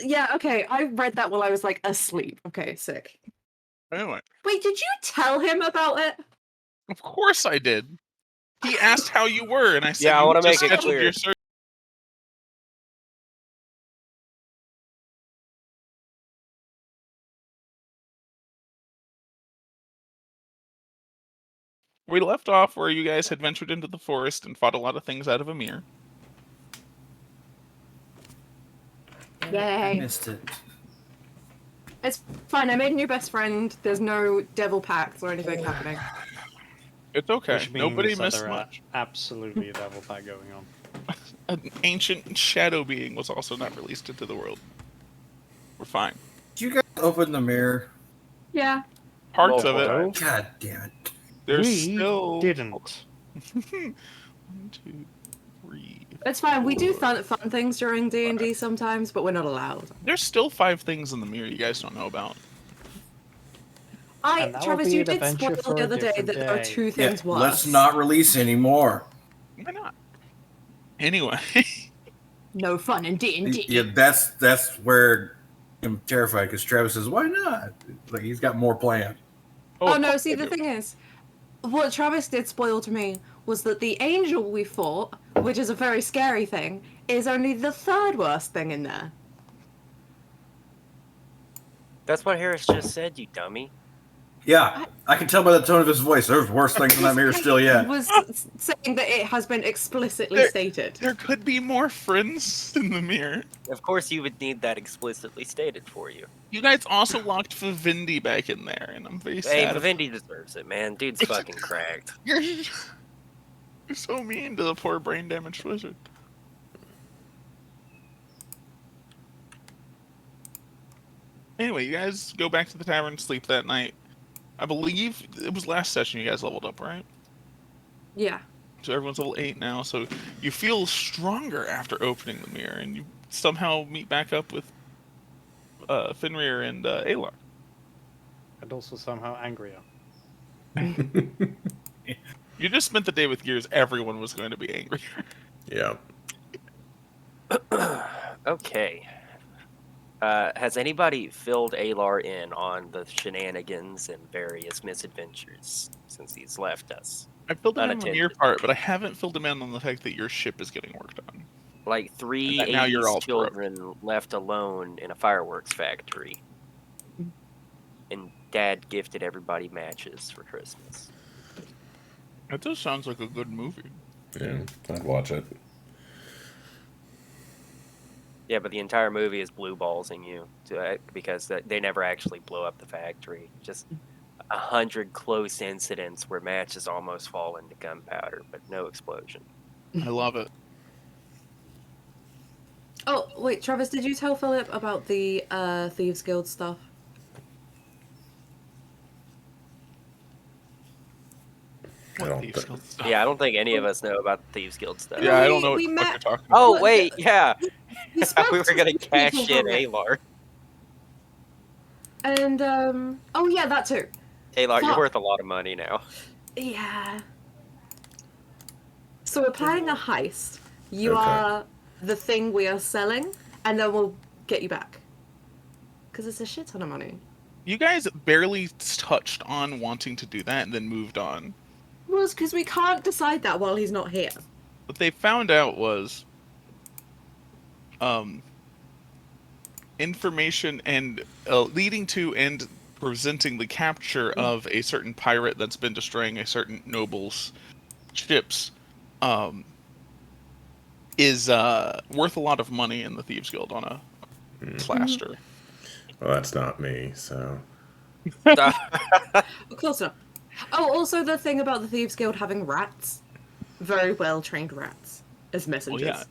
Yeah, okay. I read that while I was like asleep. Okay, sick. Anyway, Wait, did you tell him about it? of course I did. He asked how you were, and I said Yeah, I you wanna just make it scheduled clear. your surgery. We left off where you guys had ventured into the forest and fought a lot of things out of a mirror. I Yay. missed it. It's fine. I made a new best friend. There's no devil pacts or anything happening. It's okay. Which means Nobody that missed there much. absolutely a devil pack going on. An ancient shadow being was also not released into the world. We're fine. Did you guys open the mirror? Yeah. Parts of Multiple it. times. God damn it. There's We still didn't. 1, 2, 3. It's fine. We do 4. fun things during D&D sometimes, but we're not allowed. There's still 5 things in the mirror you guys don't know about. And that will Travis, be you an did adventure spoil for the a other day different that there are day. two Yeah, things worse. let's not release anymore. Why not? Anyway. No fun in D&D. Yeah, that's where I'm terrified because Travis says, "Why not?" Like he's got more planned. Oh of no! course See, I the do. thing is, what Travis did spoil to me was that the angel we fought, which is a very scary thing, is only the third worst thing in there. That's what Harris just said, you dummy. Yeah, I can tell by the tone of his voice. There's worse things in that mirror still yet. Was saying that it has been explicitly There- stated. There could be more friends in the mirror. Of course you would need that explicitly stated for you. You guys also locked Vivendi back in there, and I'm very Hey, sad. Vivendi deserves it, man. Dude's fucking cracked. You're so mean to the poor brain damaged wizard. Anyway, you guys go back to the tavern, sleep that night. I believe it was last session you guys leveled up, right? Yeah. So everyone's level 8 now, so you feel stronger after opening the mirror, and you somehow meet back up with Fenrir and Alar. And also somehow angrier. You just spent the day with Gears, everyone was going to be angry. Yeah. Okay. Has anybody filled Alar in on the shenanigans and various misadventures since he's left us? I filled him in on your Unattended. part, but I haven't filled him in on the fact that your ship is getting worked on. Like 3 And that now you're all 80s children left alone in a fireworks factory. And Dad gifted everybody matches for Christmas. That just sounds like a good movie. Yeah, I'd watch it. Yeah, but the entire movie is blue ballsing you because they never actually blow up the factory. Just 100 close incidents where matches almost fall into gunpowder, but no explosion. I love it. Oh wait, Travis, did you tell Philip about the Thieves Guild stuff? I don't Thieves think- Guild stuff. Yeah, I don't think any of us know about the Thieves Guild stuff. Yeah, I don't know what We the fuck met- you're talking about. Oh, Well, wait, yeah. We spoke We were to going to people cash in from it. Alar. And oh yeah, that too. Alar, you're Fuck. worth a lot of money now. Yeah. So we're planning a heist. You Okay. are the thing we are selling, and then we'll get you back. Because it's a shit ton of money. You guys barely touched on wanting to do that and then moved on. Well, it's because we can't decide that while he's not here. What they found out was information and leading to and presenting the capture of a certain pirate that's been destroying a certain noble's ships is worth a lot of money in the Thieves Guild on a plaster. Well, that's not me, so. Of course not. Oh, also the thing about the Thieves Guild having rats. Very well trained rats as messengers. yeah.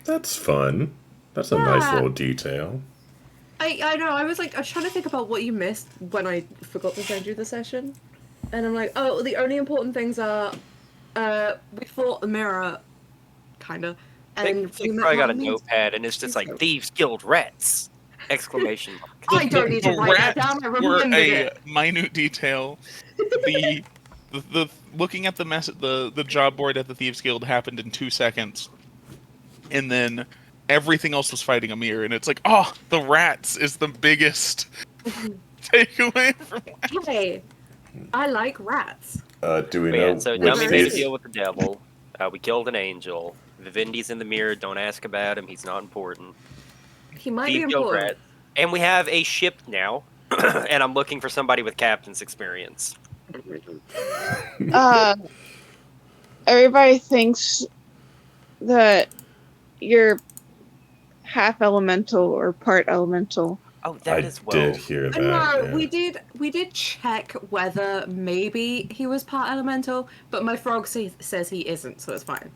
That's fun. That's a nice Yeah. little detail. I know, I was trying to think about what you missed when I forgot to send you the session. And I'm like, oh, the only important things are, we fought the mirror, kinda. And They probably got a notepad and it's just like Thieves Guild Rats! Exclamation mark. I don't need to The write that rats down, I were remembered a it. minute detail. The looking at the job board at the Thieves Guild happened in 2 seconds, and then everything else was fighting Amir, and it's like, oh, the rats is the biggest takeaway from. Hey, I like rats. Do we But know yeah, so which Dummy made a thieves? deal with the devil. We killed an angel. Vivendi's in the mirror. Don't ask about him. He's not important. He might be Thief killed important. rats. And we have a ship now. And I'm looking for somebody with captain's experience. Everybody thinks that you're half elemental or part elemental. Oh, that I as well. did hear that. No, yeah. we did check whether maybe he was part elemental, but my frog says he isn't, so it's fine.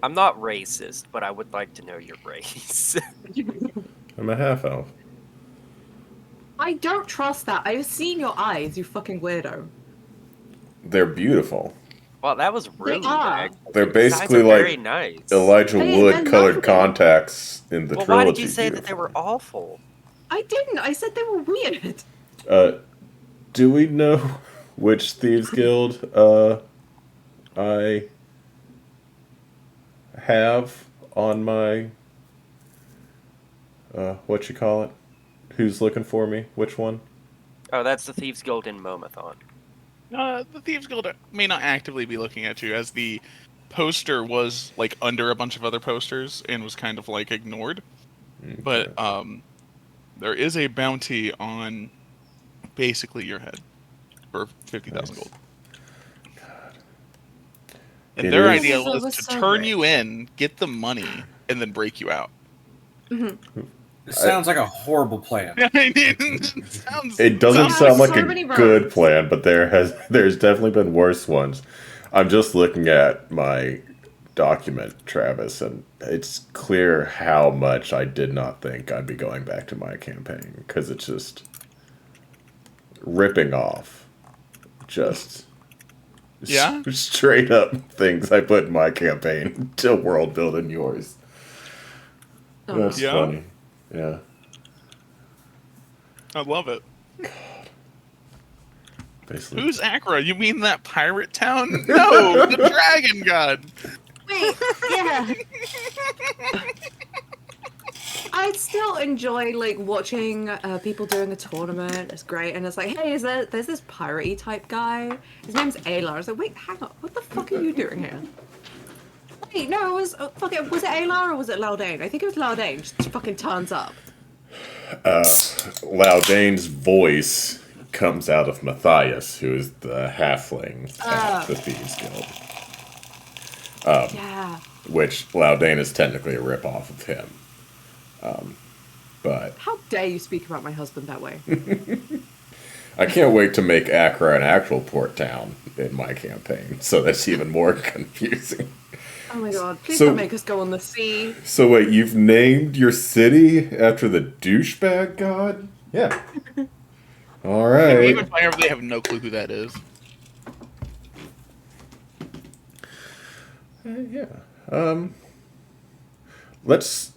I'm not racist, but I would like to know your race. I'm a half elf. I don't trust that. I've seen your eyes, you fucking weirdo. They're beautiful. Well, that was rude. are. actually. They're His basically eyes are very like nice. Elijah Hey, Wood they're colored lovely. contacts in the Well, trilogy. why did you say that they were beautiful. awful? I didn't. I said they were weird. Do we know which thieves guild I have on my what you call it? Who's looking for me? Which one? Oh, that's the Thieves Guild in Momathon. The Thieves Guild may not actively be looking at you, as the poster was like under a bunch of other posters and was kind of like ignored. But there is a bounty on basically your head for 50,000 Nice. gold. And It their is- idea That was was to so turn rich. you in, get the money, and then break you out. It sounds like a horrible plan. I mean, it sounds. It doesn't Sounds sound like so a many good roads. plan, but there's definitely been worse ones. I'm just looking at my document, Travis, and it's clear how much I did not think I'd be going back to my campaign, because it's just ripping off just Yeah? straight up things I put in my campaign to world build in yours. Oh, That's Yeah? funny. Yeah. I love it. Basically. Who's Akra? You mean that pirate town? No, the dragon god. wait, yeah. I still enjoy like watching people doing a tournament. It's great, and it's like, hey, there's this piratey type guy. His name's Aylar. I was like, wait, hang on, what the fuck are you doing here? Wait, no, it was fuck it. Was it Aylar or was it Laudane? I think it was Laudane. Just fucking turns up. Laudane's voice comes out of Matthias, who is the halfling at the Thieves Guild. Yeah. Which Laudane is technically a ripoff of him. But How dare you speak about my husband that way? I can't wait to make Accra an actual port town in my campaign, so that's even more confusing. Oh my god, please So- don't make us go on the sea. So wait, you've named your city after the douchebag god? Yeah. All right. Even if I really have no clue who that is. Yeah. Let's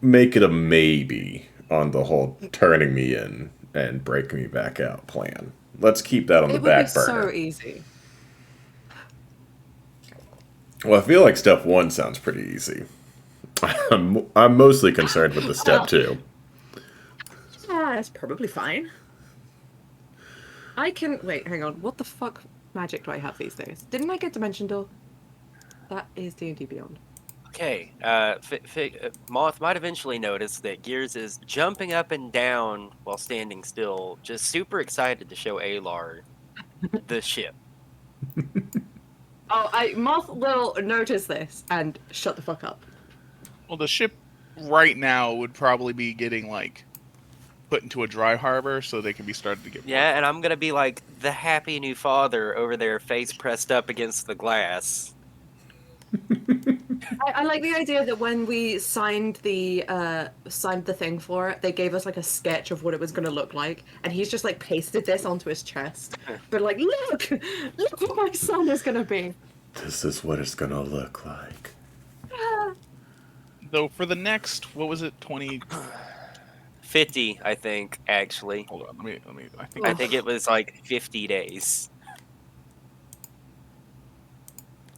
make it a maybe on the whole turning me in and breaking me back out plan. Let's keep that on the It would be back burner. so easy. Well, I feel like step 1 sounds pretty easy. I'm mostly concerned with the step 2. Yeah, it's probably fine. I can wait. Hang on. What the fuck magic do I have these days? Didn't I get Dimension Door? That is D&D Beyond. Okay, Moth might eventually notice that Gears is jumping up and down while standing still, just super excited to show Alar the ship. Oh, Moth will notice this and shut the fuck up. Well, the ship right now would probably be getting like put into a dry harbor so they can be started to get. Yeah, and I'm gonna be like the happy new father over there, face pressed up against the glass. I like the idea that when we signed the thing for it, they gave us like a sketch of what it was going to look like, and he's just like pasted this onto his chest. But like, look what my son is going to be. This is what it's gonna look like. Though for the next, what was it, 20? 50, I think, actually. Hold on, let me. I think it was like 50 days.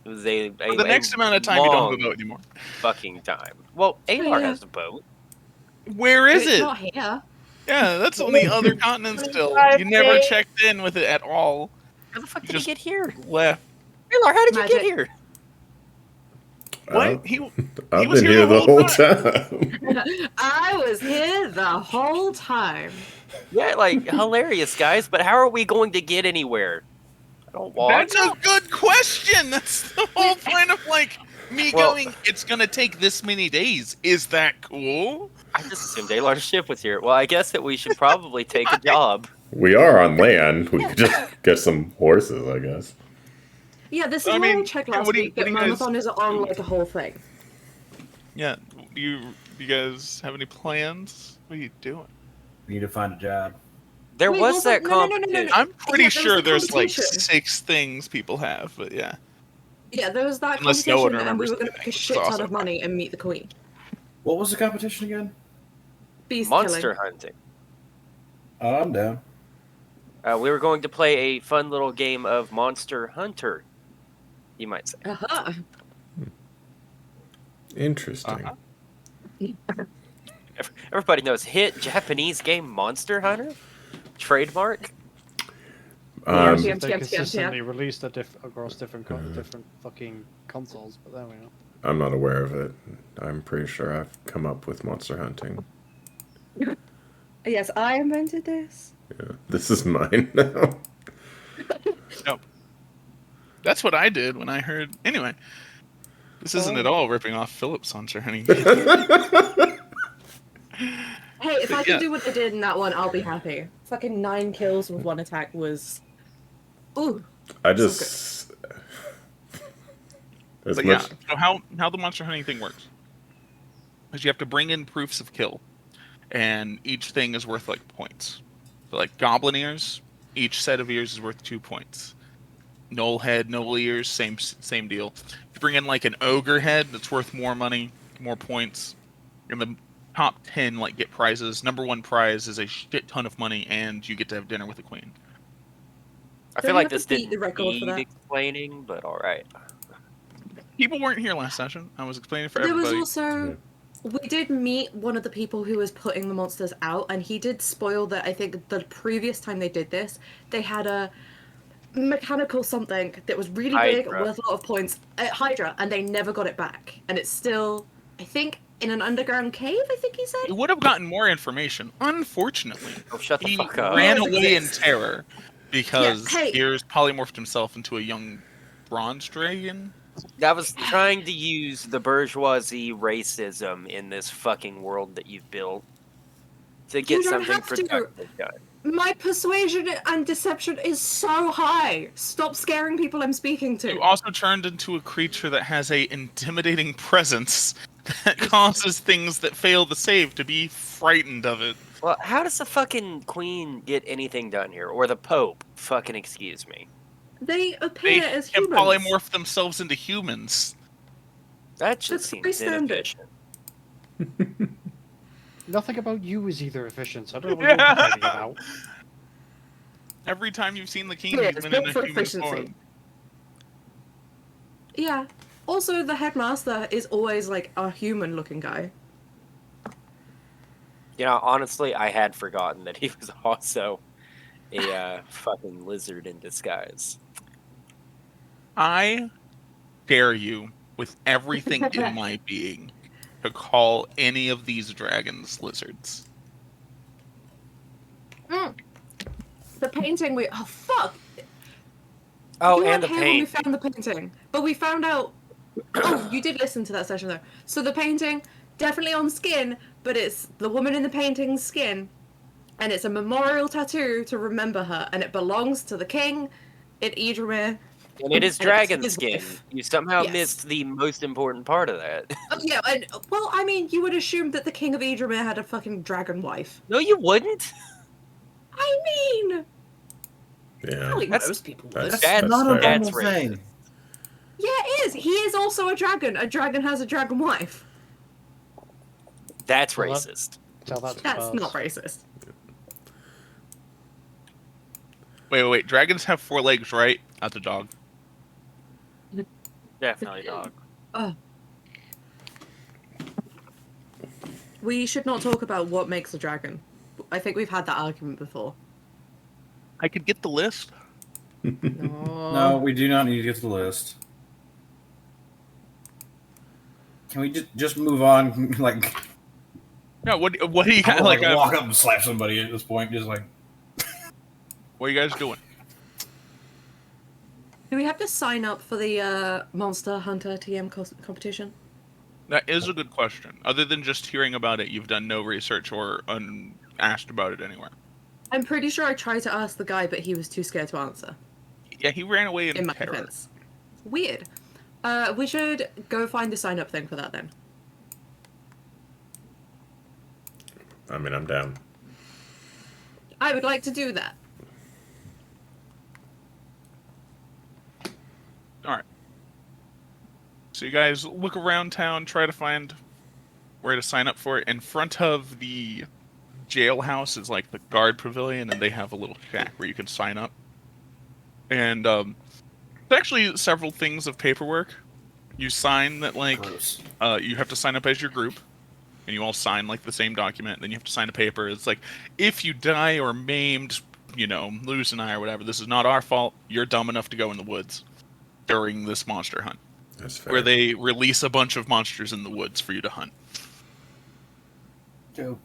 It was a For the next amount of time, you don't have a boat anymore. fucking time. Well, Alar yeah. has a boat. Where is It's it? not here. Yeah, that's on the other continent still. You never checked in with it at all. How the fuck You did just he get here? left. Alar, how did you Magic. get here? What? I've was been here here the the whole whole time. I was here the whole time. Yeah, like hilarious, guys. But how are we going to get anywhere? I don't want. That's a good question. That's the whole point of like me Well- going. It's gonna take this many days. Is that cool? I just assumed Alar's ship was here. Well, I guess that we should probably take a job. We are on land. We could just get some horses, I guess. Yeah, this is I what mean, I checked yeah, last what do you- week. what That do you guys- Marathon is on like a whole thing. Yeah. Do you guys have any plans? What are you doing? We need to find a job. There Wait, was hold that on. No, no, no, no, competition. no. I'm pretty Yeah, there was sure a there's like competition. 6 things people have, but yeah. Yeah, there was that Unless no one competition, and we remembers were going to the make a name. shit It's ton awesome. of money and meet the queen. What was the competition again? Beast Monster killing. hunting. Oh, I'm down. We were going to play a fun little game of Monster Hunter, you might say. Uh-huh. Interesting. Uh-huh. Everybody knows hit Japanese game Monster Hunter? Trademark? Yeah, Um, TM, They TM, consistently released across different different fucking consoles, but there we go. I'm not aware of it. I'm pretty sure I've come up with monster hunting. Yes, I invented this. Yeah, this is mine now. That's what I did when I heard. Anyway, this isn't Oh. at all ripping off Philip's Monster Hunting. Hey, if I Yeah. can do what I did in that one, I'll be happy. Fucking 9 kills with 1 attack was... Ooh. I just as But much. yeah, so how the monster hunting thing works is you have to bring in proofs of kill, and each thing is worth like points. So like goblin ears, each set of ears is worth 2 points. Knoll head, knoll ears, same deal. If you bring in like an ogre head, that's worth more money, more points. And the top 10 like get prizes. Number 1 prize is a shit ton of money, and you get to have dinner with the queen. I So feel you like have to this beat didn't the record for need that. explaining, but alright. People weren't here last session. I was explaining for There was everybody. also... We did meet one of the people who was putting the monsters out, and he did spoil that. I think the previous time they did this, they had a mechanical something that was really big, Hydra. worth a lot of points at Hydra, and they never got it back. And it's still, I think, in an underground cave, I think he He said? would have gotten more information. Unfortunately, Oh, shut the he fuck up. ran Yeah, away in yes. terror because Yeah, hey. Gears polymorphed himself into a young bronze dragon. I was trying to use the bourgeoisie racism in this fucking world that you've built to get don't something have to. productive done. My persuasion and deception is so high. Stop scaring people I'm speaking to. You also turned into a creature that has a intimidating presence that causes things that fail the save to be frightened of it. Well, how does the fucking queen get anything done here? Or the pope? Fucking excuse me. They They appear as can humans. polymorph themselves into humans. That just That's seems pretty standard. inefficient. Nothing about you is either efficient, so I don't know what you're complaining about. Every time you've seen the king, Yeah, he's it's been in built a for human efficiency. form. Yeah. Also, the headmaster is always like a human-looking guy. You know, honestly, I had forgotten that he was also a fucking lizard in disguise. I dare you, with everything in my being, to call any of these dragons lizards. The painting we... Oh, fuck! Oh, You and weren't the here when we paint. found the painting. But we found out... Oh, you did listen to that session, though. So the painting, definitely on skin, but it's the woman in the painting's skin. And it's a memorial tattoo to remember her. And it belongs to the king in Idramir. And it is and it's dragon his skin. wife. You somehow Yes. missed the most important part of that. Oh, yeah, and... Well, I mean, you would assume that the king of Idramir had a fucking dragon wife. No, you wouldn't. I mean... Yeah. Probably That's- most people would. that's- That's Not a that's normal thing. racist. Yeah, it is. He is also a dragon. A dragon has a dragon wife. That's Well, racist. Tell that to That's birds. not racist. Wait. Dragons have 4 legs, right? That's a dog. Definitely dog. We should not talk about what makes a dragon. I think we've had that argument before. I could get the list. No, we do not need to get to the list. Can we just move on? Like, No, what do you like, like? walk up and slap somebody at this point? Just like, What are you guys doing? Do we have to sign up for the Monster Hunter TM competition? That is a good question. Other than just hearing about it, you've done no research or asked about it anywhere. I'm pretty sure I tried to ask the guy, but he was too scared to answer. Yeah, he ran away in My terror. defense. Weird. We should go find the sign up thing for that then. I mean, I'm down. I would like to do that. Alright. So you guys look around town, try to find where to sign up for it. In front of the jailhouse is like the guard pavilion, and they have a little shack where you can sign up. And there's actually several things of paperwork. You sign that, like, gross. you have to sign up as your group, and you all sign like the same document. Then you have to sign a paper. It's like, if you die or maimed, lose an eye or whatever, this is not our fault. You're dumb enough to go in the woods during this monster hunt, That's fair. where they release a bunch of monsters in the woods for you to hunt. Dope.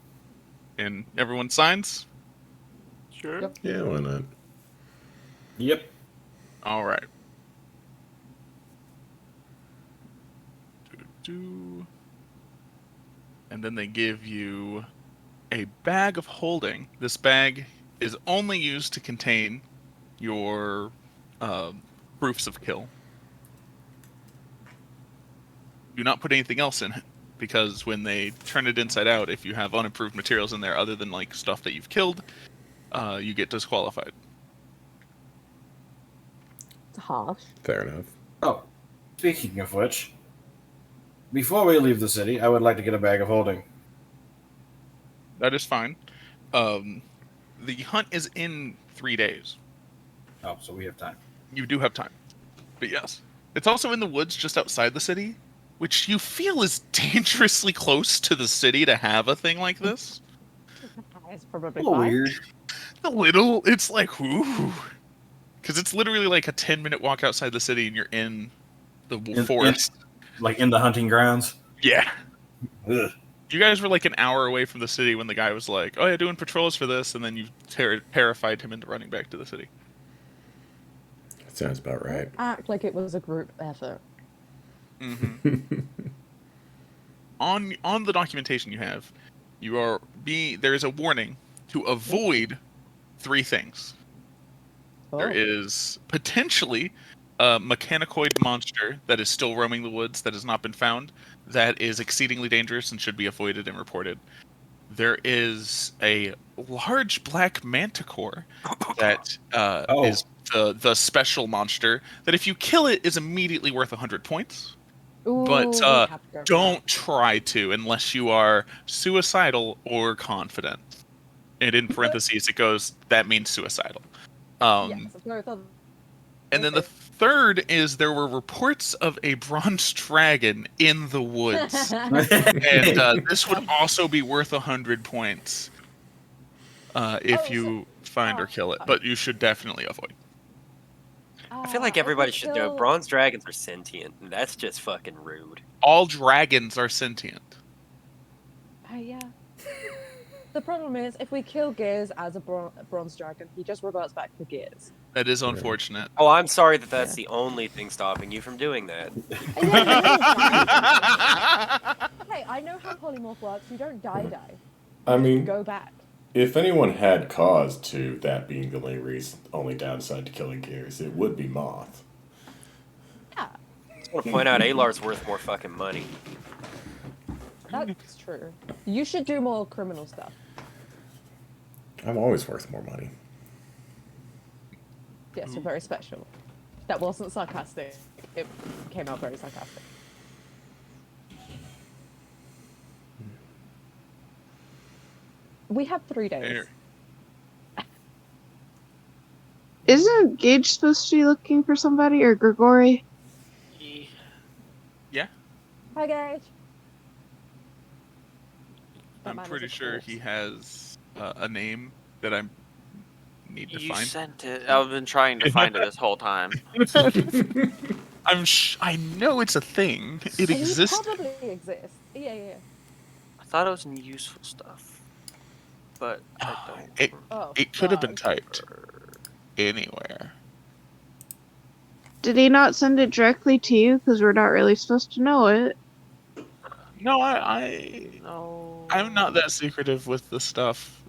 And everyone signs. Sure. Yep. Yeah, why not? Yep. All right. And then they give you a bag of holding. This bag is only used to contain your proofs of kill. Do not put anything else in it, because when they turn it inside out, if you have unapproved materials in there other than like stuff that you've killed, you get disqualified. It's harsh. Fair enough. Oh, speaking of which, before we leave the city, I would like to get a bag of holding. That is fine. The hunt is in 3 days. Oh, so we have time. You do have time. But yes. It's also in the woods just outside the city, which you feel is dangerously close to the city to have a thing like this. It's probably A little fine. weird. It's like, ooh. Because it's literally like a 10-minute walk outside the city and you're in the forest. Like in the hunting grounds. Yeah. Ugh. You guys were like an hour away from the city when the guy was like, oh yeah, doing patrols for this, and then you terrified him into running back to the city. That sounds about right. Act like it was a group effort. Mm-hmm. On the documentation you have, there is a warning to avoid 3 things. Oh. There is potentially a mechanicoid monster that is still roaming the woods that has not been found, that is exceedingly dangerous and should be avoided and reported. There is a large black manticore that is the special monster that if you kill it is immediately worth 100 points. Ooh, But we have to go for don't try to unless you are suicidal or confident. And in parentheses it goes, that means suicidal. that. Yes, both of them. And then the third is there were reports of a bronze dragon in the woods. And this would also be worth 100 points if you find or kill it. But you should definitely avoid. I feel like everybody should know bronze dragons are sentient, and that's just fucking rude. All dragons are sentient. Yeah. The problem is, if we kill Gears as a bronze dragon, he just reverts back to Gears. That is unfortunate. Oh, I'm sorry that's the only thing stopping you from doing that. Hey, I know how polymorph works. You don't die. I mean, Go back. if anyone had cause to that being the only downside to killing Gears, it would be Moth. Yeah, I just want to point out Alar's worth more fucking money. that's true. You should do more criminal stuff. I'm always worth more money. Yes, you're very special. That wasn't sarcastic. It came out very sarcastic. We have 3 days. There. Isn't Gage supposed to be looking for somebody, or Grigori? Hi, Gage. That I'm man is pretty a sure corpse. he has a name that I need to You find. sent it. I've been trying to find it this whole time. I know it's a thing. It He exists. probably exists. Yeah. I thought it was in useful stuff, but I don't. It Oh, it could have been fuck. typed anywhere. Did he not send it directly to you? Because we're not really supposed to know it. No, No. I'm not that secretive with the stuff.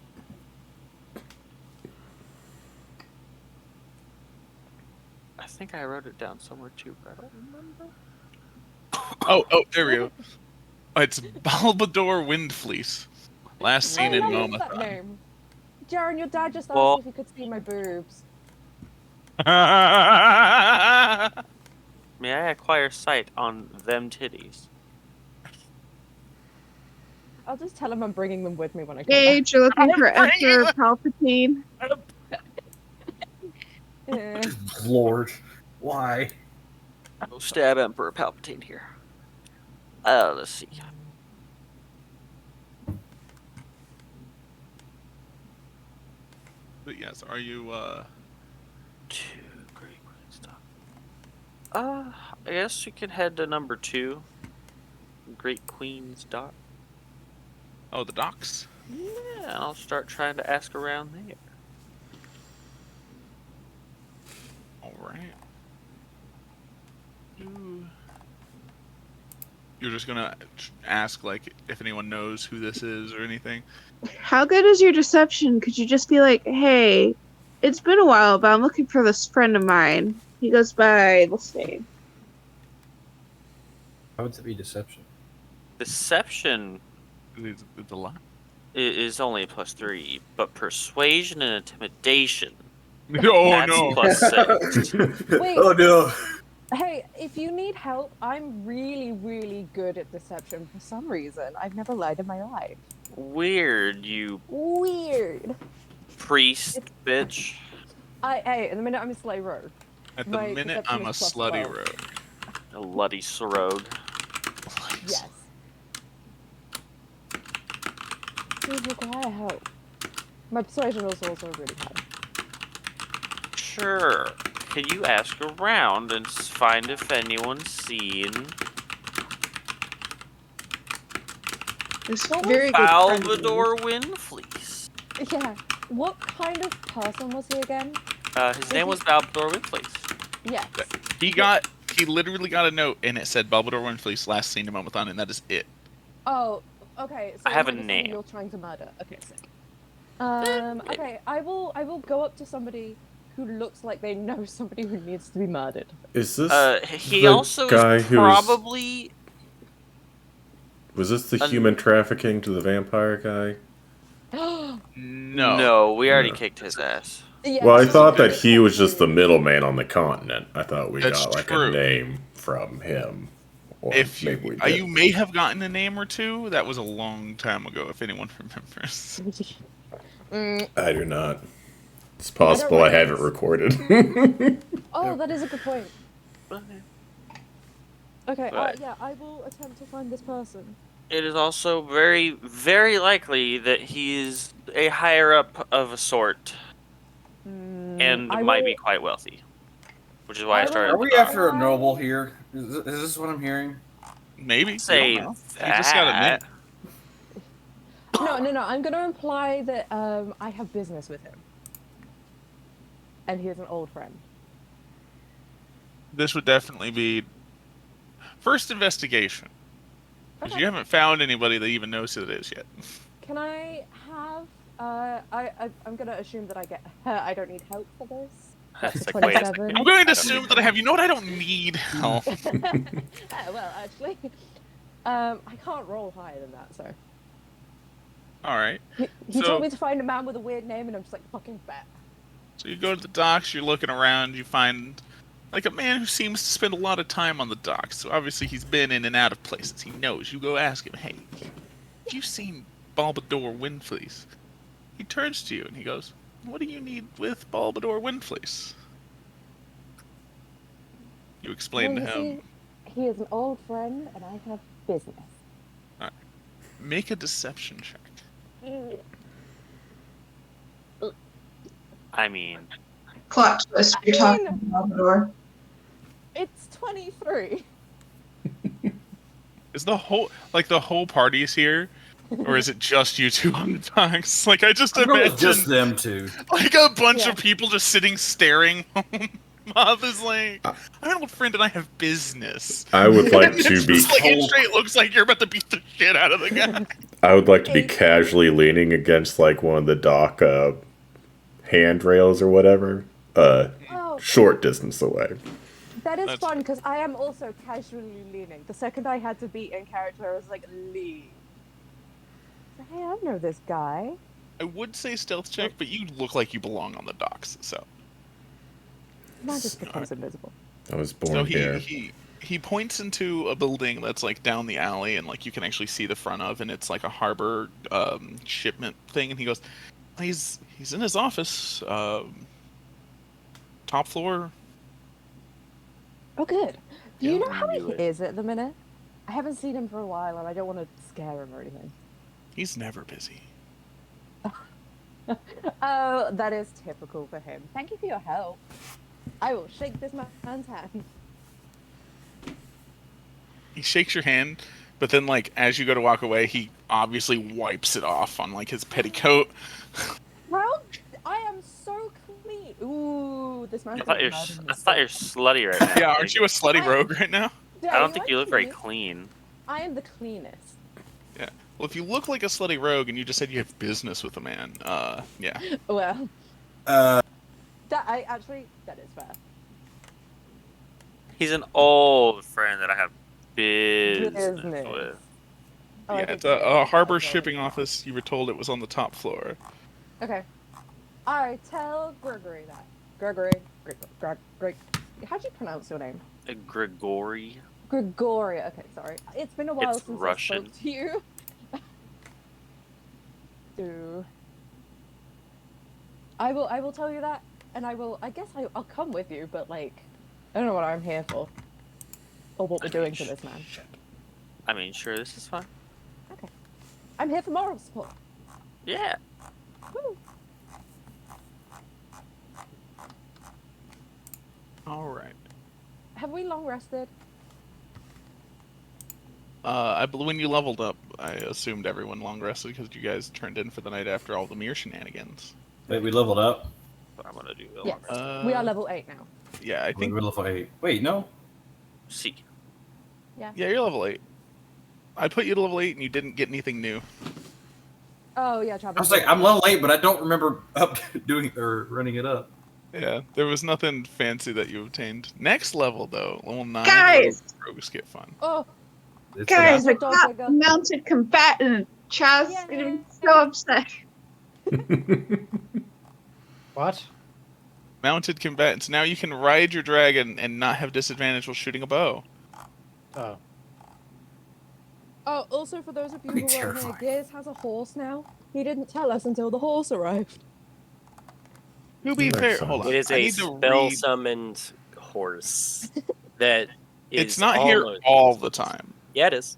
I think I wrote it down somewhere too, but I don't remember. Oh, there we go. It's Balbador Windfleece. Last seen I in love that Momathon. name. Jaren, your dad just asked Well- if he could see my boobs. May I acquire sight on them titties? I'll just tell him I'm bringing them with me when I come Gage, you're looking for bring Emperor Palpatine. back. Yeah. Lord, why? I'll stab Emperor Palpatine here. Let's see. But yes, are you Two Great Queen stuff. I guess you can head to number 2. Great Queen's Dock. the docks? Yeah, and I'll start trying to ask around there. Alright. You're just gonna ask like if anyone knows who this is or anything? How good is your deception? Could you just be like, hey, it's been a while, but I'm looking for this friend of mine. He goes by this name. How would it be deception? Deception It's a lot. is only a +3, but persuasion and intimidation. Oh That's no! +6. Wait. Oh no! Hey, if you need help, I'm really, really good at deception for some reason. I've never lied in my life. Weird, you Weird. priest bitch. Hey, at the minute I'm a slave rogue. At the My minute, perception I'm a is plus slutty 12. rogue. A Luddy Sorog. Yes. Please require help. My persuasion is also really high. Sure. Can you ask around and find if anyone's seen This What was very good friend of yours. Balbador Windfleece? Yeah. What kind of person was he again? His name was Balbador Windfleece. Yes. He literally got a note and it said Balbador Windfleece last seen in Momathon, and that is it. Oh, okay. So I have a it might be someone name. You're trying to murder. Okay, sick. Okay, I will go up to somebody who looks like they know somebody who needs to be murdered. Is this He the also guy is who was- probably was this the Un- human trafficking to the vampire guy? No. No, we already No. kicked his ass. Yeah, Well, I this is thought a good that he was just the question. middleman on the continent. I thought we That's got like true. a name from him. Or If you, maybe we you didn't. may have gotten a name or two. That was a long time ago, if anyone remembers. I do not. It's possible I have it recorded. Oh, that is a good point. Okay, But- yeah, I will attempt to find this person. It is also very, very likely that he is a higher up of a sort and I might be will- quite wealthy. Which is why I I will- started Are we with that. after a noble here? Is this what I'm hearing? Maybe. Say You don't know. that. He just got a name. No. I'm going to imply that I have business with him, and he is an old friend. This would definitely be first investigation. Because Okay. you haven't found anybody that even knows who it is yet. Can I have? I'm going to assume that I get. I don't need help for this. That's That's a like, wait a 27. second. I'm going I to don't assume need that I have. You know what? I don't need help. Well, actually, I can't roll higher than that. So All right. he So- told me to find a man with a weird name, and I'm just like, fucking bet. So you go to the docks. You're looking around. You find like a man who seems to spend a lot of time on the docks. So obviously he's been in and out of places. He knows. You go ask him, "Hey, have you seen Balbador Windfleece?" He turns to you and he goes, "What do you need with Balbador Windfleece?" You explain Well, to you him. see, he is an old friend, and I have business. Make a deception check. I mean, Plot twist, you're talking to Salvador. It's 23. Is the whole party's here? Or is it just you two on the docks? Like, I just I'm going with imagine just them two. like a bunch Yeah. of people just sitting staring. Moth is like, I don't know, friend, and I have business. I would like And to it's be just like it straight looks like you're about to beat the shit out of the guy. I would like to be casually leaning against like one of the dock handrails or whatever, Oh, short distance away. that is That's- fun because I am also casually leaning. The second I had to be in character, I was like, lean. So, hey, I know this guy. I would say stealth check, but you look like you belong on the docks, so. Man just becomes invisible. I was born So here. he points into a building that's like down the alley, and like you can actually see the front of, and it's like a harbor shipment thing. And he goes, he's in his office, top floor. Oh, good. Do you Yeah, know how he knew it. is at the minute? I haven't seen him for a while, and I don't want to scare him or anything. He's never busy. Oh, that is typical for him. Thank you for your help. I will shake this man's hand. He shakes your hand, but then like as you go to walk away, he obviously wipes it off on like his petticoat. Well, I am so clean. Ooh, this man's I thought you're slutty right now. Yeah, aren't you a slutty rogue right now? I don't think you look very clean. I am the cleanest. Well, if you look like a slutty rogue and you just said you have business with a man, yeah. Well, Uh, that is fair. He's an old friend that I have business Business. with. Oh, I yeah, think it's you a know harbor that shipping already. office. You were told it was on the top floor. Okay. I tell Gregory that. Gregory. How'd you pronounce your name? Grigori. Gregoria. Okay, sorry. It's been a while It's since Russian. I spoke to you. So, I will tell you that, and I guess I'll come with you, but like, I don't know what I'm here for, or what we're doing to this man. I mean, sure, this is fine. I'm here for moral support. Yeah. Woo. All right. Have we long rested? When you leveled up, I assumed everyone long rested because you guys turned in for the night after all the mirror shenanigans. wait, we leveled up. But I'm gonna do Yes. Illuminati. We are level 8 now. Yeah, I think. We're level 8. Wait, no. See. Yeah, you're level 8. I put you to level 8 and you didn't get anything new. Oh yeah, Travis. I was like, I'm level 8, but I don't remember up doing or running it up. Yeah, there was nothing fancy that you obtained. Next level, though, level 9. Guys! Rogues get fun. Oh, It's Guys, I Dog got digger. mounted combatant. Chaz is gonna be so upset. What? Mounted combatants. Now you can ride your dragon and not have disadvantage while shooting a bow. Oh. oh, also for those of you who Pretty weren't here, terrifying. Gears has a horse now. He didn't tell us until the horse arrived. To be fair, Excellent. hold on. It is I a need to spell read- summoned horse that is It's not here almost all the useless. time. Yeah, it is.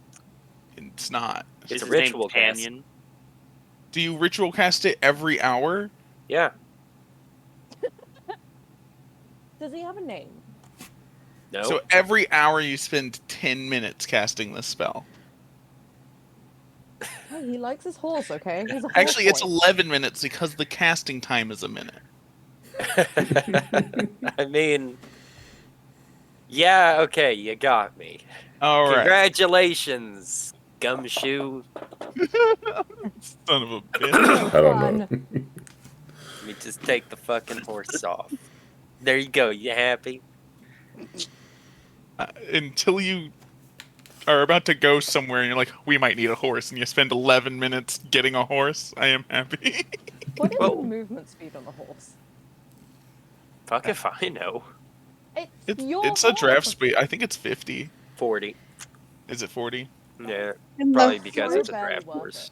It's not. It's Is a his name ritual cast. Tanyan? Do you ritual cast it every hour? Yeah. Does he have a name? No. So every hour you spend 10 minutes casting this spell. Hey, he likes his horse, okay? He's a horse Actually, it's boy. 11 minutes because the casting time is a minute. I mean, yeah, okay, you got me. All right. Congratulations, Gumshoe. Son of a bitch. I don't know. Let me just take the fucking horse off. There you go. You happy? Until you are about to go somewhere and you're like, we might need a horse, and you spend 11 minutes getting a horse, I am happy. What is Whoa. the movement speed on the horse? Fuck if I know. It's your It's a draft horse. speed. I think it's 50. 40. Is it 40? Yeah, And probably the because horse it's a barely draft worth horse.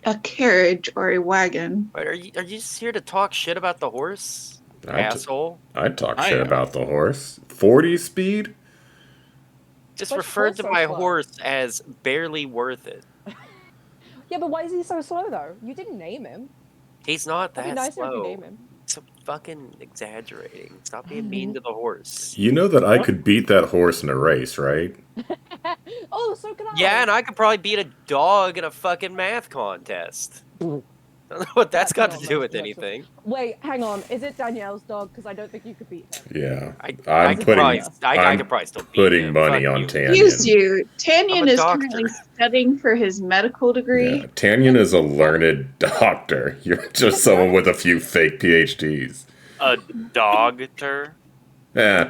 a carriage or a wagon. Wait, are you just here to talk shit about the horse, I t- asshole? I'd talk I shit am. about the horse. 40 speed? Just Which referred horse to so my slow? horse as barely worth it. Yeah, but why is he so slow though? You didn't name him. He's not It'd be that nicer if you slow. name him. So fucking exaggerating. Stop being mean to the horse. You know that I could beat that horse in a race, right? Oh, so can I. Yeah, and I could probably beat a dog in a fucking math contest. I don't know what that's got not to do much with anything. Wait, hang on. Is it Danielle's dog? Because I don't think you could beat him. Yeah. I I'm could putting probably, I I'm could probably still beat putting him. money Fuck on you. Excuse Tanyan. you. Tanyan I'm a is doctor. currently studying for his medical degree. Yeah, Tanyan is a learned doctor. You're just someone with a few fake PhDs. A dogter. Eh.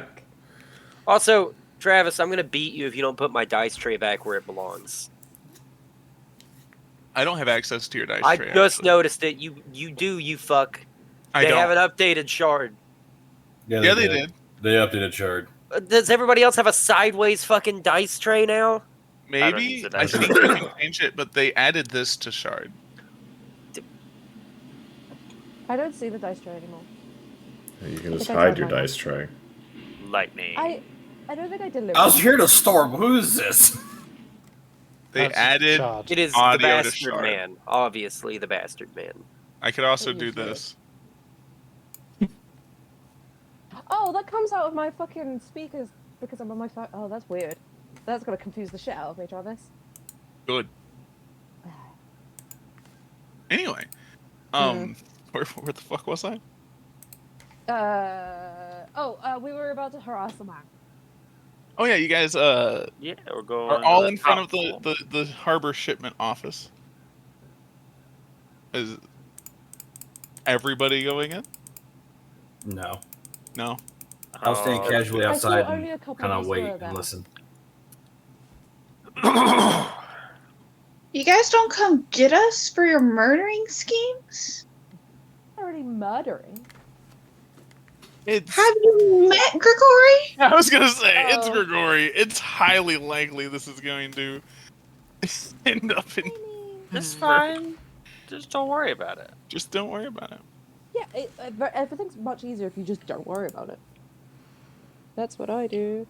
Also, Travis, I'm gonna beat you if you don't put my dice tray back where it belongs. I don't have access to your dice I tray. just actually. noticed it. You do, you fuck. I They don't. have an updated shard. Yeah, they did. They updated shard. Does everybody else have a sideways fucking dice tray now? Maybe. use the I dice think you can change it, but they added this to Shard. I don't see the dice tray anymore. You can just think I hide tried your mine. dice tray. Lightning. I don't think I delivered. I was here to storm. Who is this? They That's added. charged. It is the Audio to bastard shard. man. Obviously, the bastard man. I could also You do should. this. Oh, that comes out of my fucking speakers because I'm on my phone. Oh, that's weird. That's gonna confuse the shit out of me, Travis. Good. Anyway, where the fuck was I? We were about to harass a man. Oh yeah, you guys Yeah, we're going. are all to in front of top the harbor shipment office. Is everybody going in? No. No. I'll stand Oh, casually I saw outside only a and couple kind of of us wait were there. and listen. You guys don't come get us for your murdering schemes? Already murdering. It's. Have you met Grigori? I was gonna say it's Oh. Grigori. It's highly likely this is going to end up in. It's fine. Just don't worry about it. Just don't worry about it. Yeah, everything's much easier if you just don't worry about it. That's what I do.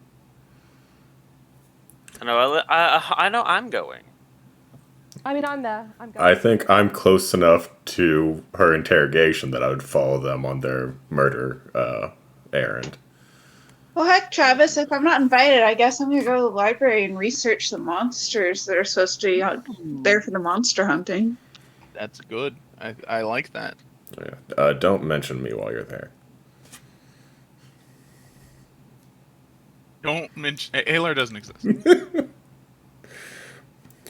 I know I'm going. I mean, I'm there. I'm going. I think I'm close enough to her interrogation that I would follow them on their murder errand. Well, heck, Travis, if I'm not invited, I guess I'm gonna go to the library and research the monsters that are supposed to be out there for the monster hunting. That's good. I like that. Yeah. Don't mention me while you're there. Don't mention Alar doesn't exist.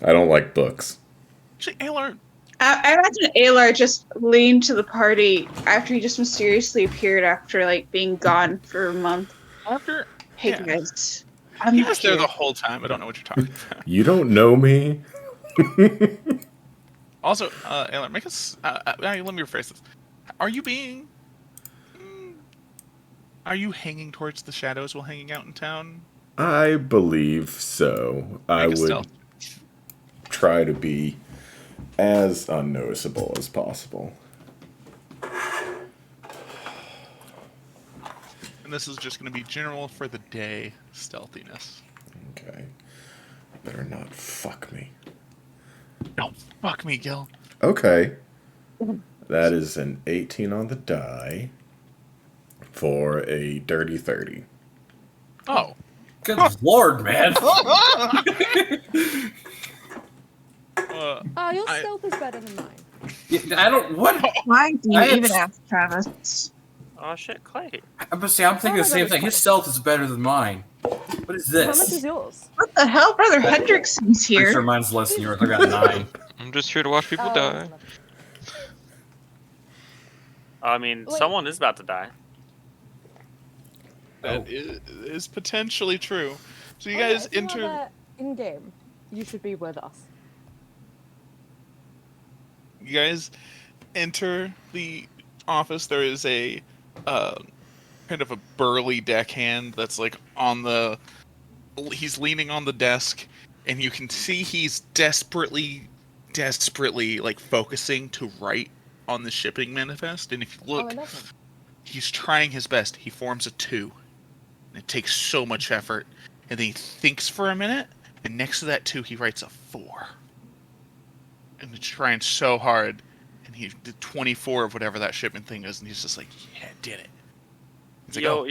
I don't like books. Actually, Alar. I imagine Alar just leaned to the party after he just mysteriously appeared after like being gone for a month. After Hey yeah. guys, I'm He not was there here. the whole time. I don't know what you're talking about. You don't know me? Also, Alar, make us. Let me rephrase this. Are you being? Are you hanging towards the shadows while hanging out in town? I believe so. I Make a would stealth. try to be as unnoticeable as possible. And this is just going to be general for the day stealthiness. Okay. Better not fuck me. No, fuck me, Gil. Okay. That is an 18 on the die for a dirty 30. Oh. Good lord, man. Your I- stealth is better than mine. I don't. What? Why do you I had- even ask, Travis? Oh shit, Clay. I'm thinking the same thing. His stealth is better than mine. What is How much this? is yours? What the hell, Brother Hendrickson's I'm here? sure mine's less than yours. I got 9. I'm just here to watch people Oh, die. I mean, Wait. someone is about to die. That is potentially true. So you Oh, yeah, guys if you are enter. there in game, you should be with us. You guys enter the office. There is a kind of a burly deckhand that's like on the. He's leaning on the desk, and you can see he's desperately like focusing to write on the shipping manifest. And if you Oh, look, I love him. he's trying his best. He forms a 2. And it takes so much effort. and then he thinks for a minute, and next to that 2, he writes a 4. And he's trying so hard, and he did 24 of whatever that shipment thing is, and he's just like, yeah, did it. He's like, "Oh,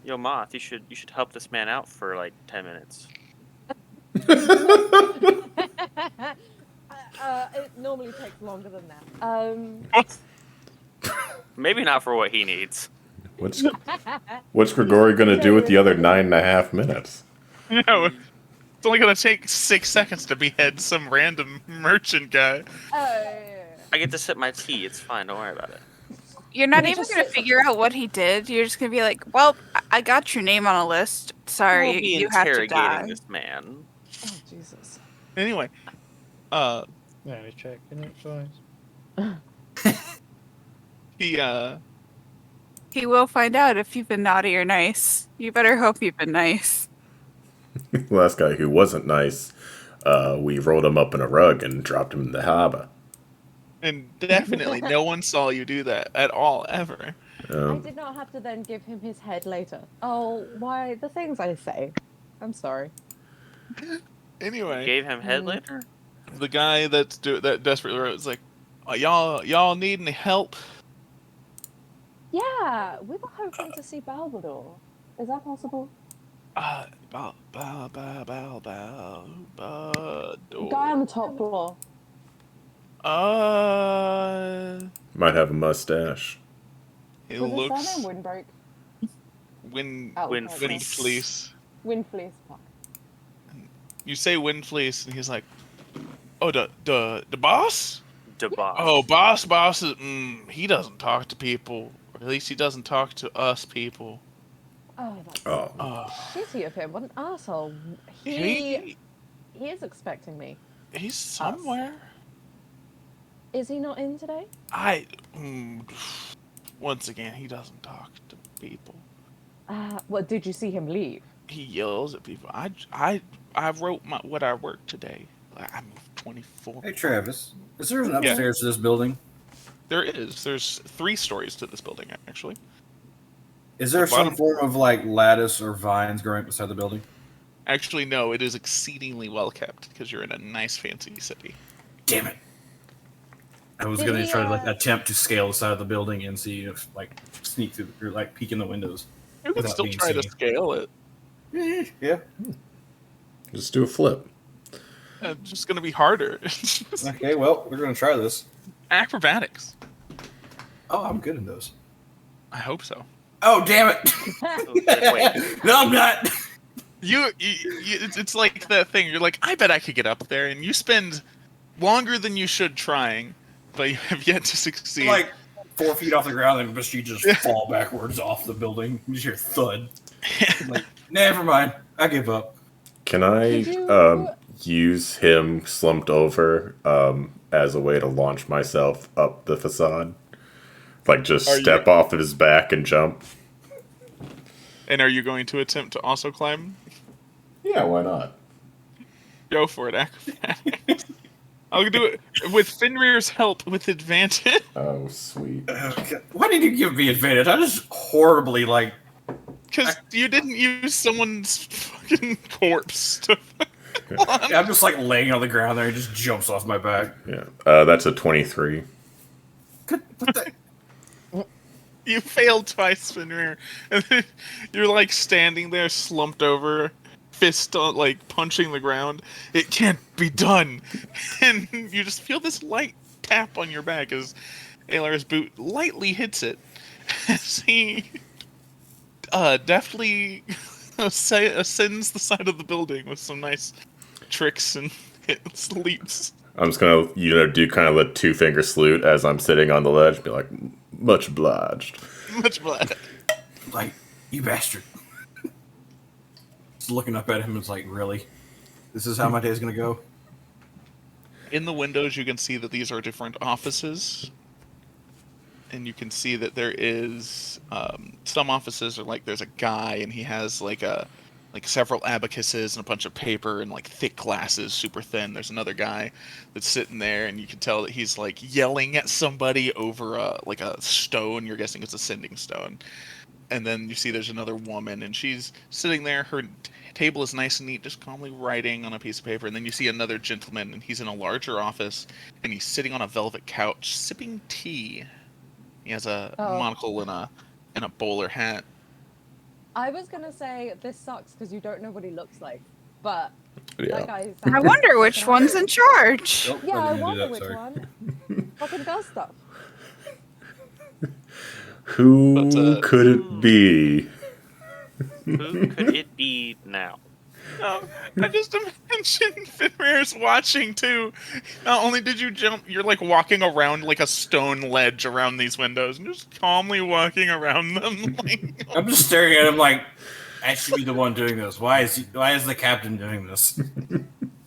Yo, Moth, you should help this man out for like 10 minutes. It normally takes longer than that. Maybe not for what he needs. What's Grigori gonna do with the other 9.5 minutes? no, it's only gonna take 6 seconds to behead some random merchant guy." I get to sip my tea. It's fine. Don't worry about it. You're not He even just going to says figure out what he did. You're just going to be like, well, I got your name on a list. Sorry, We'll be you have to die. interrogating this man. Oh, Jesus. Anyway, Yeah, he's checking it twice. he He will find out if you've been naughty or nice. You better hope you've been nice. The last guy who wasn't nice, we rolled him up in a rug and dropped him in the harbor. and definitely no one saw you do that at all, ever. I did not have to then give him his head later. Oh, why the things I say. I'm sorry. Anyway, Gave him head later? the guy that desperately wrote is like, y'all need any help? Yeah, we were hoping to see Balbador. Is that possible? Bow. Guy on the top floor. Might have a mustache. It Was his looks surname Windbreak? Windfleece. Windfleece. Fuck. You say Windfleece, and he's like, "Oh, the boss? Deboss. Oh, boss is he doesn't talk to people. Or at least he doesn't talk to us people. Oh, that's Oh. shitty of him. What an asshole. He He is expecting me. he's somewhere. Is he not in today? Once again, he doesn't talk to people. Well, did you see him leave? He yells at people. I wrote what I worked today. I moved 24. Hey, Travis, is there an upstairs to this building? There is. There's 3 stories to this building, actually. Is there The bottom- some form of like lattice or vines growing beside the building? Actually, no. It is exceedingly well kept because you're in a nice, fancy city. Damn it! I was Did gonna he, try to like attempt to scale the side of the building and see if like sneak through or like peek in the windows. You can Without still being try to seen. scale it. Yeah. Just do a flip. It's just going to be harder. Okay. Well, we're gonna try this. Acrobatics. Oh, I'm good in those. I hope so. Oh, damn it! Wait. No, I'm not. It's like that thing. You're like, I bet I could get up there, and you spend longer than you should trying, but you have yet to succeed. Like 4 feet off the ground, and you just fall backwards off the building. You just hear thud. Like, never mind. I give up. Can I Did you- use him slumped over as a way to launch myself up the facade? Like just Are you- step off of his back and jump? And are you going to attempt to also climb? Yeah, why not? Go for it, acrobatics. I'll do it with Fenrir's help with advantage. Oh, sweet. Okay. Why did you give me advantage? I just horribly like. Because you didn't use someone's fucking corpse to. I'm just like laying on the ground there. He just jumps off my back. Yeah, that's a 23. What the? You failed twice, Fenrir. And then you're like standing there slumped over, fist on, like punching the ground. It can't be done. And you just feel this light tap on your back as Alar's boot lightly hits it. As he deftly ascends the side of the building with some nice tricks and hits, leaps. I'm just gonna, do kind of a 2-finger salute as I'm sitting on the ledge. Be like, much obliged. Much blood. Like, you bastard. Just looking up at him, it's like, really? This is how my day's gonna go? In the windows, you can see that these are different offices. And you can see that there is some offices are like there's a guy and he has like several abacuses and a bunch of paper and like thick glasses, super thin. There's another guy that's sitting there and you can tell that he's like yelling at somebody over a stone. You're guessing it's a sending stone. And then you see there's another woman and she's sitting there. Her table is nice and neat, just calmly writing on a piece of paper. And then you see another gentleman, and he's in a larger office, and he's sitting on a velvet couch, sipping tea. He has a monocle and a bowler hat. I was gonna say this sucks because you don't know what he looks like, but Yeah. like I I wonder which one's in charge. Nope, Yeah, I didn't do wonder that, which sorry. one fucking does stuff. Who could it be? Who could it be now? No, I just imagine Fenrir's watching too. Not only did you jump, you're like walking around like a stone ledge around these windows and just calmly walking around them. Like, I'm just staring at him like, I should be the one doing this. Why is the captain doing this?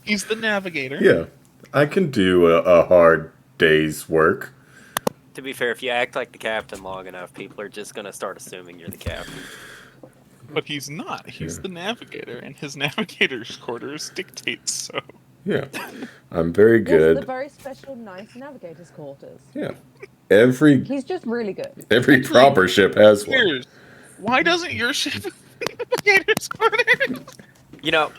he's the navigator. Yeah, I can do a hard day's work. To be fair, if you act like the captain long enough, people are just gonna start assuming you're the captain. But he's not. He's the navigator, and his navigator's quarters dictates so. Yeah, I'm very Yes, good. the very special, nice navigator's quarters. Yeah, every He's just really good. proper ship has one. Here's, why doesn't your ship have navigator's quarters? You know,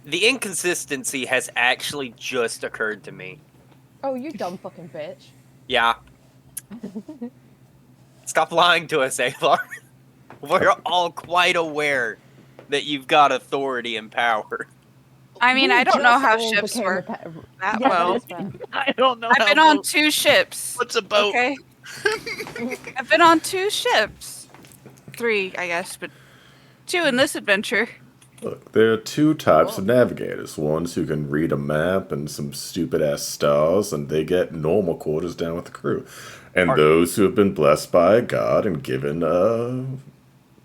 the inconsistency has actually just occurred to me. Oh, you dumb fucking bitch. Yeah. Stop lying to us, Alar. We're all quite aware that you've got authority and power. I mean, We I don't know just how all ships became work a pa- that Yeah, well. that is fair. I don't know. I've been on 2 ships. What's a boat? Okay. I've been on 2 ships. 3, I guess, but 2 in this adventure. Look, there are two types of navigators. Ones who can read a map and some stupid ass stars, and they get normal quarters down with the crew. And those who have been blessed by a god and given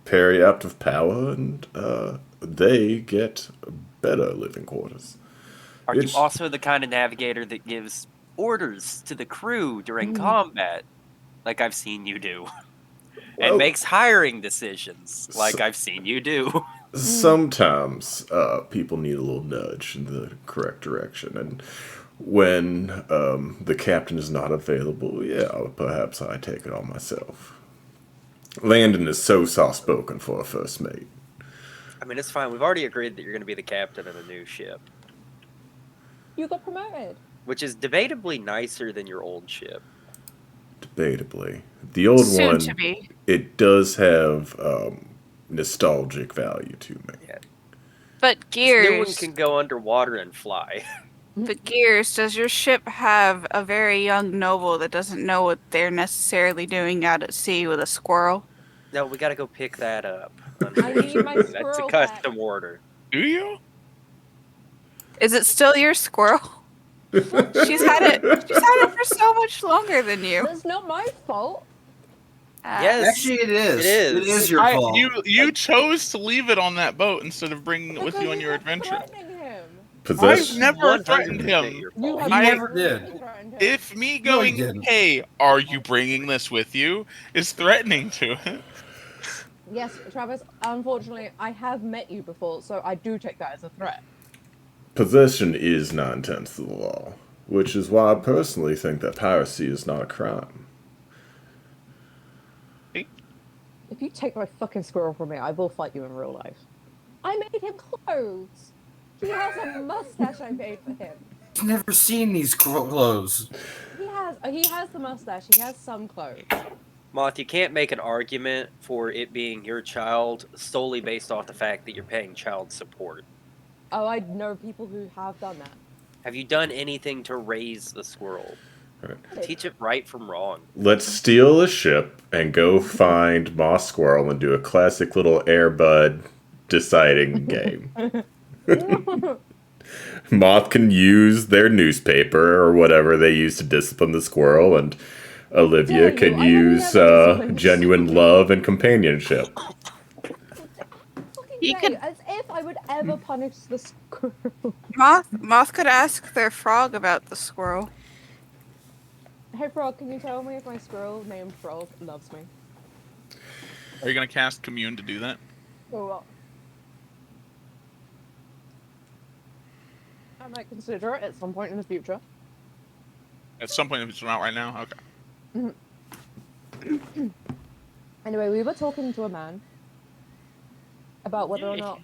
periaptive power, and they get better living quarters. Are you It's- also the kind of navigator that gives orders to the crew during combat, like I've seen you do? Well- And makes hiring decisions, like I've seen you do. Sometimes people need a little nudge in the correct direction, and when the captain is not available, yeah, perhaps I take it on myself. Landon is so soft-spoken for a first mate. I mean, it's fine. We've already agreed that you're going to be the captain of a new ship, You got promoted. which is debatably nicer than your old ship. Debatably. The old Soon one, to be. it does have nostalgic value to me. But This new one Gears, can go underwater and fly. but Gears, does your ship have a very young noble that doesn't know what they're necessarily doing out at sea with a squirrel? No, we got to go pick that up. I need my That's a squirrel custom order. Do you? Is it still your squirrel? She's had it for so much longer than you. That's not my fault. Yes, Actually, it is. It is. It is your fault. You chose to leave it on that boat instead of bringing it with Because you on you your kept adventure. threatening him. I've Possession. never threatened 100% him. your You fault. have I never did. threatened him. If me No, he going, didn't. hey, are you bringing this with you, is threatening to it. Yes, Travis, unfortunately, I have met you before, so I do take that as a threat. Possession is 9/10 of the law, which is why I personally think that piracy is not a crime. If you take my fucking squirrel from me, I will fight you in real life. I made him clothes. He has a mustache I made for him. I've never seen these clothes. He has the mustache. He has some clothes. Moth, you can't make an argument for it being your child solely based off the fact that you're paying child support. Oh, I know people who have done that. Have you done anything to raise the squirrel? Teach it right from wrong. Let's steal a ship and go find Moss Squirrel and do a classic little Airbud deciding game. Moth can use their newspaper or whatever they use to discipline the squirrel, and Olivia Tell can you, I never use never disciplined genuine love and companionship. Fucking You great, could- as if I would ever punish the squirrel. Moth could ask their frog about the squirrel. Hey, Frog, can you tell me if my squirrel named Frog loves me? Are you gonna cast Commune to do that? Or what? I might consider it at some point in the future. At some point, if it's not right now, okay. Anyway, we were talking to a man. about whether or not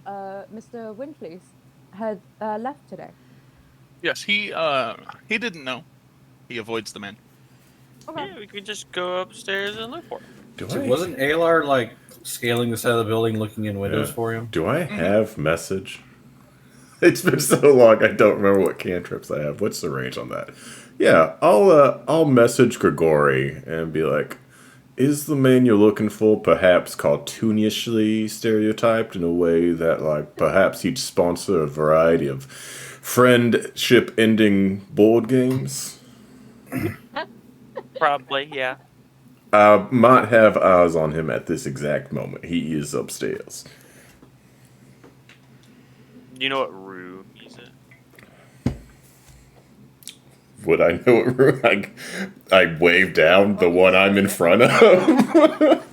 Mr. Winfleece had left today. Yes, he didn't know. He avoids the man. Okay. Yeah, we could just go upstairs and look for him. So wasn't Alar like scaling the side of the building, looking in windows for him? Do I have message? It's been so long, I don't remember what cantrips I have. What's the range on that? Yeah, I'll message Grigori and be like, is the man you're looking for perhaps cartoonishly stereotyped in a way that, like, perhaps he'd sponsor a variety of friendship-ending board games? Probably, yeah. Might have eyes on him at this exact moment. He is upstairs. You know what room he's in? Would I know what room? I wave down the one I'm in front of.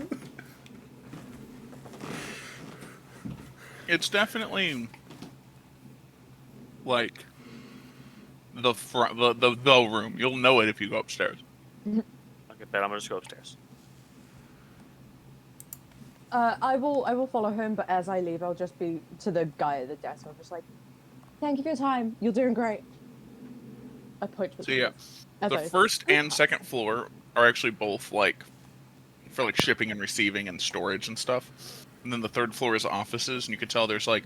It's definitely like the front, the room. You'll know it if you go upstairs. I'll get that. I'm gonna just go upstairs. I will follow him, but as I leave, I'll just be to the guy at the desk. I'm just like, thank you for your time. You're doing great. I point to So yeah, as the I- first and second floor are actually both like for like shipping and receiving and storage and stuff. And then the third floor is offices, and you can tell there's like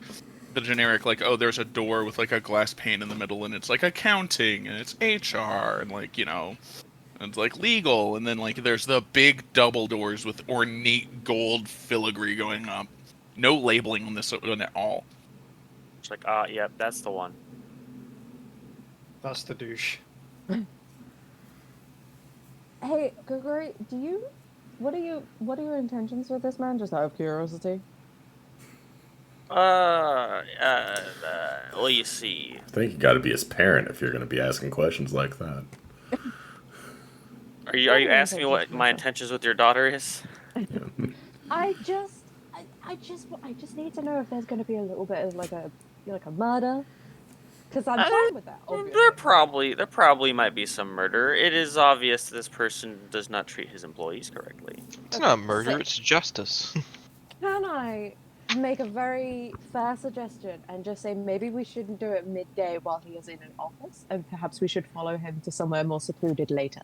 the generic like, oh, there's a door with like a glass pane in the middle, and it's like accounting and it's HR and like, you know, and it's like legal, and then like there's the big double doors with ornate gold filigree going up. No labeling on this one at all. It's like, yep, that's the one. That's the douche. Hey, Gregory, what are your intentions with this man? Just out of curiosity. Well, you see. I think you got to be his parent if you're going to be asking questions like that. Are you asking me what my intentions with your daughter is? I just need to know if there's going to be a little bit of like a murder. Because I'm fine with that. Obviously. There probably might be some murder. It is obvious this person does not treat his employees correctly. It's not murder, it's justice. Can I make a very fair suggestion and just say maybe we shouldn't do it midday while he is in an office, and perhaps we should follow him to somewhere more secluded later?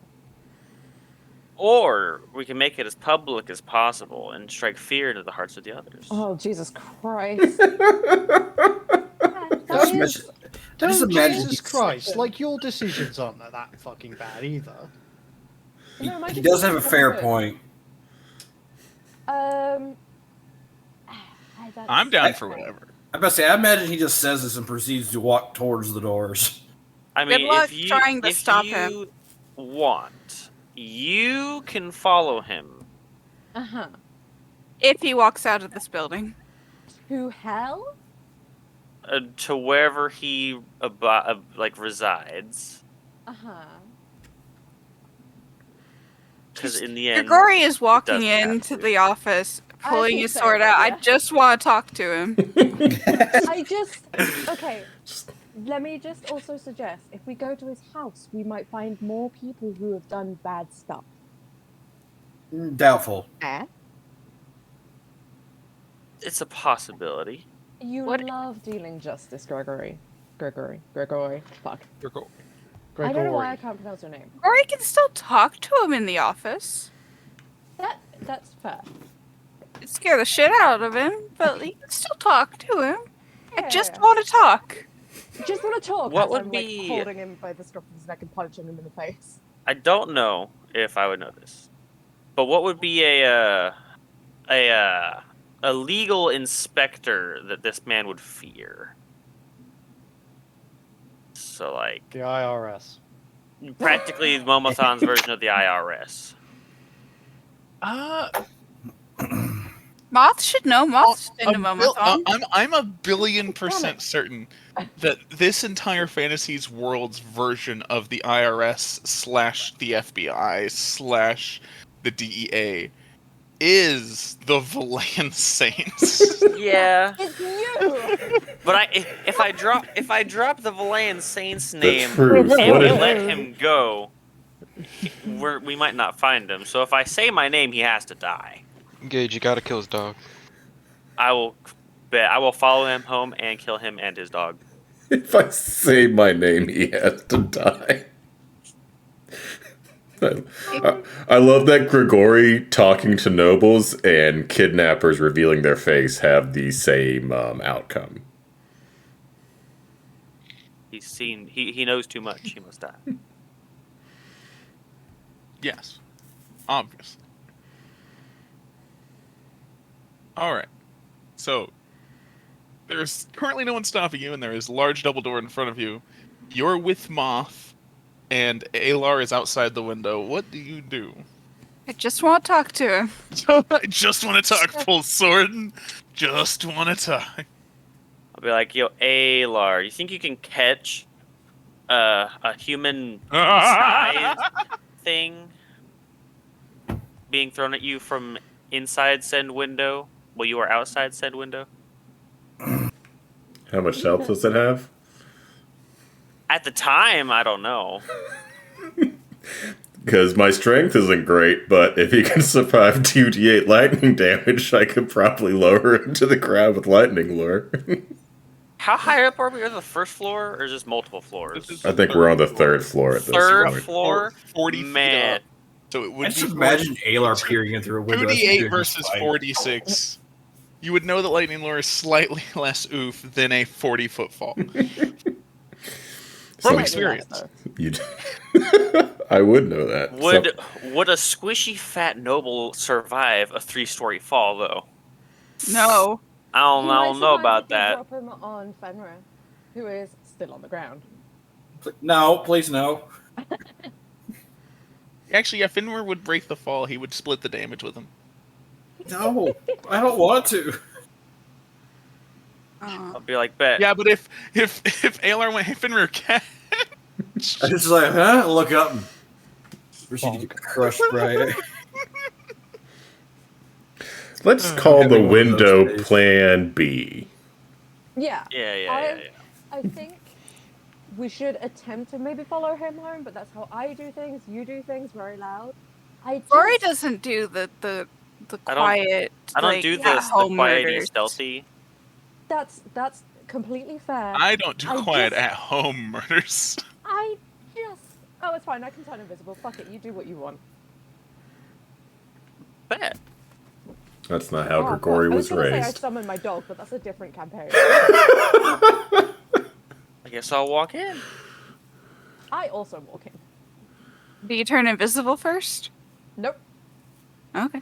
Or we can make it as public as possible and strike fear into the hearts of the others. Oh, Jesus Christ. Don't imagine Jesus Christ, like your decisions aren't that fucking bad either. He does have a fair point. I'm down for whatever. I'm about to say, I imagine he just says this and proceeds to walk towards the doors. I mean, Good luck if you, trying to if stop you him. want, you can follow him. Uh-huh. If he walks out of this building. To hell? To wherever he resides. Uh-huh. Because in the end, Grigori is walking doesn't have into the office, pulling think his so, sword out. yeah. I just want to talk to him. Okay. Let me just also suggest, if we go to his house, we might find more people who have done bad stuff. Doubtful. it's a possibility. You love dealing justice, Gregory. Gregory. Fuck. I don't know why I can't pronounce your name. Or he can still talk to him in the office. That's fair. It'd scare the shit out of him, but he can still talk to him. I just Yeah. want to talk. Just want to talk. What as would I'm, be- like, holding him by the scruff of his neck and punching him in the face? I don't know if I would know this, but what would be a legal inspector that this man would fear? So like The IRS. practically Momothon's version of the IRS. Moth should know. Moth's been to Momothon. I'm a billion% certain that this entire Fantasies World's version of the IRS / the FBI / the DEA is the Valayan Saints. Yeah, It's you. but if I drop the Valayan Saint's The name truth. and What we if- let him go, we might not find him. So if I say my name, he has to die. Gage, you gotta kill his dog. I will Bet I will follow him home and kill him and his dog. If I say my name, he has to die. I love that Grigori talking to nobles and kidnappers revealing their face have the same outcome. He's seen. He knows too much. He must die. Yes. Obviously. Alright. So, there's currently no one stopping you, and there is a large double door in front of you. You're with Moth, and Alar is outside the window. What do you do? I just want to talk to him. I just want to talk, full sword. Just want to talk. I'll be like, yo, Alar, you think you can catch a human-sized thing being thrown at you from inside said window while you are outside said window? How much health does it have? At the time, I don't know. Because my strength isn't great, but if he can survive 2d8 lightning damage, I could probably lower him to the ground with lightning lure. How high up are we? Are the first floor or just multiple floors? I think we're on the third floor at this Third point. floor? 40 Man. feet up. So it would I be just imagine Alar peering in through a window. 2d8 versus 46. You would know that lightning lure is slightly less oof than a 40-foot fall. From experience. I would know that. Would a squishy fat noble survive a 3-story fall though? No. I don't know about that. Drop him on Fenrir, who is still on the ground. No, please no. Actually, if Finwar would break the fall, he would split the damage with him. No, I don't want to. I'll be like, bet. Yeah, but if Alar went, hey, Finwar, catch. I just like, huh? Look up. Proceed to get crushed by. Let's call the window Plan B. Yeah. Yeah. I think we should attempt to maybe follow him home, but that's how I do things. You do things very loud. Rory doesn't do the quiet. I don't do the quiet stealthy. That's completely fair. I don't do quiet at home murders. Oh, it's fine. I can turn invisible. Fuck it. You do what you want. Bet. That's not how Grigori was I was gonna say I raised. summoned my dog, but that's a different campaign. I guess I'll walk in. I also walk in. Do you turn invisible first? Nope. Okay.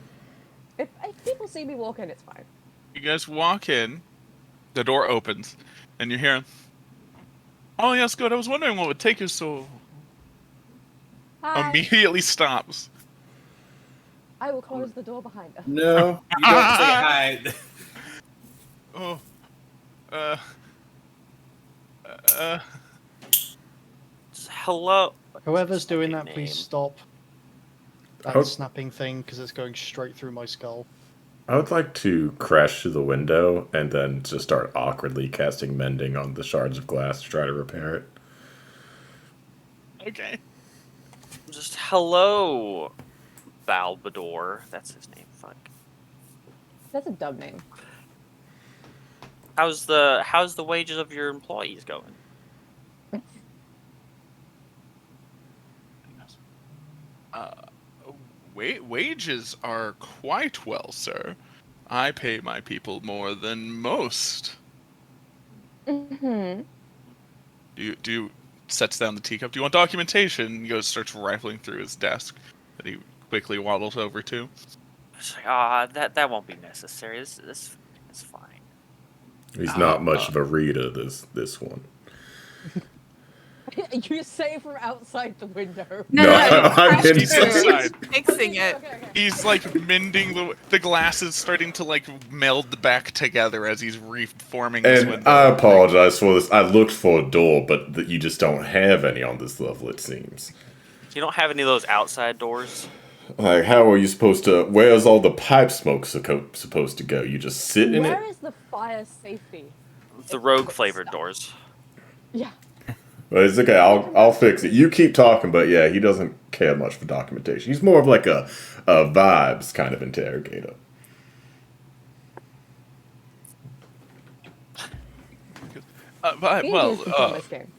If people see me walk in, it's fine. You guys walk in, the door opens, and you hear, "Oh yes, good. I was wondering what would take you so." Hi. Immediately stops. I will close the door behind her. No, you don't say hi. Hello. Whoever's doing that, please stop. That Oh. snapping thing, because it's going straight through my skull. I would like to crash through the window and then just start awkwardly casting mending on the shards of glass to try to repair it. Okay. Just hello, Balbador. That's his name. Fuck. That's a dumb name. How's the wages of your employees going? Wages are quite well, sir. I pay my people more than most. Mm-hmm. Do you sets down the teacup? Do you want documentation? He goes, starts rifling through his desk that he quickly waddles over to. It's like, that won't be necessary. This is fine. He's not much of a reader, this one. You say from outside the window. No, I'm He's inside. Fixing it. Okay. He's like mending the glasses, starting to like meld back together as he's reforming this And window. I apologize for this. I looked for a door, but you just don't have any on this level, it seems. You don't have any of those outside doors? Like, how are you supposed to... Where's all the pipe smoke supposed to go? You just sit in it? Where is the fire safety? The rogue flavored doors. Yeah. Well, it's okay. I'll fix it. You keep talking, but yeah, he doesn't care much for documentation. He's more of like a vibes kind of interrogator.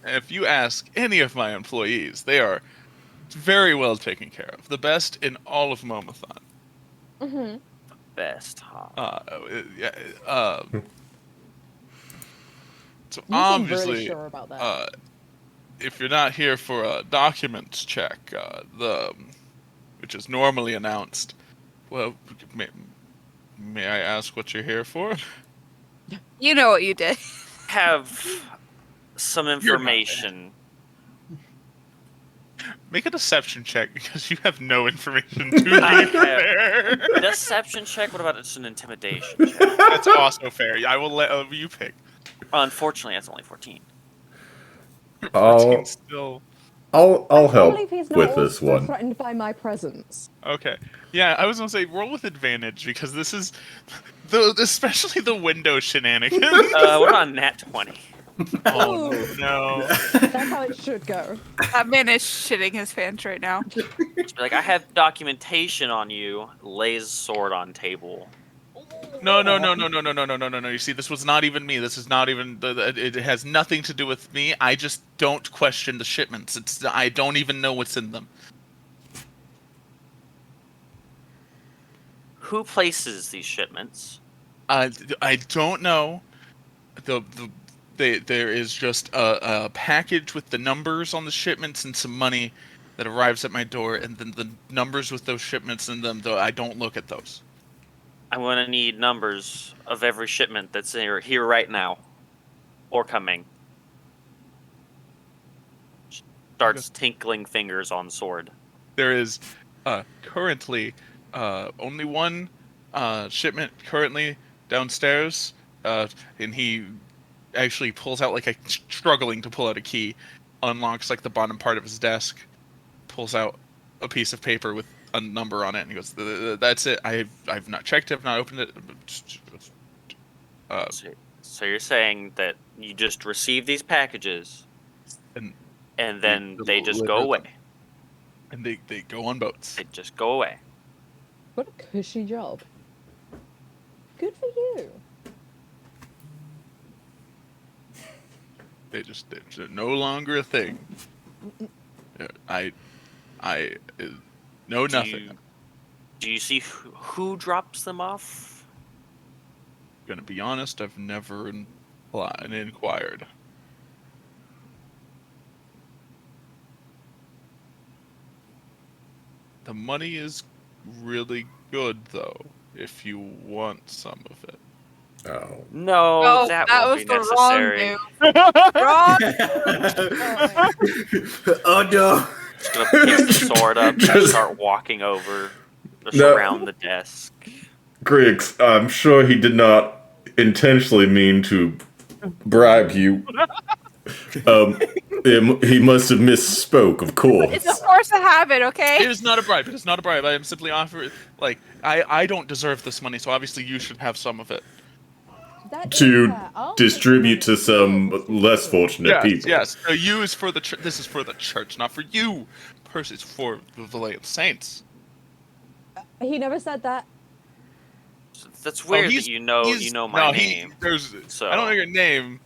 If you ask any of my employees, they are very well taken care of. The best in all of Momathon. Mm-hmm. Best, huh? So You seem obviously, really sure about that. if you're not here for a documents check, which is normally announced, well, may I ask what you're here for? You know what you did. Have some information. Make a deception check because you have no information to be fair. Deception check? What about just an intimidation check? That's also fair. I will let you pick. Unfortunately, that's only 14. I'll help believe he's not with this also one. threatened by my presence. Okay. Yeah, I was gonna say roll with advantage because this is especially the window shenanigans. What about nat 20? Oh no. That's how it should go. That man is shitting his pants right now. Like, I have documentation on you. Lays sword on table. No. You see, this was not even me. This is not even. It has nothing to do with me. I just don't question the shipments. I don't even know what's in them. Who places these shipments? I don't know. There is just a package with the numbers on the shipments and some money that arrives at my door, and then the numbers with those shipments in them. Though I don't look at those. I'm gonna need numbers of every shipment that's here right now, or coming. Starts tinkling fingers on sword. There is currently only one shipment currently downstairs, and he actually pulls out struggling to pull out a key, unlocks like the bottom part of his desk, pulls out a piece of paper with a number on it, and he goes, "That's it. I've not checked it. I've not opened it." So you're saying that you just receive these packages, and then they just go away. And they go on boats. They just go away. What a cushy job. Good for you. They're no longer a thing. I know nothing. Do you see who drops them off? Gonna be honest, I've never inquired. The money is really good, though, if you want some of it. Oh. No, that won't was be the necessary. wrong Oh no. Just gonna pick the sword up and start walking over, around the desk. Griggs, I'm sure he did not intentionally mean to bribe you. He must have misspoke, of course. It's a force of habit, okay? It is not a bribe. It is not a bribe. I am simply offering. I don't deserve this money, so obviously you should have some of it. To distribute to some less fortunate people. Yes. So you is for the church. This is for the church, not for you. It's for the Lay of the Saints. He never said that. That's weird that you know my name. I don't know your name,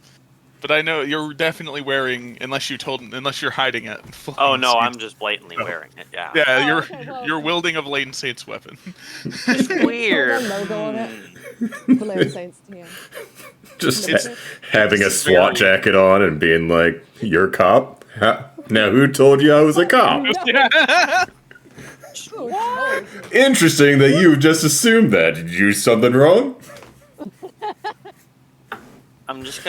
but I know you're definitely wearing, unless you're hiding it. Oh no, I'm just blatantly wearing it. Yeah. Yeah, you're wielding a Lay of the Saints weapon. It's weird. Logo on it. The Lay of the Saints TM. Just having a SWAT jacket on and being like, "You're a cop? Now who told you I was a cop?" Interesting that you just assumed that. Did you do something wrong? I just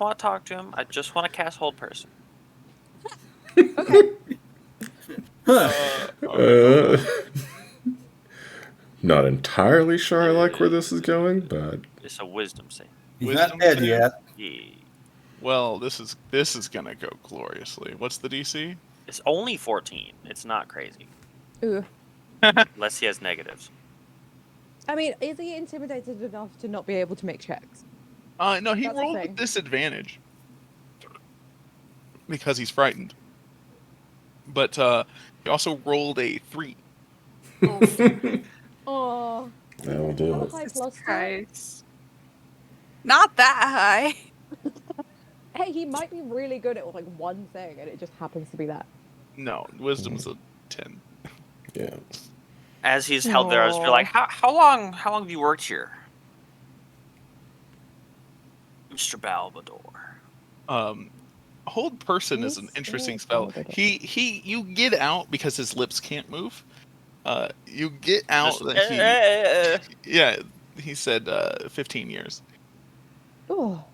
want to talk to him. I just want to cast Hold Person. Not entirely sure I like where this is going, but It's a wisdom save. He's not dead yet. Yeah. Well, this is gonna go gloriously. What's the DC? It's only 14. It's not crazy. Ooh. Unless he has negatives. I mean, is he intimidated enough to not be able to make checks? No, he That's the rolled thing. with disadvantage because he's frightened. But he also rolled a 3. Oh. that'll do it. High plus Christ. Not that high. Hey, he might be really good at like one thing, and it just happens to be that. No, wisdom's a 10. Yeah. As he's held there, I was like, how long have you worked here, Mr. Balbador? Hold person is an interesting spell. You get out because his lips can't move. You get out that he. Yeah, he said 15 years. Oh.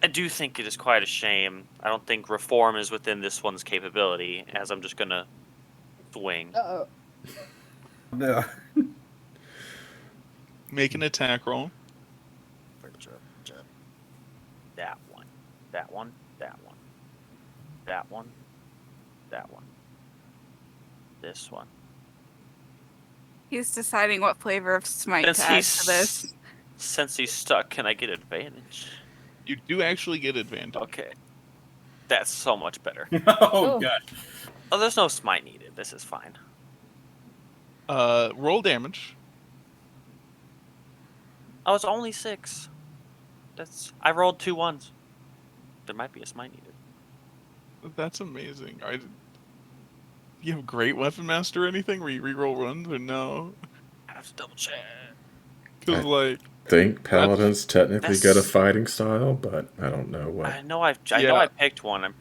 I do think it is quite a shame. I don't think reform is within this one's capability, as I'm just gonna swing. Uh-oh. Yeah. Make an attack roll. That one. That one. That one. That one. That one. This one. He's deciding what flavor of smite to add to this. Since he's stuck, can I get advantage? You do actually get advantage. Okay. That's so much better. Oh, God. Oh, there's no smite needed. This is fine. Roll damage. Oh, it's only 6. I rolled 2 1s. There might be a smite needed. That's amazing. You have great weapon master or anything where you reroll runs or no? I have to double check. Because like. I think paladins technically get a fighting style, but I don't know what. I know I picked one. I'm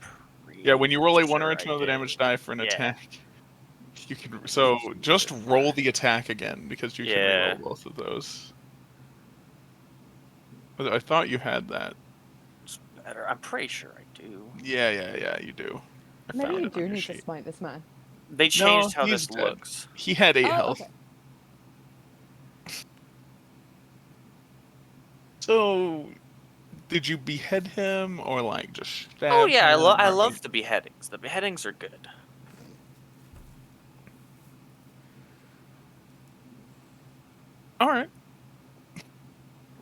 Yeah, when you roll a 1 or a 2 on the damage die for an attack, you can. So just roll the attack again because you can roll both of those. But I thought you had that. It's better. I'm pretty sure I do. Yeah, you do. Maybe you do need to smite this man. They changed how he's this dead. looks. He had 8 health. Okay. So, did you behead him or like just stab Oh yeah, him, I or, love the beheadings. The beheadings are good. All right.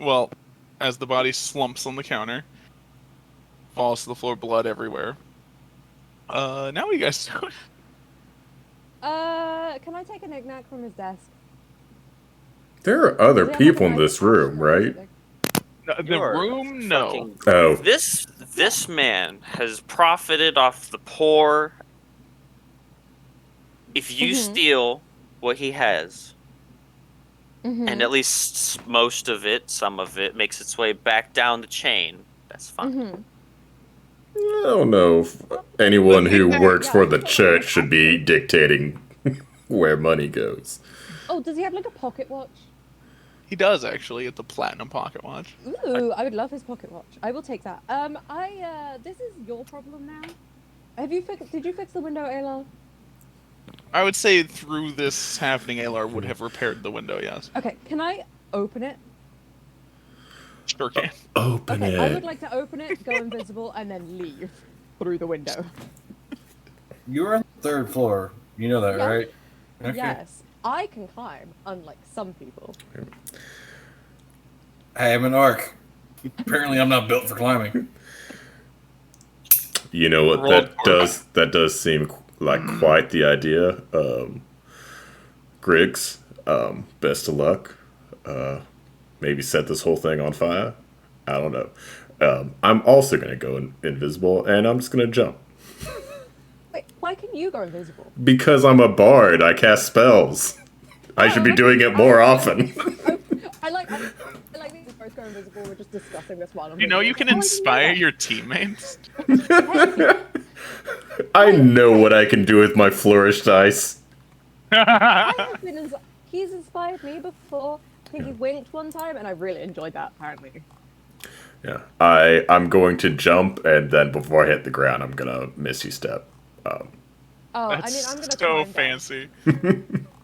Well, as the body slumps on the counter, falls to the floor, blood everywhere. Now what you guys doing? Can I take a knick-knack from his desk? There are other people in this room, right? The room, no. Oh. This man has profited off the poor. If you steal what he has, and at least most of it, some of it, makes its way back down the chain, that's fine. I don't know if anyone who works for the church should be dictating where money goes. Oh, does he have like a pocket watch? He does actually at the platinum pocket watch. Ooh, I would love his pocket watch. I will take that. This is your problem now. Did you fix the window, Aylar? I would say through this happening, Aylar would have repaired the window, yes. Okay, can I open it? Sure can. Open Okay, it. I would like to open it, go invisible, and then leave through the window. You're on the 3rd floor. You know that, Yeah. right? Okay. Yes, I can climb, unlike some people. Hey, I'm an orc. Apparently, I'm not built for climbing. You know what? That does seem like quite the idea. Griggs, best of luck. Maybe set this whole thing on fire. I don't know. I'm also gonna go invisible, and I'm just gonna jump. Wait, why can you go invisible? Because I'm a bard, I cast spells. I should be doing it more often. I like these both go invisible. We're just discussing this while I'm. You know you can inspire your teammates. I know what I can do with my flourish dice. He's inspired me before. I think he winked one time, and I really enjoyed that. Apparently. Yeah, I'm going to jump, and then before I hit the ground, I'm gonna misty step. I'm gonna. So fancy.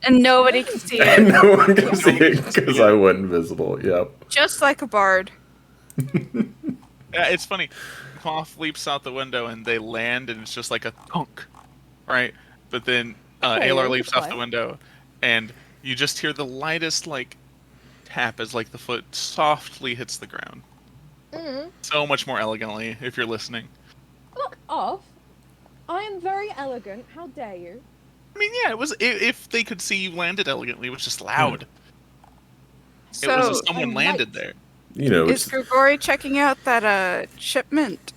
And nobody can see it. And no one can see it because I went invisible. Yep. Just like a bard. Yeah, it's funny. Cloth leaps out the window and they land, and it's just like a thunk, right? But then Aylar leaps off the window, and you just hear the lightest like tap as like the foot softly hits the ground. So much more elegantly, if you're listening. Fuck off! I am very elegant. How dare you? I mean, yeah, it was. If they could see you landed elegantly, it was just loud. So, it was as someone landed there. You know, Is Grigori checking out that shipment?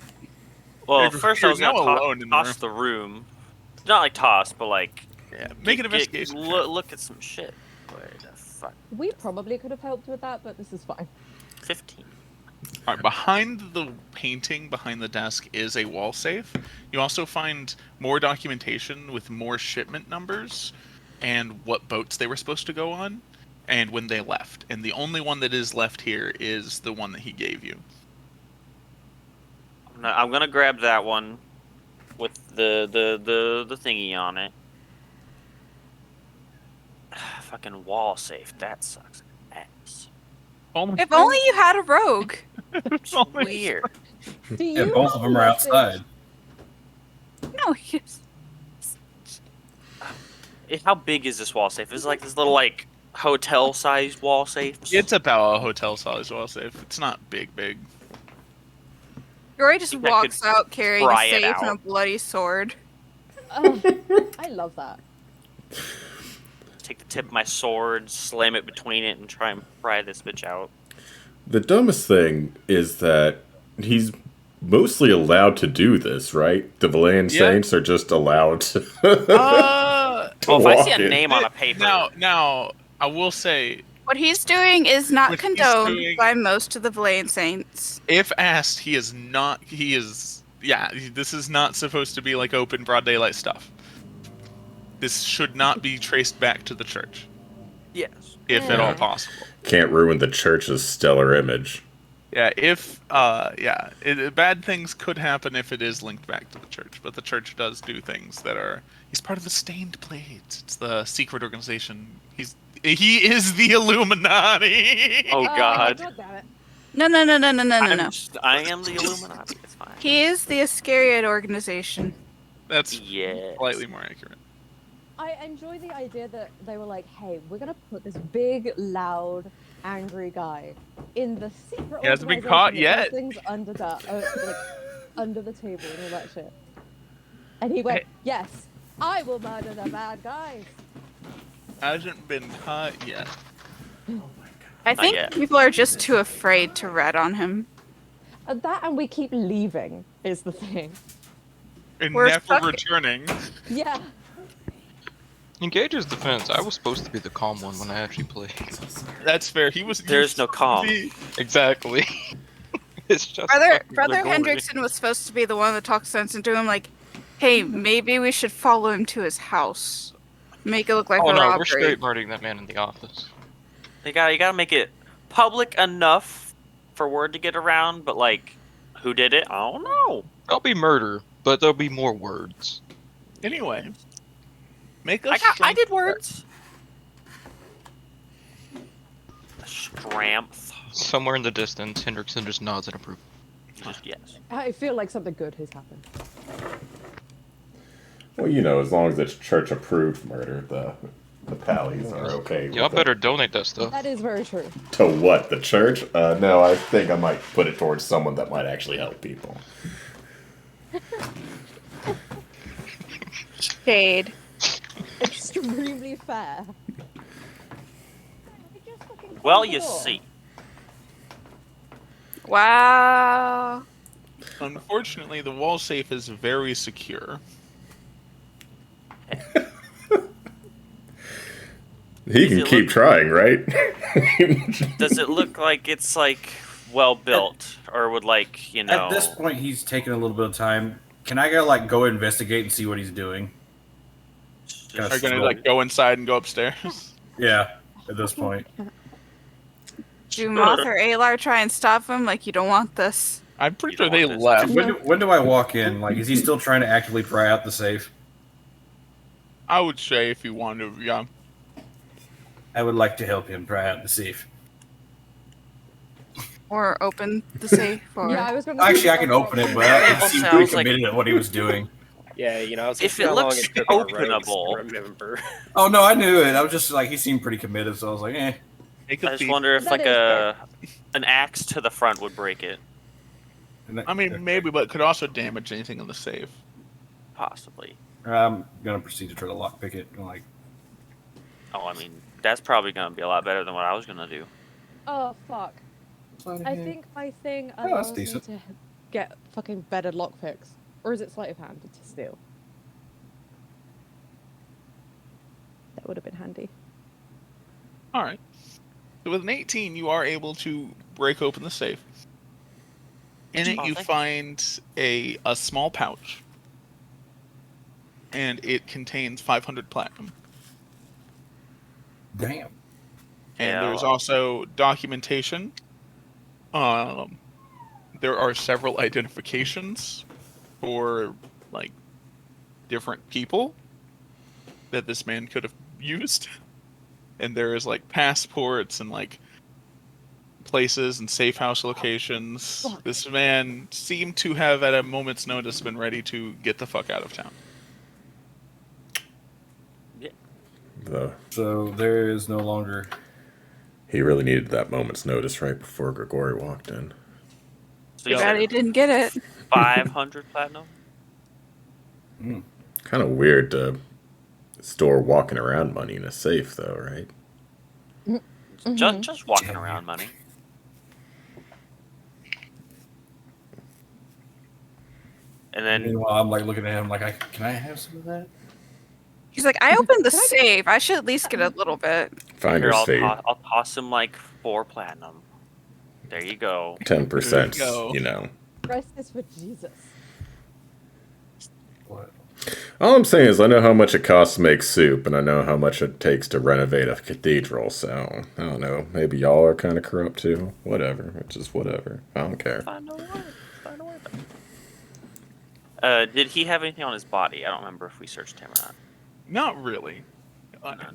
Well, You're- first I you're was gonna now alone in the toss the room. Not like toss, but like make an investigation. Look at some shit. Wait the fuck. We probably could have helped with that, but this is fine. 15. All right, behind the painting, behind the desk, is a wall safe. You also find more documentation with more shipment numbers and what boats they were supposed to go on and when they left. And the only one that is left here is the one that he gave you. I'm gonna grab that one with the thingy on it. Fucking wall safe. That sucks ass. If only you had a rogue. It's weird. Yeah, both of them are outside. No, yes. How big is this wall safe? Is it like this little like hotel-sized wall safe? It's about a hotel-sized wall safe. It's not big. Grigori just think I walks could out carrying a pry it safe and a out. bloody sword. I love that. Take the tip of my sword, slam it between it, and try and pry this bitch out. the dumbest thing is that he's mostly allowed to do this, right? The Valayan Yeah. Saints are just allowed to. Well, if I see walk a in. name on a paper, Now, I will say, What he's doing is not What he's condoned doing- by most of the Valayan Saints. if asked, he is not. He is. Yeah, this is not supposed to be like open broad daylight stuff. This should not be traced back to the church, yes. if at all possible. Can't ruin the church's stellar image. Yeah, bad things could happen if it is linked back to the church, but the church does do things that are. He's part of the Stained Blades. It's the secret organization. He is the Illuminati. Oh God. God damn it. No. I am the Illuminati. It's fine. He is the Iscariot organization. That's Yeah. slightly more accurate. I enjoy the idea that they were like, hey, we're gonna put this big, loud, angry guy in the secret He hasn't been organization caught that yet. does things under under the table and all that shit. And he went, yes, I will murder the bad guys. Hasn't been caught yet. I think yet. people are just too afraid to rat on him. And we keep leaving is the thing. And We're never stuck- returning. Yeah. In Gage's defense, I was supposed to be the calm one when I actually played. That's fair. He was. There's no calm. Exactly. It's just Brother fucking Grigori. Hendrickson was supposed to be the one that talks sense into him, like, hey, maybe we should follow him to his house. Make it look like Oh a no, robbery. we're straight murdering that man in the office. You gotta make it public enough for word to get around, but like, who did it? I don't know. There'll be murder, but there'll be more words. Anyway, make a I strength did check. words. Strength. Somewhere in the distance, Hendrickson just nods in approval. Just yes. I feel like something good has happened. Well, you know, as long as it's church-approved murder, the Pallies are okay with Y'all it. better donate that stuff. That is very true. To what? The church? No, I think I might put it towards someone that might actually help people. Shade. Extremely fair. Well, you see. Wow. Unfortunately, the wall safe is very secure. He Does can it keep look- trying, right? Does it look like it's like well built, or would like At this point, he's taking a little bit of time. Can I go investigate and see what he's doing? Are you gonna like go inside and go upstairs? Yeah, at this point. Do Moth or Alar try and stop him? Like, you don't want this. I'm pretty sure they left. When do I walk in? Like, is he still trying to actively pry out the safe? I would say if you want to, yeah. I would like to help him pry out the safe. Or open the safe. Or... Yeah, I was going Actually, I can open it, but he seemed pretty committed at what he was doing. Yeah, you know, I was If like, it how long looks took our rogues openable. to remember. Oh no, I knew it. I was just like, he seemed pretty committed, so I was like, eh. I just wonder if That like is an axe to the front would break it. I mean, maybe, but it could also damage anything in the safe. Possibly. I'm gonna proceed to try to lockpick it. Like, Oh, I mean, that's probably gonna be a lot better than what I was gonna do. Oh, fuck. I think my thing Oh, that's allows me decent. to get fucking better lockpicks. Or is it sleight of hand to steal? That would have been handy. All right. So with an 18, you are able to break open the safe. In it, you find a small pouch, and it contains 500 platinum. Damn. And there's also documentation. There are several identifications for like different people that this man could have used, and there is like passports and like places and safe house locations. This man seemed to have, at a moment's notice, been ready to get the fuck out of town. So there is no longer. He really needed that moment's notice right before Grigori walked in. So Too bad he didn't get it. 500 platinum? Kind of weird to store walking around money in a safe, though, right? Just walking around money. And then Meanwhile, I'm like looking at him like, can I have some of that? He's like, I opened the safe. I should at least get a little bit. Finder's fee. I'll toss him like 4 platinum. There you go. 10%, you know. Rest is for Jesus. What? All I'm saying is I know how much it costs to make soup, and I know how much it takes to renovate a cathedral, so, I don't know, maybe y'all are kind of corrupt too. Whatever. It's just whatever. I don't care. Did he have anything on his body? I don't remember if we searched him or not. Not really.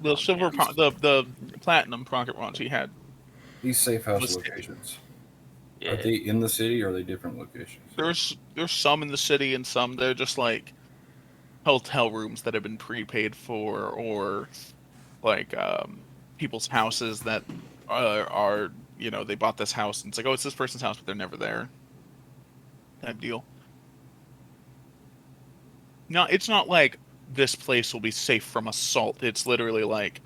The silver, the platinum pocket watch he had. These safe house locations. Yeah. Are they in the city or are they different locations? There's some in the city and some they're just like hotel rooms that have been prepaid for, or like people's houses that are you know, they bought this house and it's like, oh, it's this person's house, but they're never there. Type deal. No, it's not like this place will be safe from assault. It's literally like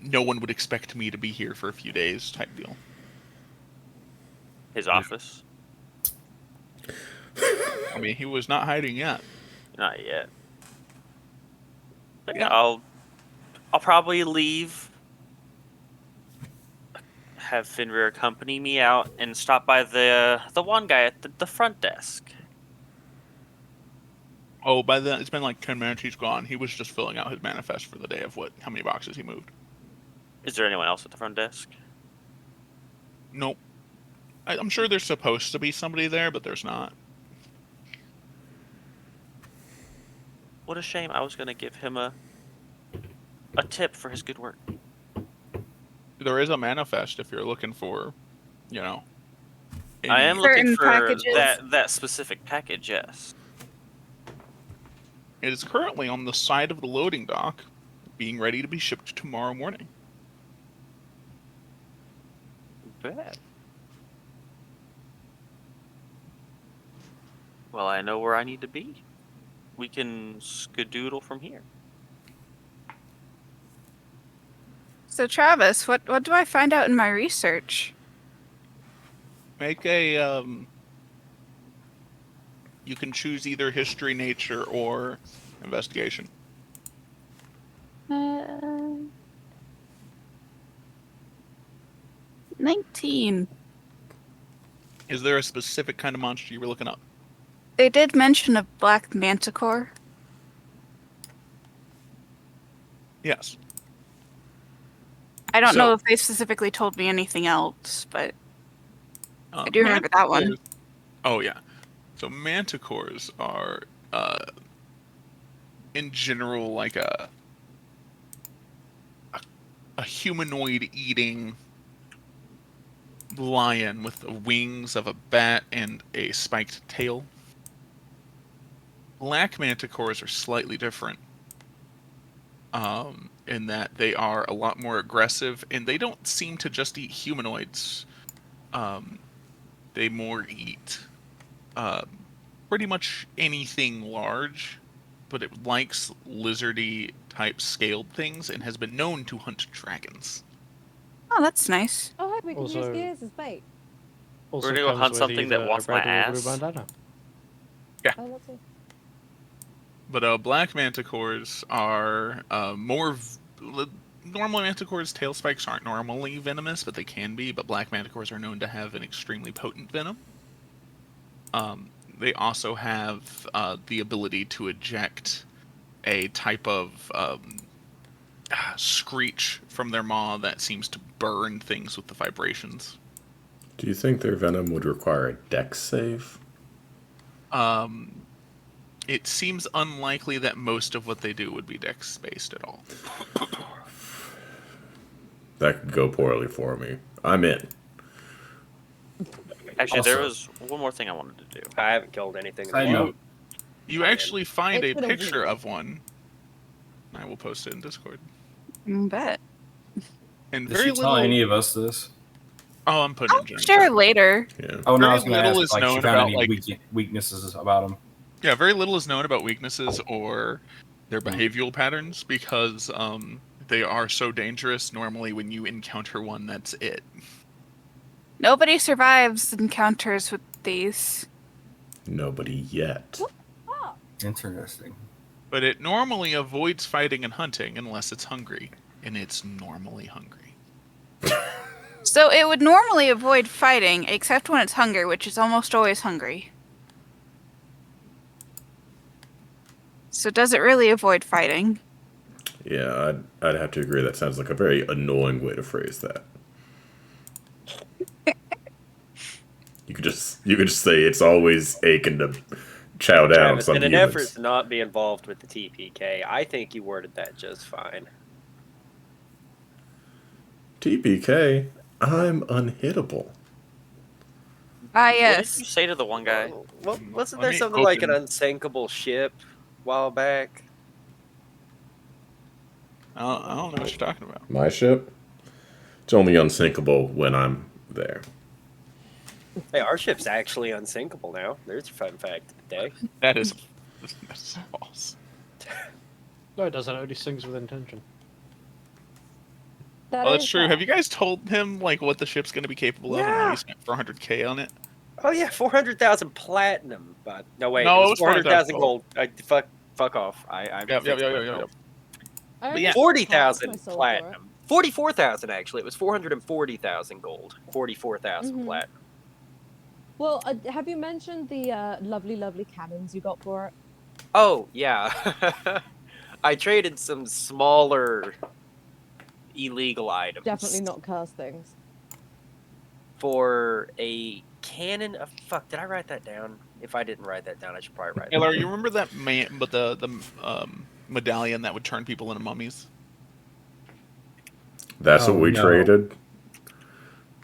no one would expect me to be here for a few days type deal. His office? I mean, he was not hiding yet. Not yet. But yeah, I'll probably leave. Have Fenrir accompany me out and stop by the one guy at the front desk. Oh, by then it's been like 10 minutes. He's gone. He was just filling out his manifest for the day of how many boxes he moved. Is there anyone else at the front desk? Nope. I'm sure there's supposed to be somebody there, but there's not. What a shame. I was gonna give him a tip for his good work. There is a manifest if you're looking for, you know. I am looking for that specific package. Yes. It is currently on the side of the loading dock, being ready to be shipped tomorrow morning. Bad. Well, I know where I need to be. We can skedoodle from here. So Travis, what do I find out in my research? Make a you can choose either history, nature, or investigation. 19. Is there a specific kind of monster you were looking up? They did mention a black manticore. Yes. I don't know if they specifically told me anything else, but I do remember that one. Oh yeah. So manticores are, in general, like a humanoid eating lion with the wings of a bat and a spiked tail. Black manticores are slightly different, in that they are a lot more aggressive, and they don't seem to just eat humanoids. They more eat pretty much anything large, but it likes lizardy type scaled things and has been known to hunt dragons. Oh, that's nice. Oh, we can Also- use gears as bait. Also We're gonna go comes hunt with something that either wants a red my or a blue ass. bandana. Oh, let's see. But black manticores are normal manticores' tail spikes aren't normally venomous, but they can be. But black manticores are known to have an extremely potent venom. They also have the ability to eject a type of screech from their maw that seems to burn things with the vibrations. Do you think their venom would require a dex save? It seems unlikely that most of what they do would be dex based at all. That could go poorly for me. I'm in. Actually, there Also- was one more thing I wanted to do. I haven't killed anything. Side in a while. note. You actually find It's a been a picture week. of one. I will post it in Discord. Bet. And Did very she tell little. any of us this? Oh, I'm putting it in I'll general. share later. Yeah. Oh no, I Very was going to little ask is like she known found about, any like- weaknesses about them. Yeah, very little is known about weaknesses or their behavioral patterns because they are so dangerous. Normally, when you encounter one, that's it. Nobody survives encounters with these. Nobody yet. Interesting. But it normally avoids fighting and hunting unless it's hungry, and it's normally hungry. So it would normally avoid fighting, except when it's hungry, which is almost always hungry. So does it really avoid fighting? Yeah, I'd have to agree. That sounds like a very annoying way to phrase that. You could just say it's always aching to chow down Travis, some in an humans. effort to not be involved with the TPK, I think you worded that just fine. TPK, I'm unhittable. Ah, What did you yes. say to the one guy? Well, wasn't Let there me something like an open- unsinkable ship a while back? I don't know what you're talking about. My ship? It's only unsinkable when I'm there. Hey, our ship's actually unsinkable now. There's a fun fact of the day. That's false. No, it doesn't. It only sings with intention. That Oh, that's is true. bad. Have you guys told him like what the ship's going to be capable of and why Yeah. you spent 400k on it? Oh yeah, 400,000 platinum. But no, wait, No, it it was was 400,000 gold. gold. Fuck off. I Yep. fixed myself. I But yeah. 40,000 my soul for it. platinum. 44,000 actually. It was 440,000 gold. 44,000 Mhm. platinum. Well, have you mentioned the lovely, lovely cannons you got for it? Oh yeah, I traded some smaller illegal items. Definitely not cursed things. For a cannon of fuck. Did I write that down? If I didn't write that down, I should probably write it Taylor, down. you remember that the medallion that would turn people into mummies? That's Oh, what we no. traded.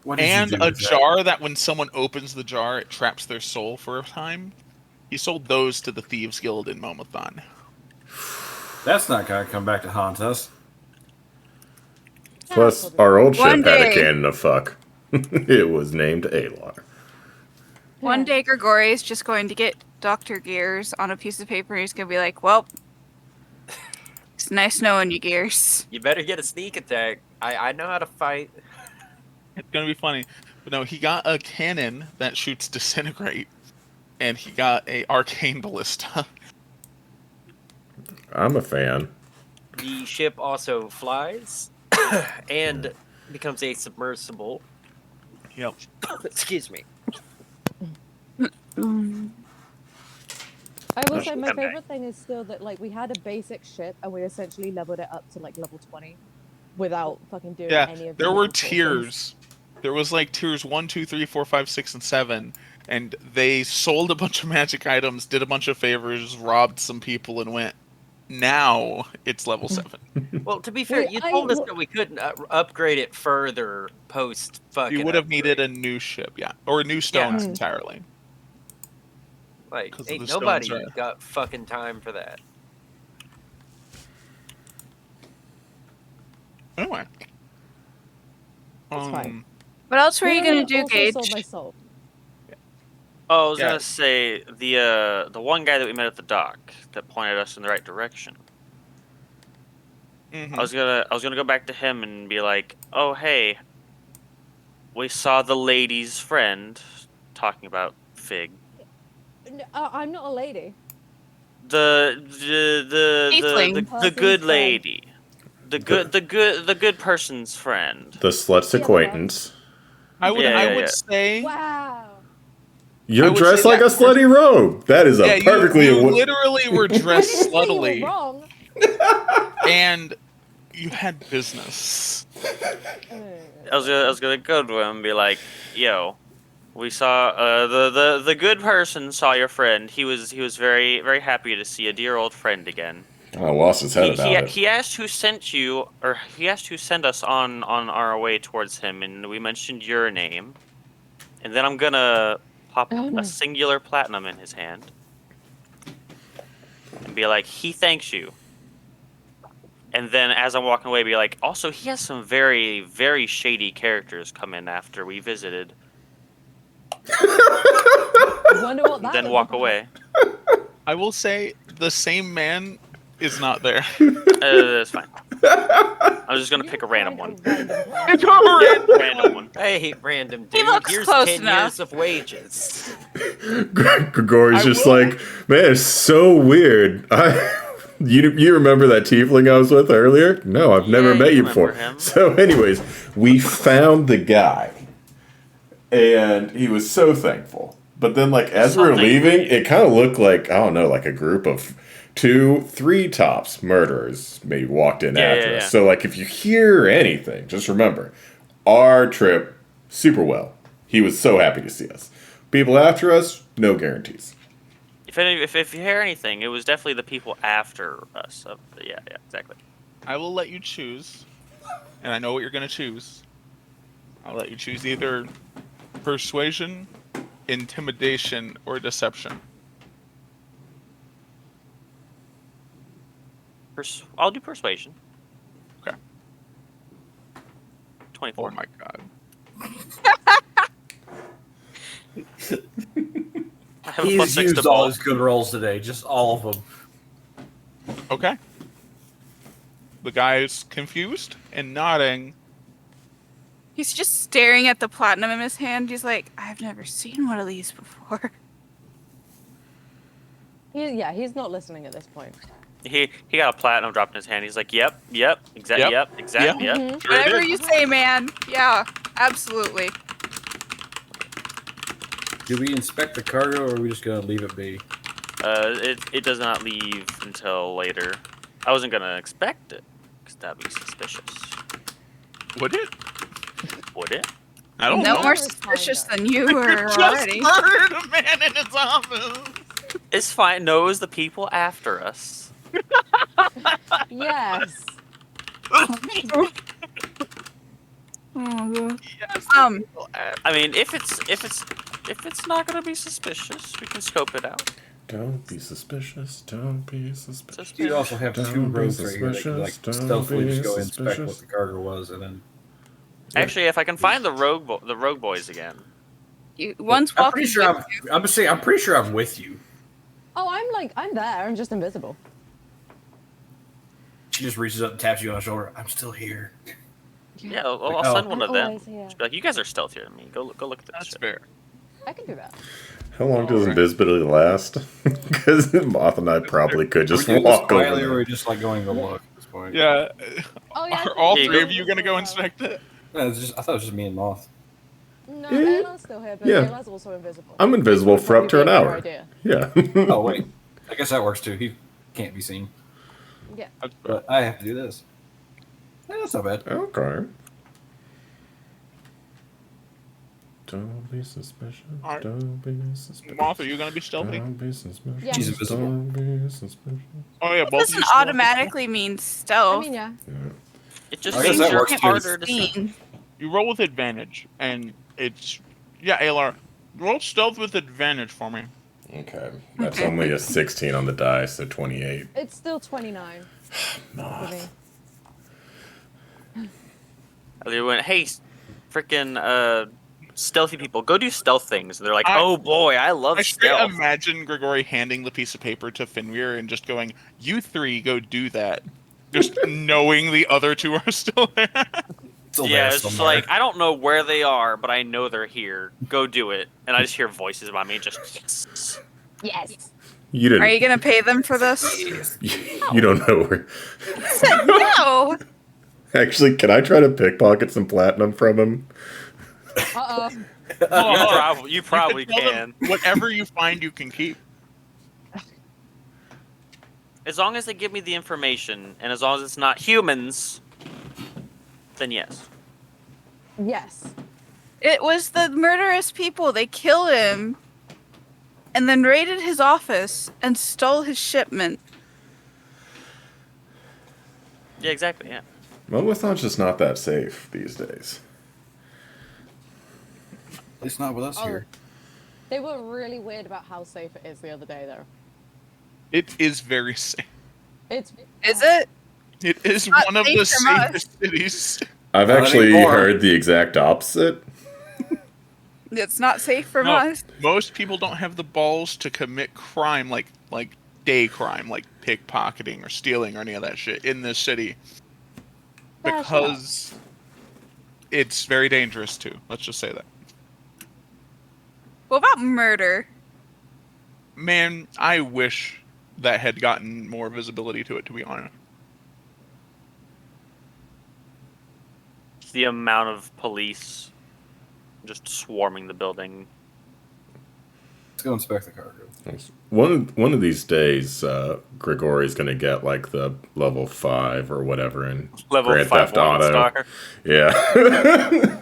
What did you And do a with that? jar that when someone opens the jar, it traps their soul for a time. He sold those to the Thieves Guild in Momothon. That's not going to come back to haunt us. Plus, our old ship One had a day. cannon of fuck. It was named Alar. One day Grigori is just going to get Dr. Gears on a piece of paper and he's going to be like, well, it's nice knowing you, Gears. You better get a sneak attack. I know how to fight. It's gonna be funny. But no, he got a cannon that shoots disintegrate, and he got a arcane ballista. I'm a fan. The ship also flies and becomes a submersible. Yep. Excuse me. I will say my Okay. favorite thing is still that like we had a basic ship and we essentially leveled it up to like level 20 without fucking doing Yeah, any of the there were other courses. tiers. There was like tiers 1, 2, 3, 4, 5, 6, and 7, and they sold a bunch of magic items, did a bunch of favors, robbed some people, and went. Now it's level 7. Well, to be fair, Wait, you I- told us that we couldn't upgrade it further post fucking. You would have needed upgrade. a new ship, yeah, or new stones Yeah. entirely. Like, 'cause of ain't the stones nobody are- got fucking time for that. Anyway. It's fine. What else were you Literally going to do, also Gage? sold my soul. Oh, I was Yeah. gonna say the one guy that we met at the dock that pointed us in the right direction. Mhm. I was gonna go back to him and be like, "Oh hey, we saw the lady's friend talking about Fig. I'm not a lady. The Tiefling. good lady. The good person's friend. The slut's acquaintance. I would Yeah, yeah, yeah. say Wow. You're I would dressed say like a that slutty robe. That is a yeah, perfectly. you literally were dressed You were sluttily, wrong. and you had business. I was gonna go to him and be like, "Yo, we saw the good person saw your friend. He was very very happy to see a dear old friend again. I lost his head about it. He asked who sent you, or he asked who sent us on our way towards him, and we mentioned your name. And then I'm gonna pop a singular platinum in his hand and be like, he thanks you. And then as I'm walking away, be like, also, he has some very, very shady characters come in after we visited. Wonder what that Then was walk about. away. I will say the same man is not there. That's fine. I'm just gonna pick a random one. Random one. I hate random dude. He looks Here's close 10 enough. years of wages. Gregori's just like, man, it's so weird. You remember that tiefling I was with earlier? No, I've never Yeah, met you you before. remember him. So, anyways, we found the guy, and he was so thankful. But then, like, as we were leaving, it kind of looked like, I don't know, like a group of 2, 3 tops murderers maybe walked in after us. So, like, if you hear anything, just remember, our trip, super well. He was so happy to see us. People after us, no guarantees. If you hear anything, it was definitely the people after us. Yeah, exactly. I will let you choose, and I know what you're gonna choose. I'll let you choose either persuasion, intimidation, or deception. I'll do persuasion. Okay. 24. Oh my god. I have a He's plus 6 used to all both. his good rolls today, just all of them. Okay. The guy is confused and nodding. He's just staring at the platinum in his hand. He's like, I've never seen one of these before. He's not listening at this point. He got a platinum dropped in his hand. He's like, yep, exactly, Yep. exactly, Yep. yep. Sure Whatever did. you say, man. Yeah, absolutely. Do we inspect the cargo, or are we just gonna leave it be? It does not leave until later. I wasn't gonna expect it, because that'd be suspicious. Would it? Would it? I don't No know. more suspicious than you were Just already. murdered a man in his office. It's fine. No, it was the people after us. Yes. Yes. I mean, if it's not gonna be suspicious, we can scope it out. Don't be suspicious. Don't be suspicious. You also have Don't 2 be rogues right here that can, like, suspicious, don't stealthily be just go inspect what suspicious. the cargo was, and then. Actually, if I can find the rogue boys again. One's I'm walking. pretty sure I'm pretty sure I'm with you. Oh, I'm there. I'm just invisible. She just reaches up and taps you on the shoulder. I'm still here. Yeah, I'll Like, send one of I'm them. always here. Just be like, you guys are stealthier than me. Go look at this. That's shit. fair. I can do that. How long does invisibility last? Because Moth and I probably could just Are we doing this walk quietly, or over are there. we just like going to look at this point? Yeah. Oh, yeah, I Are think all we Yeah, 3 go- of you gonna go inspect it? No, it's just, I thought it was just me and Moth. No, Yeah. Ayla's still here, but Yeah. Ayla's also invisible. I'm invisible for up to an Probably hour. be a better Yeah. Oh wait, I guess that works too. He can't be seen, Yeah. That's fair. but I have to do this. That's not bad. Okay. Don't be suspicious. Alright. Don't be suspicious. Moth, are you gonna be stealthy? Don't be suspicious. Yeah. She's invisible. Don't be suspicious. Oh yeah, It both of doesn't you stealthy? automatically mean I stealth. mean, yeah. It just I guess means that you're works too. harder to see. Seen. You roll with advantage, and it's Alar. Roll stealth with advantage for me. Okay. That's only a 16 on the die, so 28. It's still 29 for me. Moth. They went, hey, freaking stealthy people, go do stealth things. And they're like, I- oh boy, I love I straight stealth. imagine Grigori handing the piece of paper to Fenrir and just going, "You 3 go do that," just knowing the other 2 are still there. It's still Yeah, there it's just somewhere. like I don't know where they are, but I know they're here. Go do it, and I just hear voices about me. Just Yes. You didn't. Are you gonna pay them for this? You don't know where. I said no. Actually, can I try to pickpocket some platinum from him? you probably tell them can. Whatever you find, you can keep. As long as they give me the information, and as long as it's not humans, then yes. Yes. It was the murderous people. They killed him and then raided his office and stole his shipment. Yeah, exactly. Yeah. Momothon's just not that safe these days. At least not with us here. They were really weird about how safe it is the other day, though. It is very safe. It's Is it? It is Not one of safe the from us. safest cities. I've Not actually anymore. heard the exact opposite. It's not safe from No, us. most people don't have the balls to commit crime like day crime, like pickpocketing or stealing or any of that shit in this city. Because it's very dangerous too. Let's just say that. What about murder? Man, I wish that had gotten more visibility to it, to be honest. The amount of police just swarming the building. Let's go inspect the cargo. One of these days, Grigori's gonna get like the level 5 or whatever in Level Grand 5 Theft Morning Auto. Star. Yeah.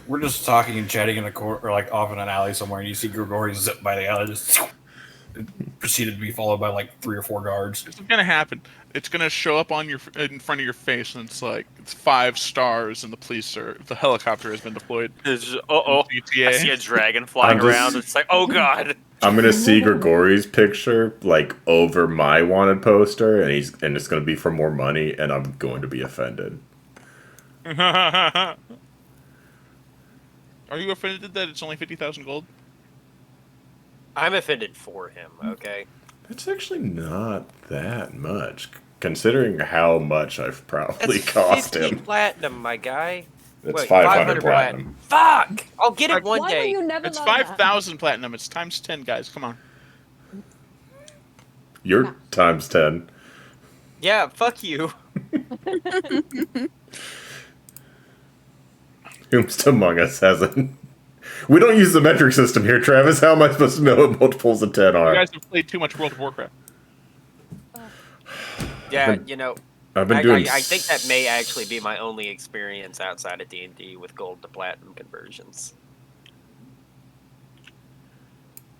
We're just talking and chatting in a court or like off in an alley somewhere, and you see Grigori zip by the alley, just proceeded to be followed by like 3 or 4 guards. It's gonna happen. It's gonna show up on in front of your face, and it's like it's 5 stars, and the helicopter has been deployed. I see a dragon flying I'm just- around. It's like, oh god. I'm gonna see Grigori's picture like over my wanted poster, and it's gonna be for more money, and I'm going to be offended. Are you offended that it's only 50,000 gold? I'm offended for him. Okay. That's actually not that much, considering how much I've probably That's cost 50 him. platinum, my guy. It's Wait, 500 platinum. Fuck! I'll get it one Why day. were you never It's done that? 5,000 platinum. It's times 10, guys. Come on. You're times 10. Yeah, fuck you. Whomst among us hasn't. We don't use the metric system here, Travis. How am I supposed to know what multiples of 10 You are? guys have played too much World of Warcraft. Yeah, been- you know, I've been doing. I think that may actually be my only experience outside of D&D with gold to platinum conversions.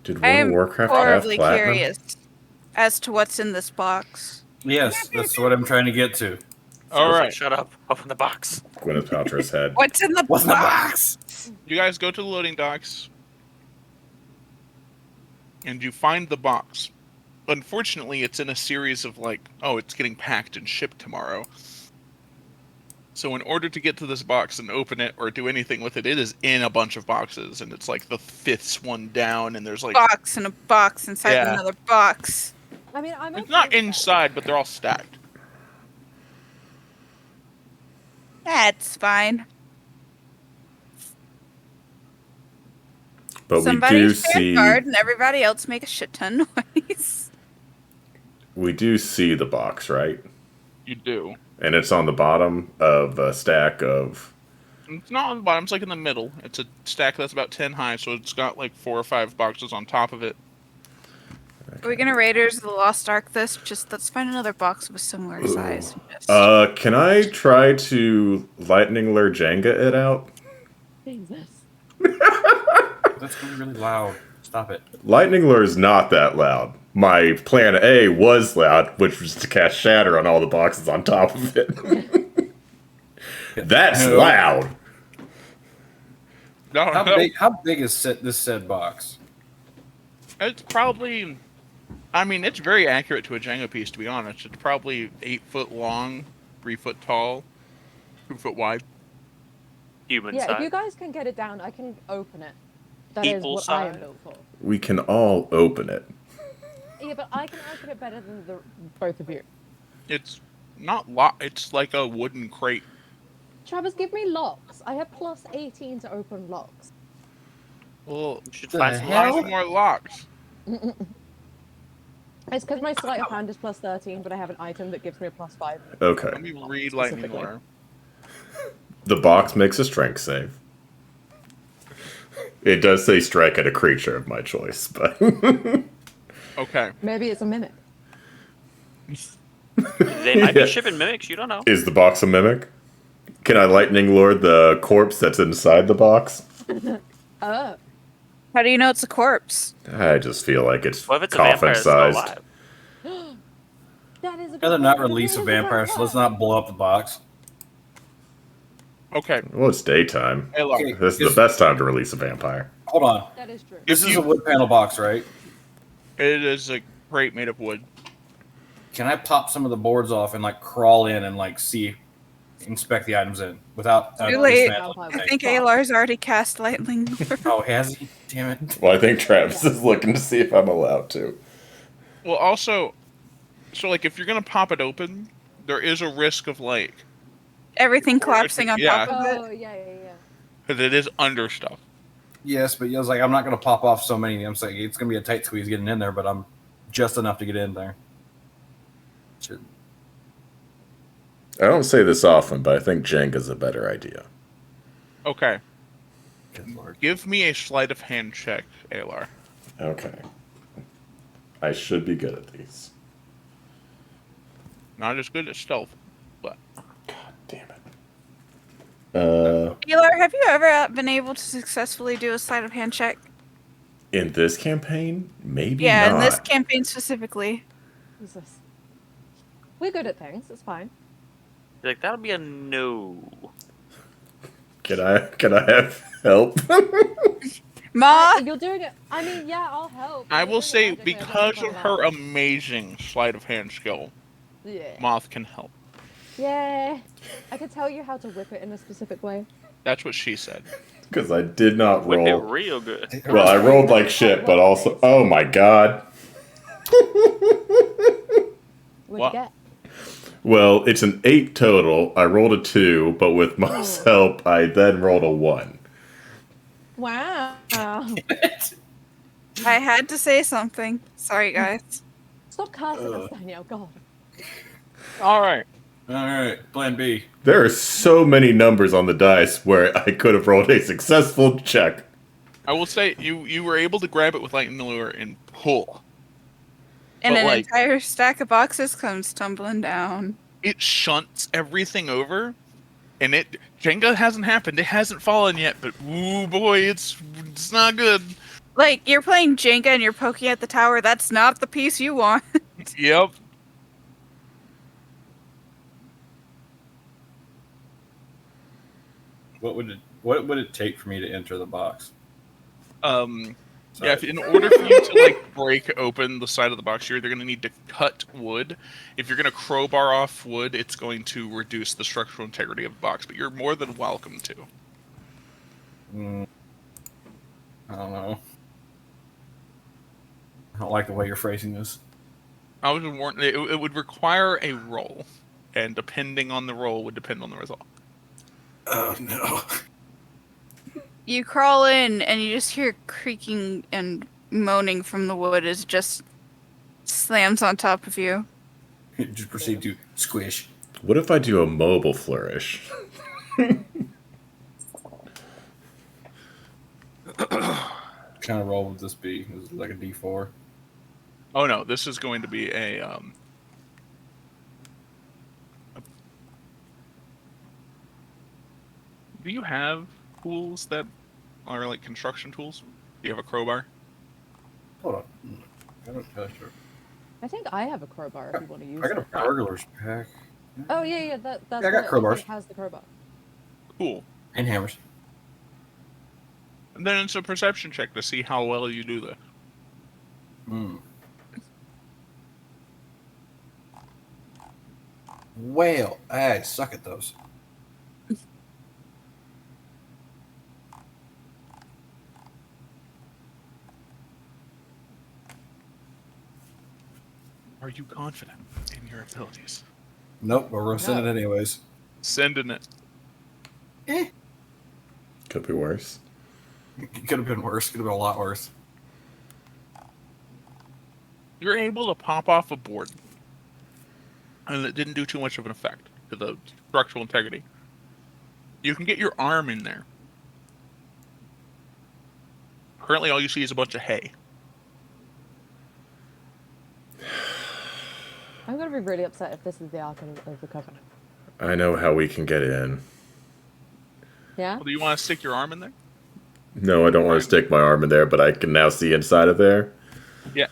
Did I World of am Warcraft have horribly platinum? curious as to what's in this box. Yes, that's what I'm trying to get to. All Like, right. shut up. Open the box. Gwyneth Paltrow's head. What's in the What's in the box? box? You guys go to the loading docks, and you find the box. Unfortunately, it's in a series of it's getting packed and shipped tomorrow. So in order to get to this box and open it or do anything with it, it is in a bunch of boxes, and it's like the 5th one down, and there's like Box and a box inside Yeah. another box. I mean, I'm it's okay not with that. inside, but they're all stacked. That's fine. But Somebody we do stand see. guard and everybody else make a shit ton noise. We do see the box, right? You do. And it's on the bottom of a stack of. It's not on the bottom. It's like in the middle. It's a stack that's about 10 high, so it's got like 4 or 5 boxes on top of it. Are we gonna Raiders of the Lost Ark this? Just let's find another box of a similar size. Can I try to lightning lure Jenga it out? Jesus. That's going really loud. Stop it. Lightning lure is not that loud. My plan A was loud, which was to cast Shatter on all the boxes on top of it. That's No. loud. No, How big is this said box? It's probably, I mean, it's very accurate to a Jenga piece, to be honest. It's probably 8 foot long, 3 foot tall, 2 foot wide. Human Yeah, if you size. guys can get it down, I can open it. That is People what I am size. built for. We can all open it. Yeah, but I can open it better than the both of you. It's not it's like a wooden crate. Travis, give me locks. I have plus 18 to open locks. Well, You should The find some hell? locks. more locks. It's because my sleight of hand is plus 13, but I have an item that gives me a plus 5. Okay. Let me read lightning Specifically. lore. The box makes a strength save. It does say strike at a creature of my choice, but Okay. Maybe it's a mimic. They might be shipping mimics. You don't know. is the box a mimic? Can I lightning lord the corpse that's inside the box? Oh. How do you know it's a corpse? I just feel like it's What if it's a vampire coffin that's still sized. alive? That is a good Rather not point. release That a is great vampire, so let's point. not blow up the box. Okay. Well, it's daytime. Hey, look. Okay, This is the best time to release a vampire. Hold on. That is true. This is a wood panel box, right? It is a crate made of wood. Can I pop some of the boards off and like crawl in and like inspect the items in without? Too late. dismantling the I thing? think Alar's already cast lightning. Oh, has he? Damn it! Well, I think Travis is looking to see if I'm allowed to. Well, also, so like if you're gonna pop it open, there is a risk of like Everything collapsing on Yeah. top of it. Oh, yeah. because it is under stuff. Yes, but I was like, I'm not gonna pop off so many. I'm saying it's gonna be a tight squeeze getting in there, but I'm just enough to get in there. Should- I don't say this often, but I think Jenga's a better idea. Okay. Good lord. Give me a sleight of hand check, Alar. Okay. I should be good at these. Not as good as stealth, but Damn it. Alar, have you ever been able to successfully do a sleight of hand check? In this campaign, maybe Yeah, not. in this campaign specifically. Jesus. We're good at things. It's fine. You're like, that'll be a no. Can I have help? Ma, You're doing it. I mean, yeah, I'll help. I You're will doing it say magically, I don't because know of about her that. amazing sleight of hand skill, Yeah. Moth can help. Yeah. I could tell you how to whip it in a specific way. That's what she said. Because I did not Whip it roll. real good. Well, I rolled like shit, but also. Oh my god. What'd What? you get? Well, it's an 8 total. I rolled a 2, but with Moth's help, I then rolled a 1. Wow. I had to say something. Sorry, guys. Stop cursing us, Danielle. God. All right. All right, Plan B. There are so many numbers on the dice where I could have rolled a successful check. I will say you were able to grab it with lightning lure and pull. And But, an like- entire stack of boxes comes tumbling down. It shunts everything over, and Jenga hasn't happened. It hasn't fallen yet, but ooh boy, it's not good. Like, you're playing Jenga and you're poking at the tower. That's not the piece you want. Yep. What would it take for me to enter the box? Yeah, in order for you to like break open the side of the box, you're either going to need to cut wood. If you're going to crowbar off wood, it's going to reduce the structural integrity of the box, but you're more than welcome to. I don't know. I don't like the way you're phrasing this. I was warned it would require a roll, and depending on the roll would depend on the result. Oh no. You crawl in and you just hear creaking and moaning from the wood as it just slams on top of you. Just proceed to squish. What if I do a mobile flourish? Kind of roll would this be? Is it like a D4? Oh no, this is going to be a Do you have tools that are like construction tools? Do you have a crowbar? Hold on. I don't touch her. I think I have a crowbar if you want to use I got a it. burglar's pack Oh, yeah, that's Yeah, I got what crowbars. it has the crowbar. Cool. and hammers. And then it's a perception check to see how well you do this. Hmm. Well, I suck at those. Are you confident in your abilities? Nope, but we're gonna send it anyways. Sending it. Could be worse. It could have been worse. Could have been a lot worse. You're able to pop off a board, and it didn't do too much of an effect to the structural integrity. You can get your arm in there. Currently, all you see is a bunch of hay. I'm gonna be really upset if this is the Ark of the Covenant. I know how we can get in. Yeah? Well, do you want to stick your arm in there? No, I don't want to stick my arm in there, but I can now see inside of there. Yeah.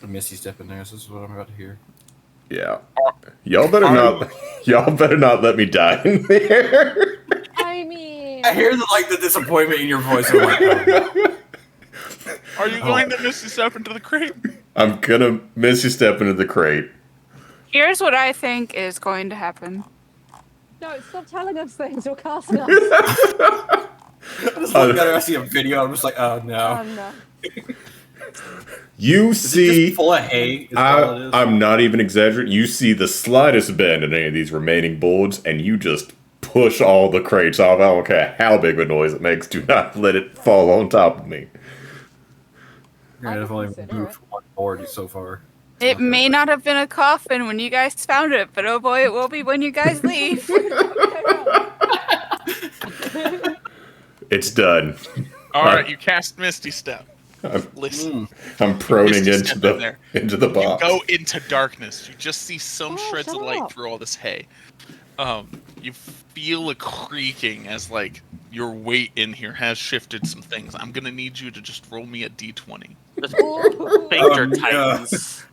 A Misty step in there. This is what I'm about to hear. Yeah. Y'all better not. Y'all better not let me die in there. I mean, I hear the disappointment in your voice. I'm like, oh. Are you going to Misty step into the crate? I'm gonna Misty step into the crate. Here's what I think is going to happen. no, stop telling us things. You're casting us. I just look at her. I see a video. I'm just like, oh no. No. You Is it see, just full of hay? Is all it is? I'm not even exaggerating. You see the slightest bend in any of these remaining boards, and you just push all the crates off. I don't care how big of a noise it makes. Do not let it fall on top of me. I've only moved one board so far. It may not have been a coffin when you guys found it, but oh boy, it will be when you guys leave. It's done. All right, you cast Misty Step. Listen, I'm proning Misty into step in the box. You go into darkness. You just see some Oh, shreds of shut light up. through all this hay. You feel a creaking as like your weight in here has shifted some things. I'm gonna need you to just roll me a d20. Just Ooh. Finger Oh, Titans.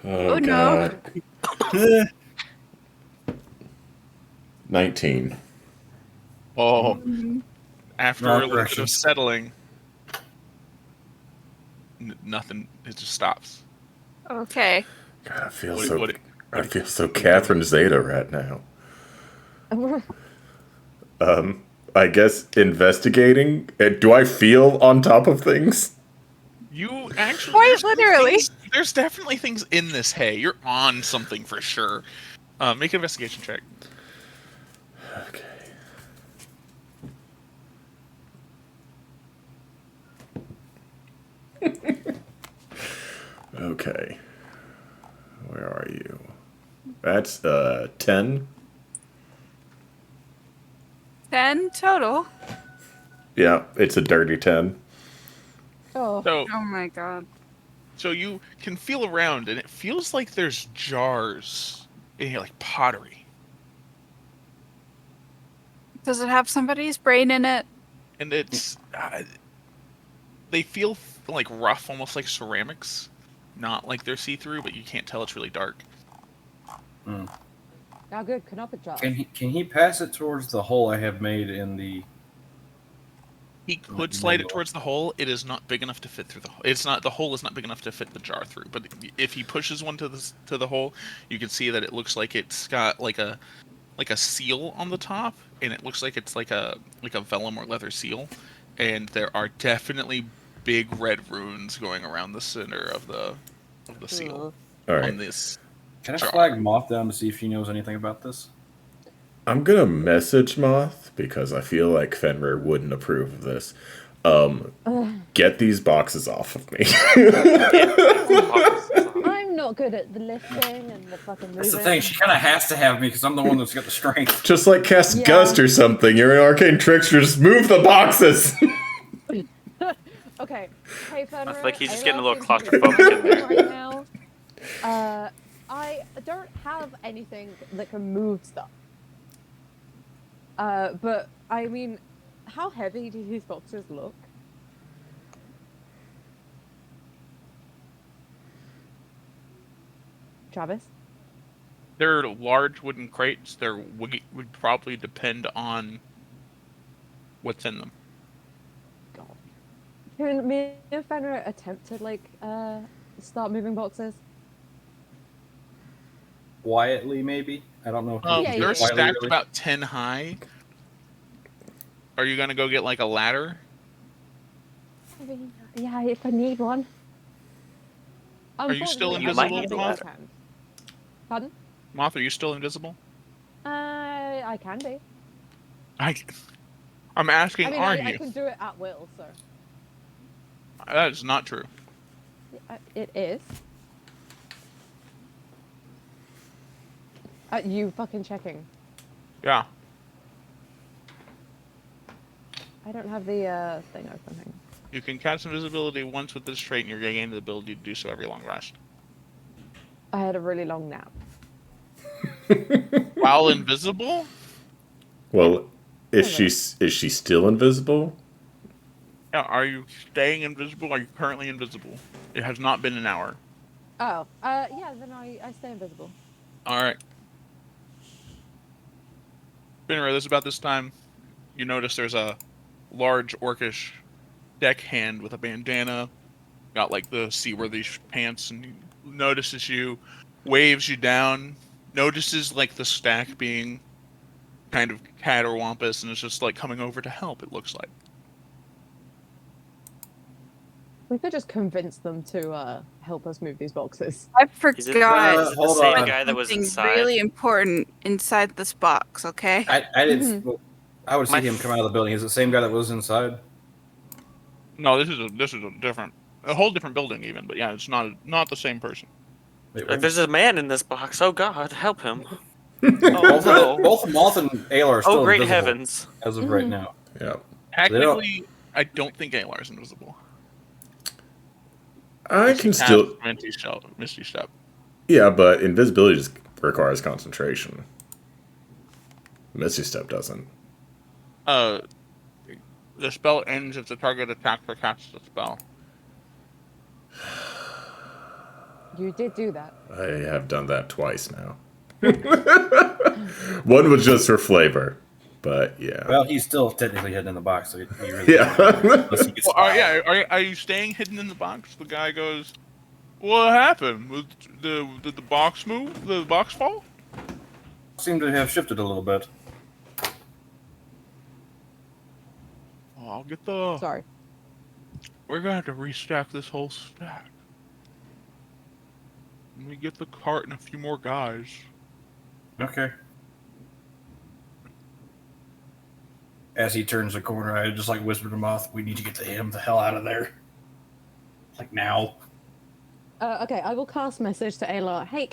Oh, no. God. 19. Oh, after Wrong a little bit direction. of settling, nothing. It just stops. Okay. God, I feel What- I feel so Catherine Zeta right now. I guess investigating. Do I feel on top of things? You actually Quite there's literally. things- there's definitely things in this hay. You're on something for sure. Make an investigation check. Okay. Okay. Where are you? That's 10. 10 total. Yeah, it's a dirty 10. Oh. So, Oh my god. so you can feel around, and it feels like there's jars in here, like pottery, Does it have somebody's brain in it? and it's they feel like rough, almost like ceramics. Not like they're see-through, but you can't tell it's really dark. Now good, canopy jar. Can he pass it towards the hole I have made in the? He could slide it towards the hole. It is not big enough to fit through the hole. It's not, the hole is not big enough to fit the jar through. But if he pushes one to the hole, you can see that it looks like it's got like a seal on the top, and it looks like it's like a vellum or leather seal, and there are definitely big red runes going around the center of the seal All on right. this. Can I jar. flag Moth down to see if she knows anything about this? I'm gonna message Moth because I feel like Fenrir wouldn't approve of this. Get these boxes off of me. I'm not good at the lifting and the fucking moving. That's the thing. She kind of has to have me because I'm the one that's got the strength. Just like cast Yeah. Gust or something. You're an arcane trickster. Just move the boxes. Okay. Hey, Fenrir, I feel like he's just I getting a love little thinking claustrophobic in there. right now. I don't have anything that can move stuff. But I mean, how heavy do these boxes look? Travis? They're large wooden crates. Their weight would probably depend on what's in them. God. Can me and Fenrir attempt to start moving boxes? Quietly, maybe. I don't know. If Yeah, we can do They're it quietly, stacked really. about 10 high. Are you gonna go get like a ladder? I mean, yeah, if I need one. Are you still Unfortunately, invisible, I don't have Moth? a hand. Pardon? Moth, are you still invisible? I can be. I'm asking, I mean, are I you? can do it at will, so. That is not true. It is. You fucking checking? Yeah. I don't have the thing open. Hang on. You can cast invisibility once with this trait, and you're gaining the ability to do so every long rest. I had a really long nap. While invisible? Well, is she still invisible? Yeah, are you staying invisible? Are you currently invisible? It has not been an hour. Oh, yeah, then I stay invisible. Alright. Finra, this is about this time. You notice there's a large orcish deckhand with a bandana. Got like the seaworthy pants, and he notices you, waves you down, notices like the stack being kind of catterwampus, and is just like coming over to help, it looks like. We could just convince them to help us move these boxes. I Is it forgot the same guy that was something inside? really important inside this box, okay? I didn't. Well, I would see him come out of the building. Is it the same guy that was inside? No, this is a whole different building even, but yeah, it's not the same person. Like, there's a man in this box. Oh God, help him! Both Moth and Ayla are still Oh great invisible heavens! as of right now. Yeah. Technically, I don't think Alar is invisible. I can still. Misty Step. Yeah, but invisibility just requires concentration. Misty Step doesn't. The spell ends if the target attacks or casts the spell. You did do that. I have done that twice now. One was just for flavor, but yeah. Well, he's still technically hidden in the box, so he really Yeah. Are you staying hidden in the box? The guy goes, "What happened? Did the box move? The box fall?" Seemed to have shifted a little bit. Oh, I'll get the. Sorry. We're gonna have to restack this whole stack. Let me get the cart and a few more guys. Okay. As he turns the corner, I just like whisper to Moth, "We need to get him the hell out of there. Like now." Okay, I will cast message to Ayla. Hey,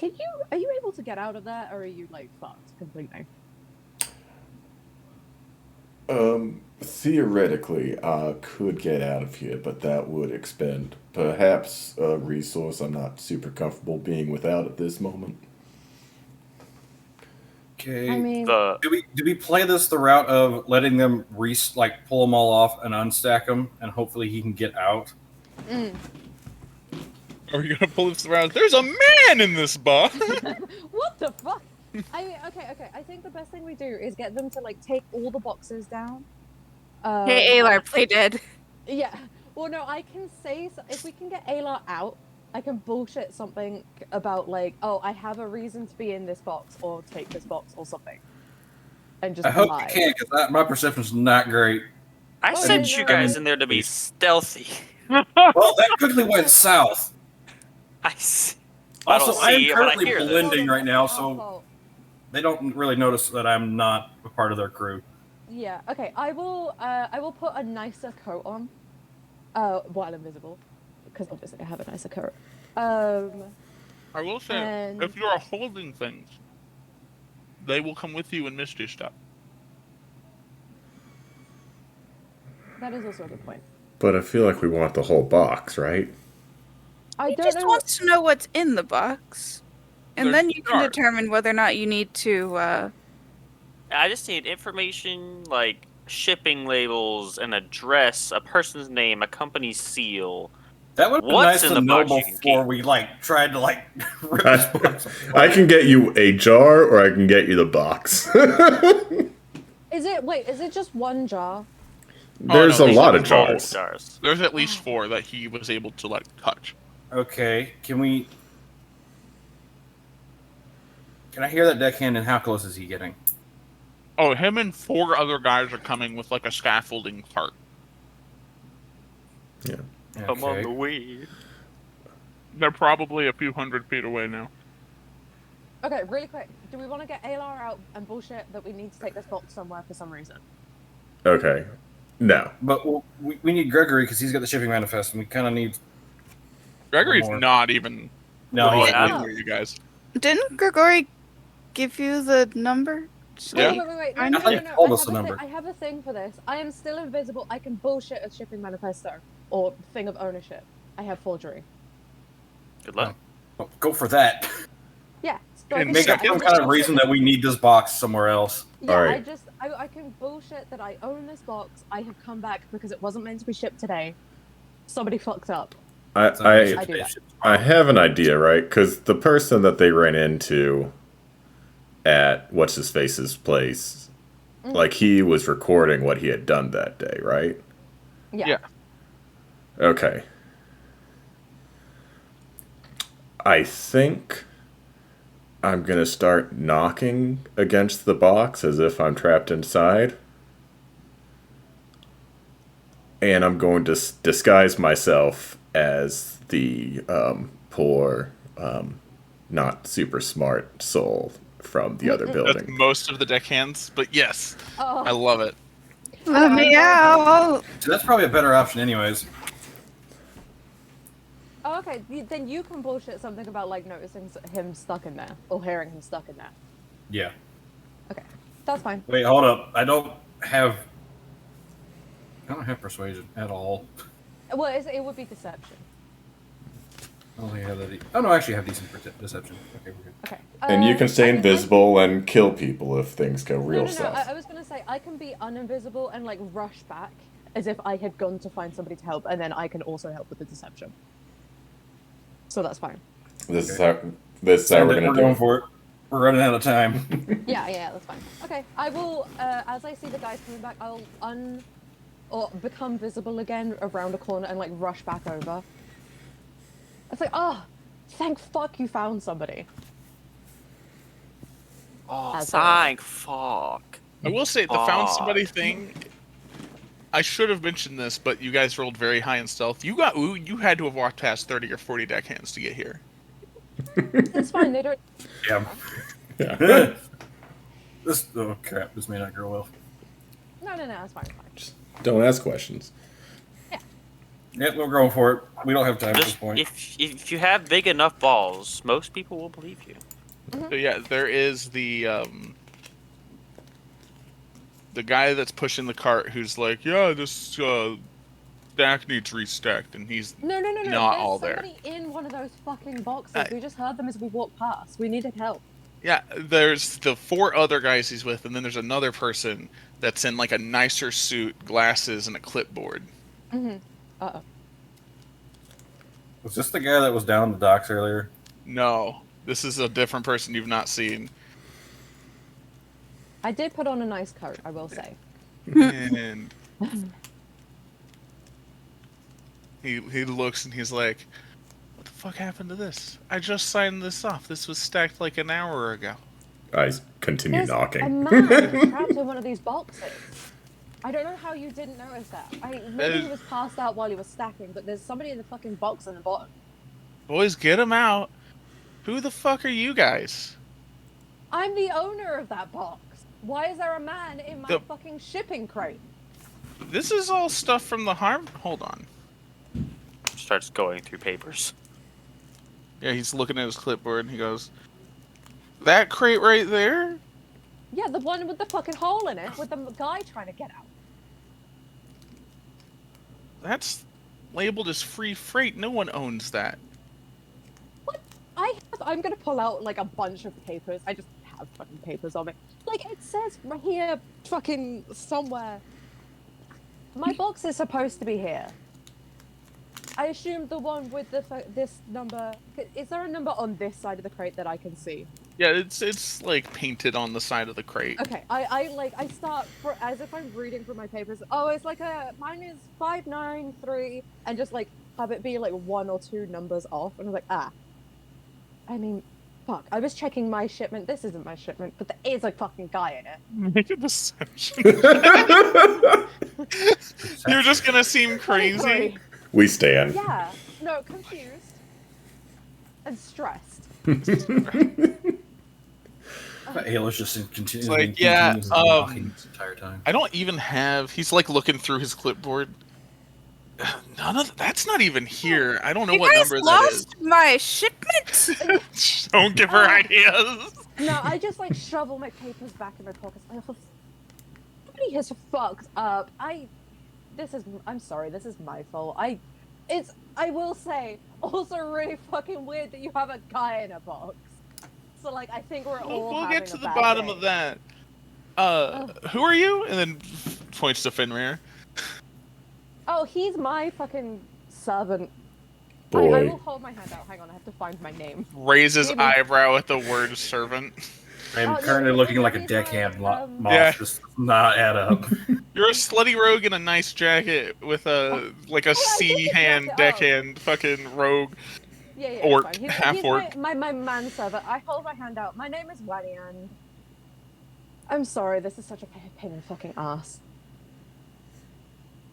are you able to get out of there, or are you like fucked completely? Theoretically, I could get out of here, but that would expend perhaps a resource I'm not super comfortable being without at this moment. Okay. I mean, do we play this the route of letting them pull them all off and unstack them, and hopefully he can get out? Are we gonna pull this around? There's a man in this box. What the fuck? Okay. I think the best thing we do is get them to like take all the boxes down. Hey, Alar, play dead. Yeah. Well, no, I can say if we can get Ayla out, I can bullshit something about like, oh, I have a reason to be in this box or take this box or something, and just I hope lie. you can, because my perception's not great. I sent you guys in there to be stealthy. Well, that quickly went south. I see. Also, I am see, but I currently hear this. blending right now, so they don't really notice that I'm not a part of their crew. Yeah. Okay. I will put a nicer coat on, while invisible, because obviously I have a nicer coat. I will say, if you are holding things, they will come with you and Misty Step. That is also a good point. But I feel like we want the whole box, right? He just wants to know what's in the box. And then you can determine whether or not you need to, I just need information like shipping labels, an address, a person's name, a company seal. That would be What's nice in to the know box you can before we tried to rip this box apart. I can get you a jar, or I can get you the box. Is it just one jar? There's a lot of jars. There's at least 4 that he was able to touch. Okay, can I hear that deckhand, and how close is he getting? Oh, him and 4 other guys are coming with a scaffolding cart. Yeah. I'm on the way. They're probably a few hundred feet away now. Okay, really quick. Do we want to get Alar out and bullshit that we need to take this box somewhere for some reason? Okay. No. But we need Gregory because he's got the shipping manifest, and we kind of need. Gregory's more. not even. No, remotely he's not. near you guys. Didn't Grigori give you the number? Yeah. Wait. I No, thought no, you no. told I us have the a number. I have a thing for this. I am still invisible. I can bullshit a shipping manifesto or thing of ownership. I have forgery. Good luck. Oh, go for that. Yeah. So I And can Make just- up some kind of reason that we need this box somewhere else. Yeah, Alright. I can bullshit that I own this box. I have come back because it wasn't meant to be shipped today. Somebody fucked up. I I do that. I have an idea, right? Because the person that they ran into at what's his face's place, like he was recording what he had done that day, right? Yeah. Yeah. Okay. I think I'm gonna start knocking against the box as if I'm trapped inside. And I'm going to disguise myself as the poor, not super smart soul from the other That's building. most of the deckhands, but yes, I Oh, love it. Let me out! So that's probably a better option, anyways. oh, okay. Then you can bullshit something about like noticing him stuck in there or hearing him stuck in there. Yeah. Okay, that's fine. Wait, hold up. I don't have persuasion at all. Well, it would be deception. I don't think I have that. Oh no, I actually have decent deception. Okay, we're good. Okay. And you can stay I mean, invisible and kill people if things go real No. south. I was gonna say I can be uninvisible and like rush back as if I had gone to find somebody to help, and then I can also help with the deception. So that's fine. This is how we're gonna do going it. for it. We're running out of time. Yeah, that's fine. Okay, I will. As I see the guys coming back, I'll or become visible again around a corner and like rush back over. It's like, oh, thank fuck you found somebody. Oh, As thank fuck. I will say the found Fuck. somebody thing. I should have mentioned this, but you guys rolled very high in stealth. You had to have walked past 30 or 40 deckhands to get here. It's fine. They don't. Yeah. Yeah. Oh crap! This may not go well. No, it's fine. Just don't ask questions. Yep, we're going for it. We don't have time at this Just, point. if you have big enough balls, most people will believe you. So yeah, there is the guy that's pushing the cart who's like, yeah, this stack needs restacked, and he's No. not There's all there. somebody in one of those fucking boxes. We just heard them as we walked past. We needed help. Yeah, there's the 4 other guys he's with, and then there's another person that's in like a nicer suit, glasses, and a clipboard. Uh-oh. Was this the guy that was down the docks earlier? No, this is a different person you've not seen. I did put on a nice coat, I will say. And he looks and he's like, what the fuck happened to this? I just signed this off. This was stacked like an hour ago. I continue There's a knocking. man trapped in one of these boxes. I don't know how you didn't notice that. Maybe he was passed out while he was stacking, but there's somebody in the fucking box in the bottom. Boys, get him out. Who the fuck are you guys? I'm the owner of that box. Why is there a man in my The- fucking shipping crate? This is all stuff from the harm. Hold on. Starts going through papers. Yeah, he's looking at his clipboard and he goes, that crate right there? Yeah, the one with the fucking hole in it, with the guy trying to get out. That's labeled as free freight. No one owns that. I'm gonna pull out like a bunch of papers. I just have fucking papers on me. Like it says right here, fucking somewhere. My box is supposed to be here. I assume the one with this number. Is there a number on this side of the crate that I can see? Yeah, it's like painted on the side of the crate. Okay, I start as if I'm reading from my papers. Oh, it's like mine is 593, and just like have it be like 1 or 2 numbers off, and I'm like, I mean, fuck. I was checking my shipment. This isn't my shipment, but there is a fucking guy in it. Make a deception. You're just gonna seem crazy. 23. We stand. Yeah. No, confused and stressed. Ayla's just continuously It's like, yeah, walking this entire time. I don't even have. He's like looking through his clipboard. None of that's not even here. I don't know You what guys number that is. lost my shipment. Don't give her ideas. No, I just like shovel my papers back in my pockets. Somebody has fucked up. I'm sorry, this is my fault. I will say, also really fucking weird that you have a guy in a box. So like, I think we're all We'll having get to a the bad bottom day. of that. Who are you? And then points to Fenrir. Oh, he's my fucking servant. I Boy. will hold my hand out. Hang on, I have to find my name. Raises Maybe- eyebrow at the word servant. I'm Oh, currently no, looking no, like a he's deckhand like, moth. Yeah. Does not add up. You're a slutty rogue in a nice jacket with a like a Oh, I sea did hand, jacket. deckhand, fucking rogue. Yeah, Orc, it's fine. half He's orc. my manservant. I hold my hand out. My name is Wadian. I'm sorry, this is such a pain in the fucking ass.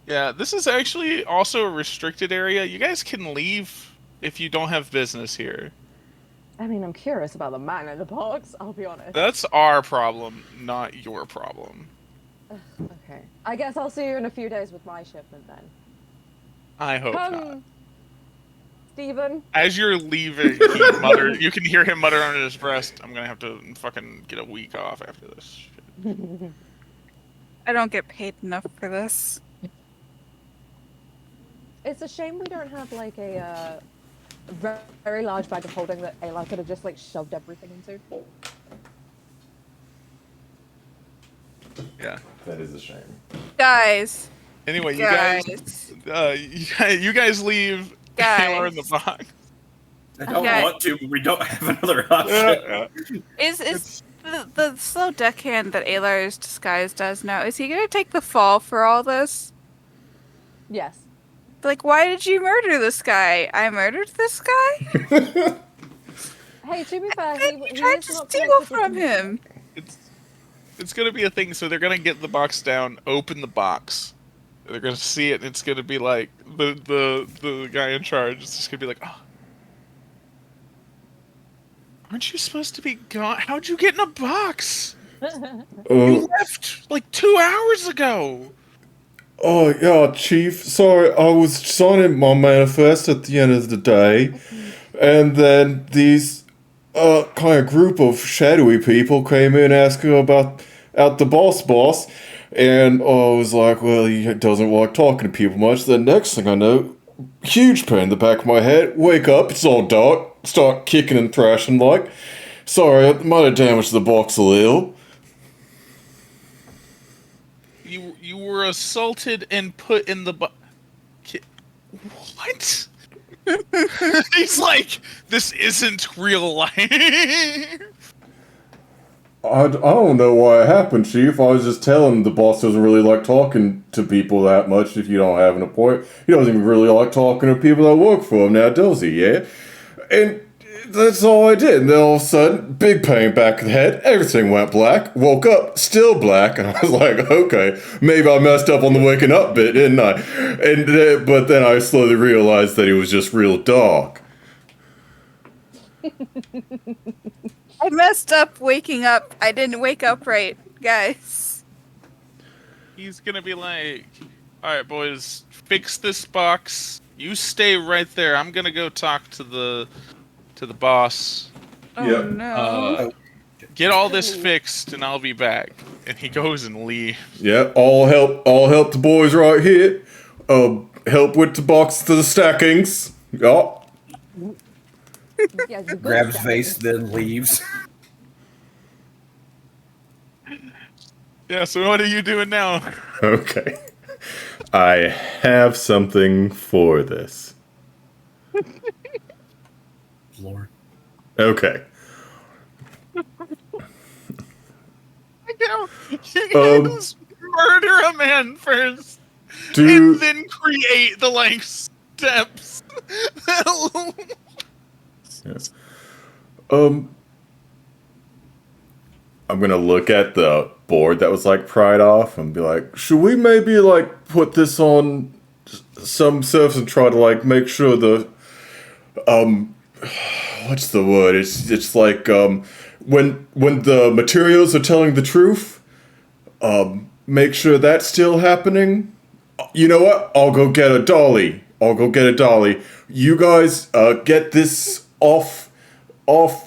Yeah, this is actually also a restricted area. You guys can leave if you don't have business here. I mean, I'm curious about the man in the box, I'll be honest. That's our problem, not your problem. Okay. I guess I'll see you in a few days with my shipment then. I hope not. Come, Steven. As you're leaving, he muttered, you can hear him mutter under his breast, I'm gonna have to fucking get a week off after this shit. I don't get paid enough for this. It's a shame we don't have like a very large bag of holding that Ayla could have just like shoved everything into. Yeah. That is a shame. Guys. Anyway, you Guys. you guys leave Taylor in the box. I don't Okay. want to, but we don't have another option. Is the slow deckhand that Alar is disguised as now, is he gonna take the fall for all this? Yes. Like, why did you murder this guy? I murdered this guy? Hey, to be fair, he tried is to not steal connected from to- him. It's gonna be a thing, so they're gonna get the box down, open the box. They're gonna see it, and it's gonna be like the guy in charge is just gonna be like, oh, aren't you supposed to be gone? How'd you get in a box? You left like 2 hours ago. Oh, yeah, Chief. Sorry, I was signing my manifest at the end of the day, and then these kind of group of shadowy people came in asking about the boss, and I was like, well, he doesn't like talking to people much. Then next thing I know, huge pain in the back of my head. Wake up, it's all dark. Start kicking and thrashing like. Sorry, I might have damaged the box a little. You were assaulted and put in the What? He's like, this isn't real life. I don't know why it happened, Chief. I was just telling the boss doesn't really like talking to people that much if you don't have an appointment. He doesn't even really like talking to people that work for him now, does he? Yeah? And that's all I did. And then all of a sudden, big pain back of the head. Everything went black. Woke up, still black. And I was like, okay, maybe I messed up on the waking up bit, didn't I? And but then I slowly realized that it was just real dark. I messed up waking up. I didn't wake up right, guys. He's gonna be like, alright boys, fix this box. You stay right there. I'm gonna go talk to the boss. Oh Yep. no. Get all this fixed and I'll be back. And he goes and leaves. Yeah, all help the boys right here. Help with the box to the stackings. Yeah. Yeah, the good Grabs stuff. face, then leaves. Yeah, so what are you doing now? Okay. I have something for this. Lord. Okay. You guys murder a man first, Do and then create the like steps. Yes. I'm gonna look at the board that was like pried off and be like, should we maybe like put this on some surface and try to like make sure the what's the word? It's like when the materials are telling the truth, make sure that's still happening. You know what? I'll go get a dolly. You guys get this off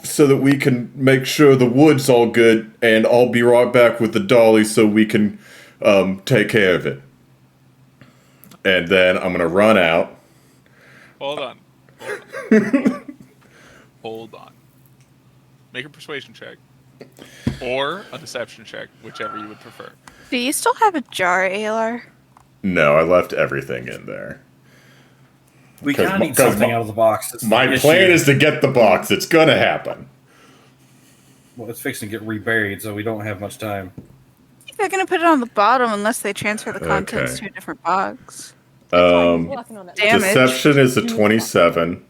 so that we can make sure the wood's all good, and I'll be right back with the dolly so we can take care of it. And then I'm gonna run out. Hold on. Hold on. Make a persuasion check. Or a deception check, whichever you would prefer. Do you still have a jar, Alar? No, I left everything in there. We kind of need something out of the box. That's My the plan issue. is to get the box. It's gonna happen. Well, it's fixing to get reburied, so we don't have much time. I think they're gonna put it on the bottom unless they transfer the contents Okay. to a different box. Working on it. Damage. Deception is a 27.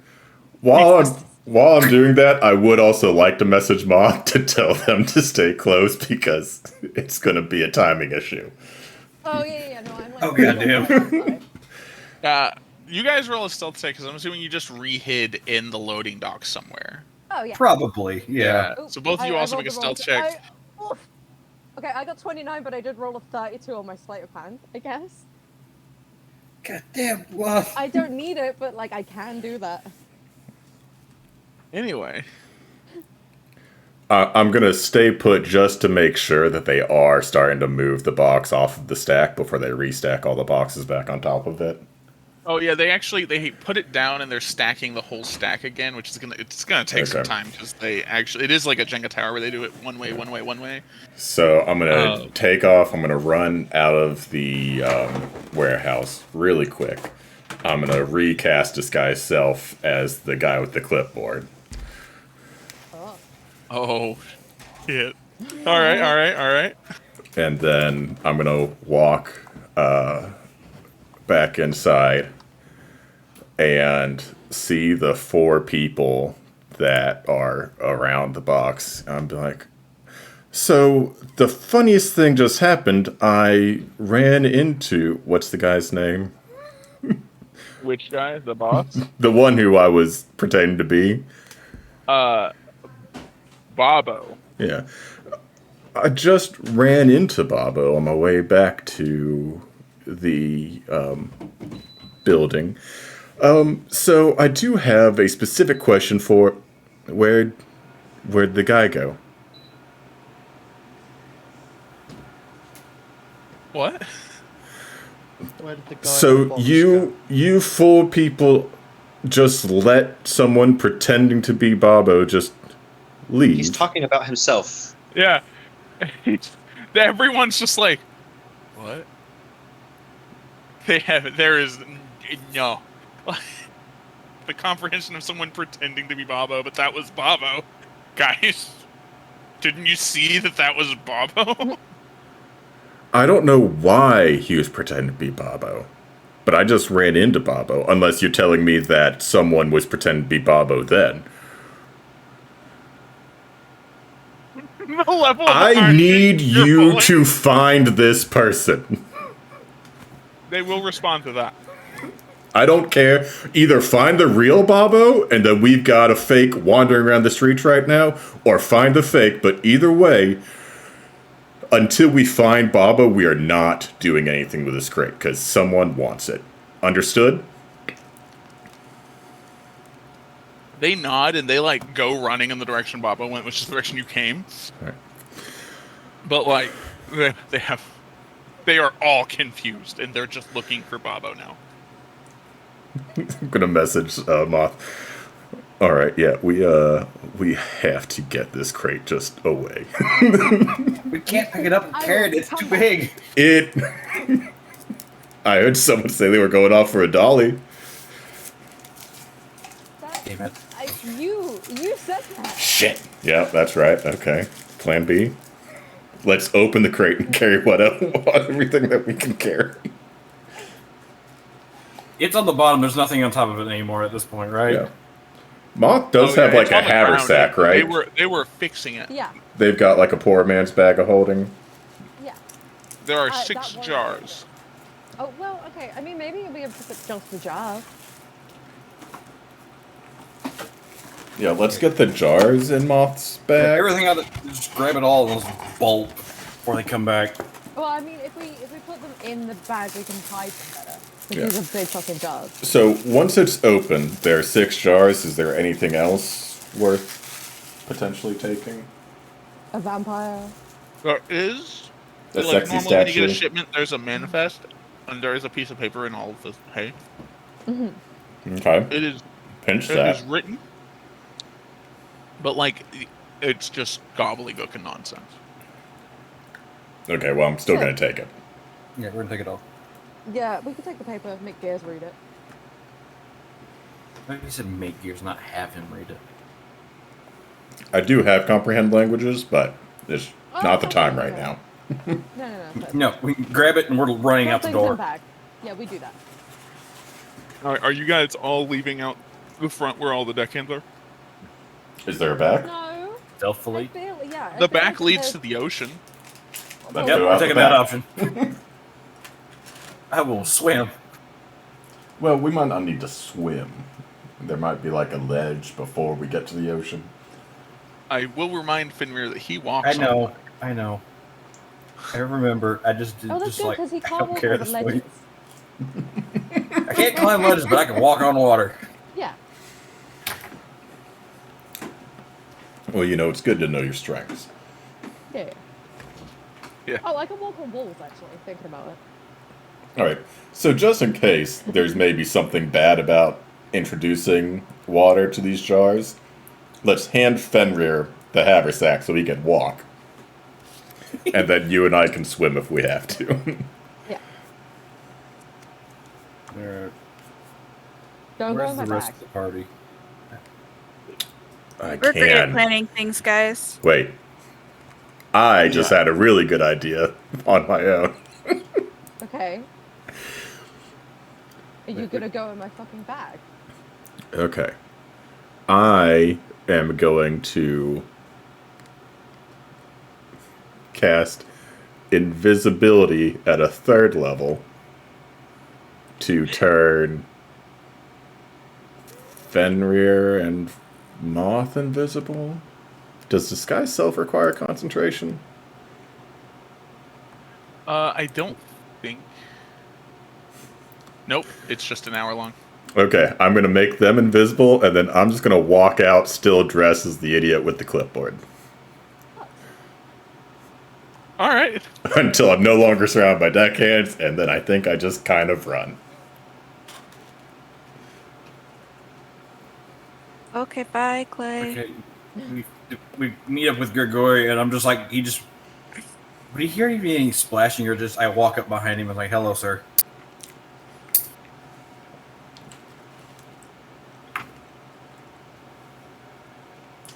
While I'm doing that, I would also like to message Moth to tell them to stay close because it's gonna be a timing issue. Oh yeah. No, I'm like. Oh, goddamn. You guys roll a stealth check because I'm assuming you just re-hid in the loading dock somewhere. Oh yeah. Probably, yeah. So both of you also make a stealth check. Okay, I got 29, but I did roll a 32 on my sleight of hand, I guess. God damn, well. I don't need it, but like I can do that. Anyway. I'm gonna stay put just to make sure that they are starting to move the box off of the stack before they restack all the boxes back on top of it. Oh yeah, they put it down and they're stacking the whole stack again, which is gonna take some time because it is like a Jenga tower where they do it one way. So I'm gonna take off. I'm gonna run out of the warehouse really quick. I'm gonna recast Disguise Self as the guy with the clipboard. Oh, shit. All right. And then I'm gonna walk back inside and see the 4 people that are around the box. I'm like, so the funniest thing just happened. I ran into, what's the guy's name? Which guy? The boss? The one who I was pretending to be. Bobo. Yeah. I just ran into Bobo on my way back to the building. So I do have a specific question for where'd the guy go? What? Where did the guy So box you 4 people just let someone pretending to be Bobo just leave? He's talking about himself. Yeah. Everyone's just like, what? There is no. The comprehension of someone pretending to be Bobo, but that was Bobo. Guys, didn't you see that was Bobo? I don't know why he was pretending to be Bobo, but I just ran into Bobo, unless you're telling me that someone was pretending to be Bobo then. The level of I need you're you pulling. to find this person. They will respond to that. I don't care. Either find the real Bobo, and then we've got a fake wandering around the streets right now, or find the fake, but either way, until we find Bobo, we are not doing anything with this crate, because someone wants it. Understood? They nod and they like go running in the direction Bobo went, which is the direction you came. Right. But like they are all confused and they're just looking for Bobo now. I'm gonna message Moth. All right, yeah, we have to get this crate just away. We can't pick it up and carry it. It's too big. I heard someone say they were going off for a dolly. Damn it. You said that. Shit. Yeah, that's right. Okay. Plan B. Let's open the crate and carry everything that we can carry. It's on the bottom. There's nothing on top of it anymore at this point, right? Yeah. Moth does have like it's a on the ground. haversack, right? They were fixing it. Yeah. They've got like a poor man's bag of holding. Yeah. There are That 6 one- jars. Oh well, okay. I mean, maybe you'll be able to put junk in the jar. Yeah, let's get the jars in Moth's bag. Everything out of just grab it all and let's bolt before they come back. Well, I mean, if we put them in the bag, we can hide them better. Yeah. These are big fucking jars. So once it's open, there are 6 jars. Is there anything else worth potentially taking? A vampire. There is. A Like, sexy normally when you get a statue. shipment, there's a manifest, and there is a piece of paper in all of the hay. Okay. It is. Pinch It that. is written, but like, it's just gobbledygook and nonsense. Okay, well, I'm still going to take it. Yeah, we're gonna take it all. Yeah, we can take the paper, make Gears read it. Maybe you said make Gears, not have him read it. I do have comprehend languages, but it's not the okay, time okay, right now. No. No, we can grab it and we're running out the Things in door. bag. Yeah, we do that. Are you guys all leaving out the front where all the deckhands are? Is there a back? No. Stealthily. I feel, yeah. The back leads to the ocean. Let's Yep, go we're out the taking that back. option. I will swim. Well, we might not need to swim. There might be like a ledge before we get to the ocean. I will remind Fenrir that he walks. I know. on I know. I remember. I just did. Oh, that's just good like because he I can't don't walk care over this ledges. way. I can't climb ledges, but I can walk on water. Yeah. Well, you know, it's good to know your strengths. Yeah. Yeah. Oh, I can walk on walls actually. Thinking about it. All right. So just in case there's maybe something bad about introducing water to these jars, let's hand Fenrir the haversack so he can walk. And then you and I can swim if we have to. Yeah. Where, Don't go where's in the my rest bag. of the party? I We're great at can. planning things, guys. Wait. I just had a really good idea on my own. Okay. Are you gonna go in my fucking bag? Okay. I am going to cast invisibility at a 3rd level to turn Fenrir and Moth invisible. Does disguise self require concentration? I don't think. Nope, it's just an hour long. Okay, I'm going to make them invisible, and then I'm just going to walk out still dressed as the idiot with the clipboard. All right. Until I'm no longer surrounded by deckhands, and then I think I just kind of run. Okay, bye, Clay. Okay. We meet up with Grigori, and I'm just like, he just. Would he hear any splashing, or just I walk up behind him and like, hello, sir.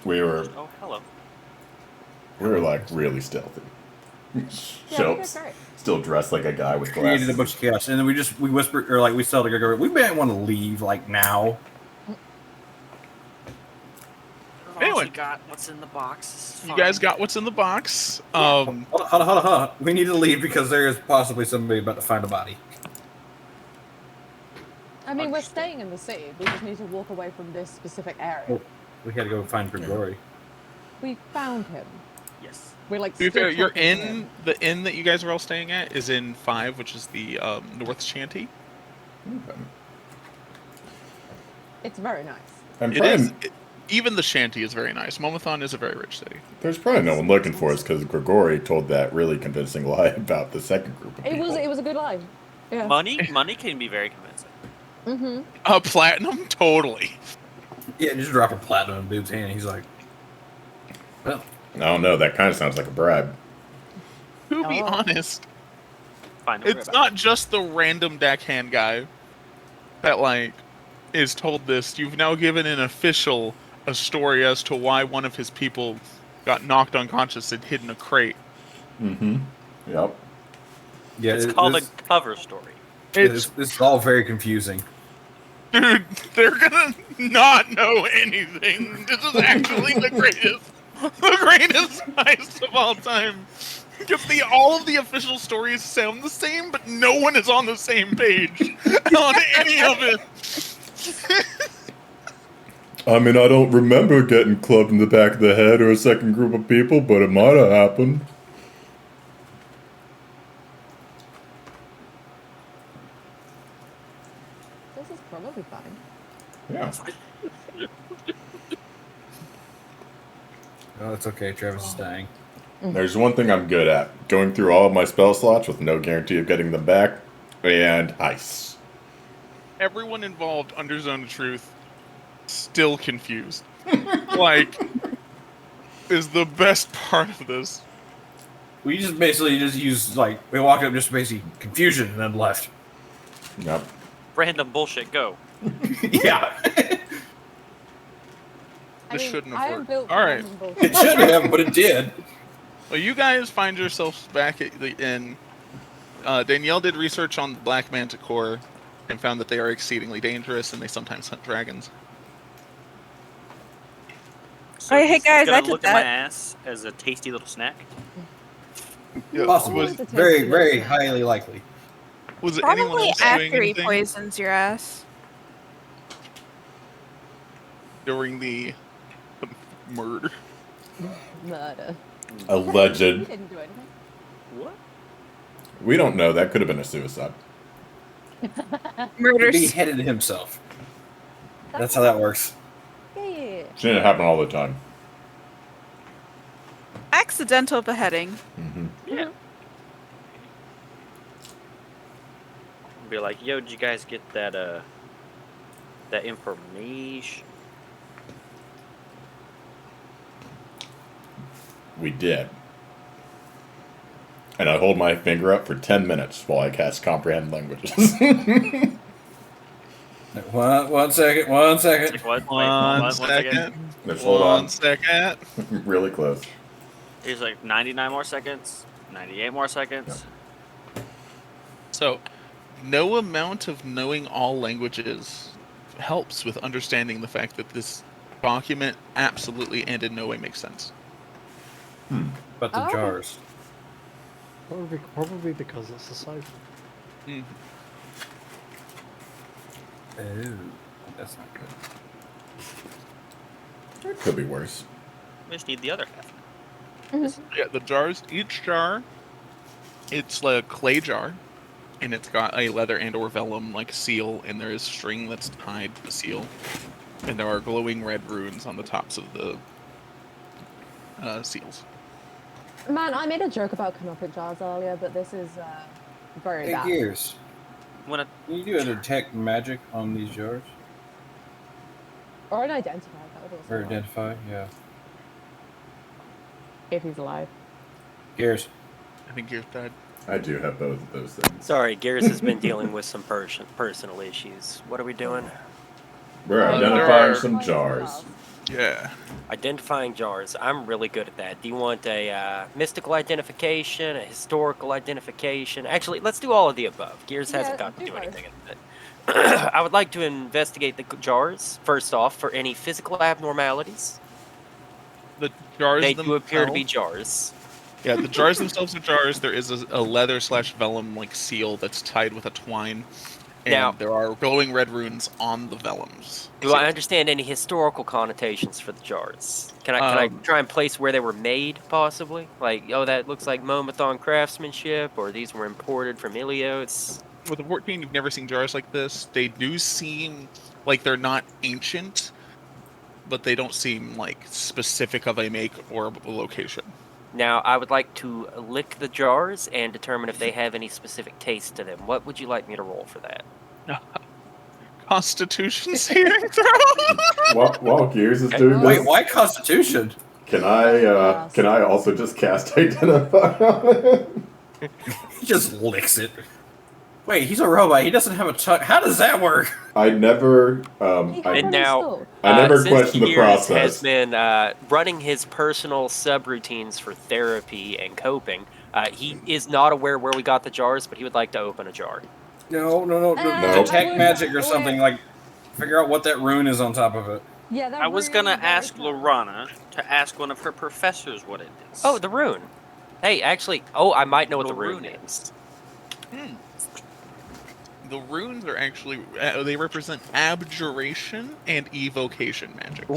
We were Oh, hello. like really stealthy. Yeah, we Schultz, did great. still dressed like a guy with Created glasses. a bunch of chaos, and then we whispered, or like we tell to Grigori, we might want to leave like now. Anyway. You got what's in the box. This is You fine. guys got what's in the box. Hold on. We need to leave because there is possibly somebody about to find a body. I mean, we're staying in the city. We just need to walk away from this specific area. Oh. We had to go find Grigori. We found him. Yes. We're like. To be still fair, you're talking to in him. the inn that you guys are all staying at is in 5, which is the North Shanty. It's very nice. I'm It trying, is. Even the shanty is very nice. Momathon is a very rich city. There's probably no one looking for us because Grigori told that really convincing lie about the second group of people. It was a good lie. Yeah. Money can be very convincing. Mm-hmm. Platinum, totally. Yeah, just drop a platinum in dude's hand. He's like, well, I don't know. That kind of sounds like a bribe. To be Oh. honest, Fine. don't worry it's about not just the random deckhand guy that like is told this. You've now given an official a story as to why one of his people got knocked unconscious and hid in a crate. Mm-hmm. Yep. yeah, it. It's called a cover story. It's this is all very confusing. dude, they're gonna not know anything. This is actually the greatest heist of all time. Because all of the official stories sound the same, but no one is on the same page on any of it. I mean, I don't remember getting clubbed in the back of the head or a second group of people, but it might have happened. This is probably fine. Yeah. Oh, it's okay. Travis is dying. There's one thing I'm good at. Going through all of my spell slots with no guarantee of getting them back. And ice. Everyone involved under Zone of Truth still confused. Like, is the best part of this. We just basically just used, like, we walked up just basically confusion and then left. Yep. Random bullshit. Go. Yeah. This shouldn't have I am worked. built All right. from bullshit. It shouldn't have, but it did. Well, you guys find yourselves back at the inn. Danielle did research on the Black Manticore and found that they are exceedingly dangerous and they sometimes hunt dragons. So Oh, hey, he's guys, gonna I did look at my that. ass as a tasty little snack. Possibly. Was, Very, very highly likely. was anyone Probably else doing after he anything poisons your ass. during the murder? Murder. Alleged. He didn't do anything. What? We don't know. That could have been a suicide. He Murders. beheaded himself. That's how that works. Yeah. Shouldn't happen all the time. Accidental beheading. Mm-hmm. Yeah. Be like, yo, did you guys get that that information? We did. And I hold my finger up for 10 minutes while I cast Comprehend Languages. One second. One second. Like, what? Wait, One second. second. Let's hold on. 1 second. Really close. Here's like 99 more seconds, 98 more seconds. So, no amount of knowing all languages helps with understanding the fact that this document absolutely and in no way makes sense. But the Oh. jars. Probably because it's a cipher. Mm. Oh, that's not good. It could be worse. We just need the other half. Yeah, the jars, each jar, it's like a clay jar, and it's got a leather and or vellum like seal, and there is string that's tied to the seal, and there are glowing red runes on the tops of the seals. Man, I made a joke about Canopic jars earlier, but this is very Hey, bad. Gears. Wanna Can you do a detect magic on these jars? Or an identify, that would also Or work, identify? Yeah. if he's alive. Gears. I think you're dead. I do have both of those things. Sorry, Garrus has been dealing with some personal issues. What are we doing? We're Oh, there identifying are- some jars. Yeah. Identifying jars. I'm really good at that. Do you want a mystical identification, a historical identification? Actually, let's do all of the above. Gears hasn't Yeah, got to do do both. anything with it. I would like to investigate the jars, first off, for any physical abnormalities. The jars They do appear to be themselves- jars. Yeah, the jars themselves are jars. There is a leather / vellum like seal that's tied with a twine, and Now- there are glowing red runes on the vellums. Do I understand any historical connotations for the jars? Can I try and place where they were made, possibly? Like, oh, that looks like Momathon craftsmanship, or these were imported from Ilios. With the 14, you've never seen jars like this. They do seem like they're not ancient, but they don't seem like specific of a make or a location. Now, I would like to lick the jars and determine if they have any specific taste to them. What would you like me to roll for that? Constitution saving throw. While Gears is doing Wait, this, why Constitution? can I also just cast Identify on it? He just licks it. Wait, he's a robot. He doesn't have a tongue. How does that work? I never, He I got now- installed. I never Since questioned the Gears process. has been running his personal subroutines for therapy and coping. He is not aware where we got the jars, but he would like to open a jar. No. No. Detect magic or something, like, figure out what that rune is on top of it. Yeah, that I was really gonna very ask clever. Lorana to ask one of her professors what it is. Oh, the rune. Hey, actually, I might know what the The rune rune is. the runes are actually they represent abjuration and evocation magics.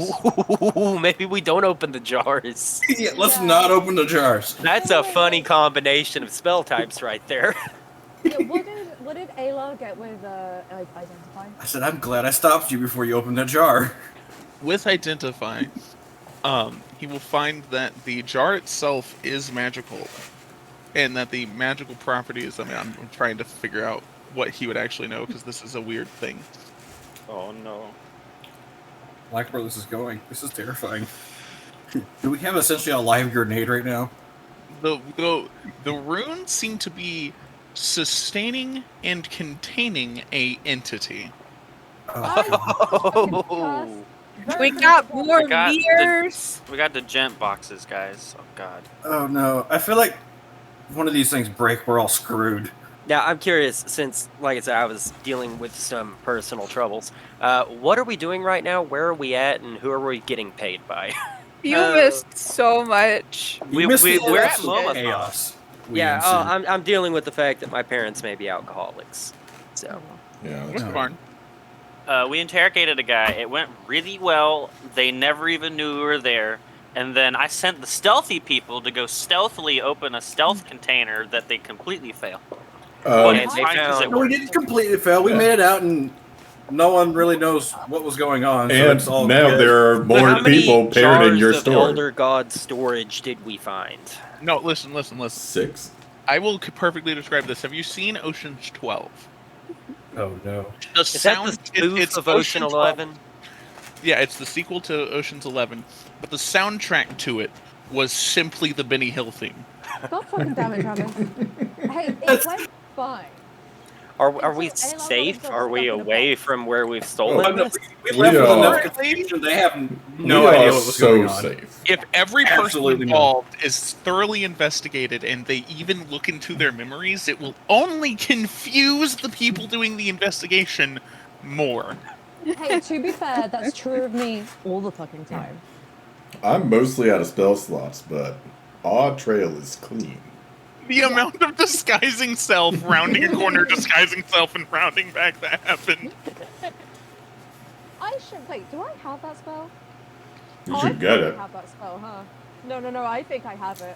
Ooh, maybe we don't open the jars. Yeah, let's not open the jars. That's a funny combination of spell types right there. Yeah, what did Ayla get with identify? I said, I'm glad I stopped you before you opened the jar. With identify, he will find that the jar itself is magical, and that the magical properties. I mean, I'm trying to figure out what he would actually know because this is a weird thing. Oh no. I like where this is going. This is terrifying. Do we have essentially a live grenade right now? The runes seem to be sustaining and containing a entity. Oh. We got more mirrors. We got the gent boxes, guys. Oh god. Oh no. I feel like one of these things break, we're all screwed. Now, I'm curious, since, like I said, I was dealing with some personal troubles. What are we doing right now? Where are we at? And who are we getting paid by? You missed so much. We're at absolute Mama chaos. Yeah, I'm dealing with the fact that my parents may be alcoholics. So. Yeah. What's the barn? We interrogated a guy. It went really well. They never even knew we were there. And then I sent the stealthy people to go stealthily open a stealth container that they completely failed. But it's fine 'cause it No, we worked. didn't completely fail. We made it out, and no one really knows what was going on. So And it's all now good. there are more people paired in your Jars of store. Elder God storage did we find? No, listen. 6. I will perfectly describe this. Have you seen Ocean's 12? Oh no. The Is that the spoof it's of Ocean 11? Yeah, it's the sequel to Ocean's 11, but the soundtrack to it was simply the Benny Hill theme. God fucking damn it, Travis. Hey, it went fine. Are we safe? Are we away from where we've stolen Oh, this? We left with are. enough confusion. They have no We idea are what was so going on. safe. If every person Absolutely not. involved is thoroughly investigated and they even look into their memories, it will only confuse the people doing the investigation more. Hey, to be fair, that's true of me all the fucking time. I'm mostly out of spell slots, but our trail is clean. The amount of disguising self, rounding a corner, disguising self, and rounding back that happened. I should wait. Do I have that spell? You I should get think it. I have that spell, huh? No. I think I have it.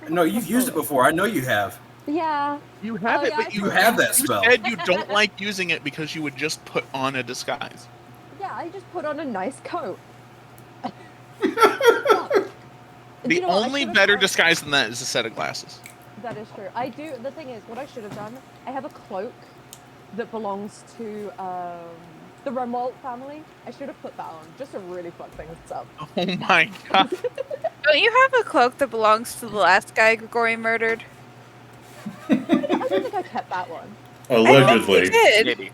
No, you've used it before. I know you have. Yeah. You have Oh, it, yeah, but I you forgot. have that spell. said you don't like using it because you would just put on a disguise. Yeah, I just put on a nice coat. The You know what, I only should've better done- disguise than that is a set of glasses. That is true. I do. The thing is, what I should have done, I have a cloak that belongs to the Remote family. I should have put that on just to really fuck things up. Oh my god. Don't you have a cloak that belongs to the last guy Grigori murdered? I don't think I kept that one. Allegedly. You did. Maybe.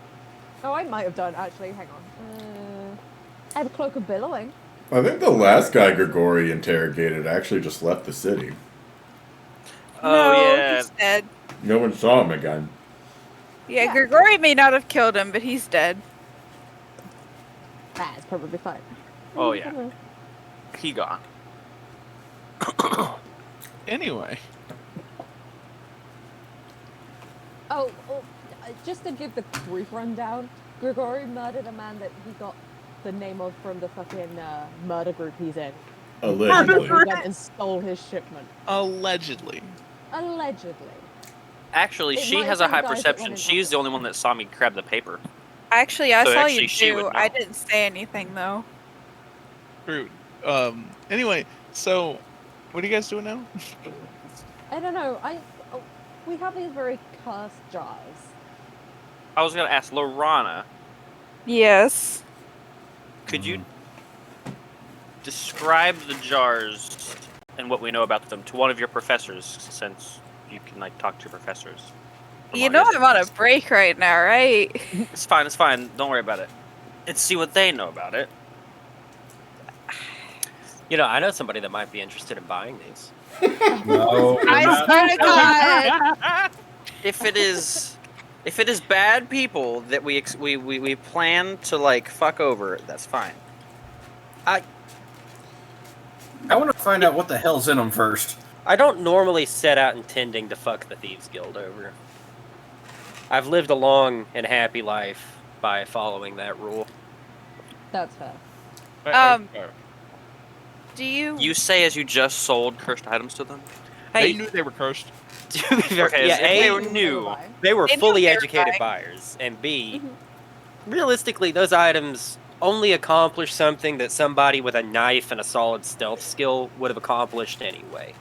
Oh, I might have done actually. Hang on. I have a cloak of billowing. I think the last guy Grigori interrogated actually just left the city. Oh No, yeah. he's dead. No one saw him again. Yeah, Grigori may not have killed him, but he's dead. Ah, it's probably fine. Oh yeah. He gone. Anyway. Oh, just to give the brief rundown, Grigori murdered a man that he got the name of from the fucking murder group he's in. Allegedly. He went and stole his shipment. Allegedly. Allegedly. Actually, It she might has have a high been guys that perception. went in She's the only one that saw me grab the paper. Actually, I So saw actually, you she would too. know. I didn't say anything though. True. Anyway, so what are you guys doing now? I don't know. We have these very cursed jars. I was gonna ask Lorana, Yes. could you describe the jars and what we know about them to one of your professors, since you can like talk to your professors? You know I'm on a break right now, right? It's fine. It's fine. Don't worry about it. And see what they know about it. You know, I know somebody that might be interested in buying these. No, we're I not. swear to God. If it is bad people that we plan to like fuck over, that's fine. I want to find out what the hell's in them first. I don't normally set out intending to fuck the Thieves Guild over. I've lived a long and happy life by following that rule. That's fair. Do you? You say as you just sold cursed items to them? They knew they were cursed. To be fair, Okay, yeah, if they A, were new. they were They knew fully they were educated buying. buyers, and B, realistically, those items only accomplish something that somebody with a knife and a solid stealth skill would have accomplished anyway.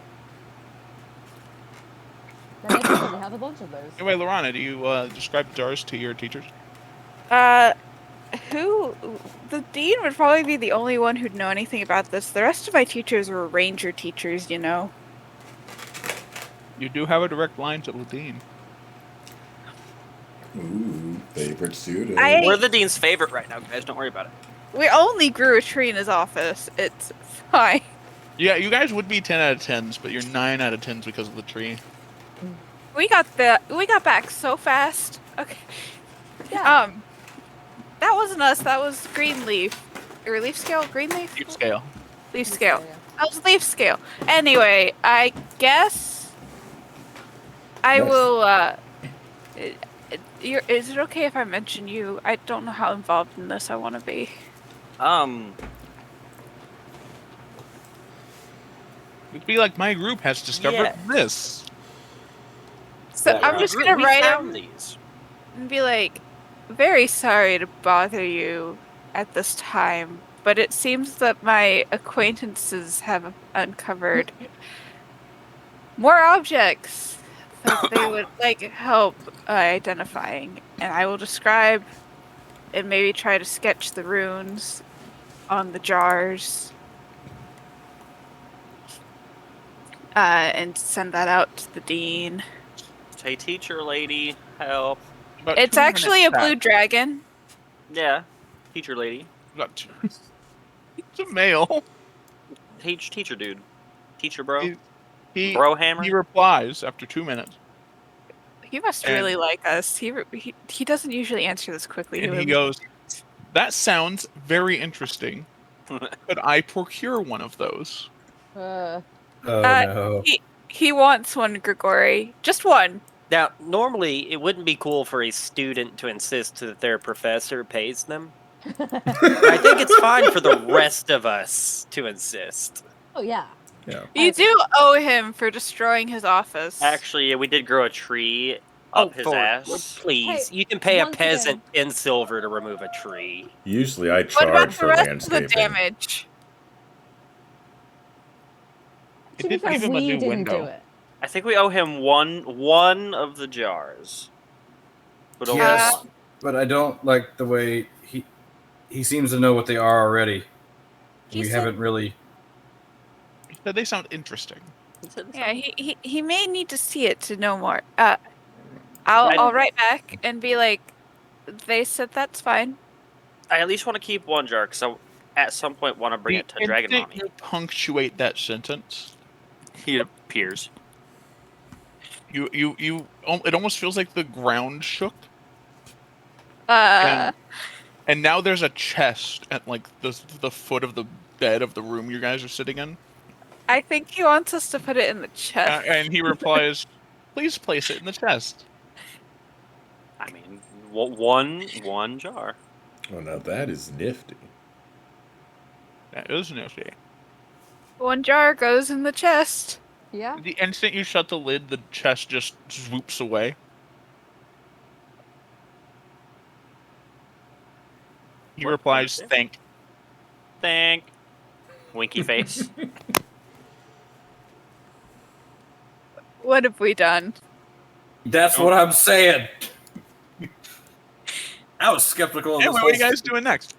Then I definitely have a bunch of those. Anyway, Lorana, do you describe jars to your teachers? Who? The dean would probably be the only one who'd know anything about this. The rest of my teachers were ranger teachers, you know. You do have a direct line to the dean. Ooh, favorite student. We're the dean's favorite right now, guys. Don't worry about it. We only grew a tree in his office. It's fine. Yeah, you guys would be 10 out of 10s, but you're 9 out of 10s because of the tree. We got back so fast. Okay. Yeah. That wasn't us. That was Greenleaf, or Leaf Scale. Greenleaf. Deep scale. Leaf Scale. That was Leaf Scale. Anyway, I guess I Nice. will. Is it okay if I mention you? I don't know how involved in this I want to be. It'd be like my group has discovered Yeah. this. So I'm just gonna write him these. and be like, very sorry to bother you at this time, but it seems that my acquaintances have uncovered more objects that they would like help identifying, and I will describe and maybe try to sketch the runes on the jars and send that out to the dean. Hey, teacher lady, help. About It's 2 actually a minutes blue back. dragon. Yeah, teacher lady. About two- It's a male. Teacher dude. Teacher bro. He Bro hammer. he replies after 2 minutes, He must And- really like us. He doesn't usually answer this quickly. and he would- goes, "That sounds very interesting. Could I procure one of those?" Oh no. He wants one, Grigori. Just one. Now, normally, it wouldn't be cool for a student to insist that their professor pays them. But I think it's fine for the rest of us to insist. Oh yeah. You do owe him for destroying his office. Actually, yeah, we did grow a tree up his Thor, ass. please. Hey, You can pay a once peasant in silver to remove a tree. Usually I What about charge the for rest of the landscaping. damage? It To be did fair, give him a we new didn't window. do it. I think we owe him one of the jars. But only Yes, one. but I don't like the way he seems to know what they are already. He We said- haven't really. He said they sound interesting. Yeah, he may need to see it to know more. I'll write back and be like, they said that's fine. I at least want to keep one jar because I at some point want to bring it to The Dragon instant Mommy. you punctuate that sentence, He appears. it almost feels like the ground shook, Uh, and now there's a chest at like the foot of the bed of the room you guys are sitting in, I think he wants us to put it in the chest. and he replies, "Please place it in the chest." I mean, one jar. Oh, now that is nifty. That is nifty. One jar goes in the chest. Yeah. The instant you shut the lid, the chest just swoops away. He replies, "Thank." Thank. Winky face. What have we done? That's what I'm saying. I was skeptical of Anyway, this. what are you guys doing next?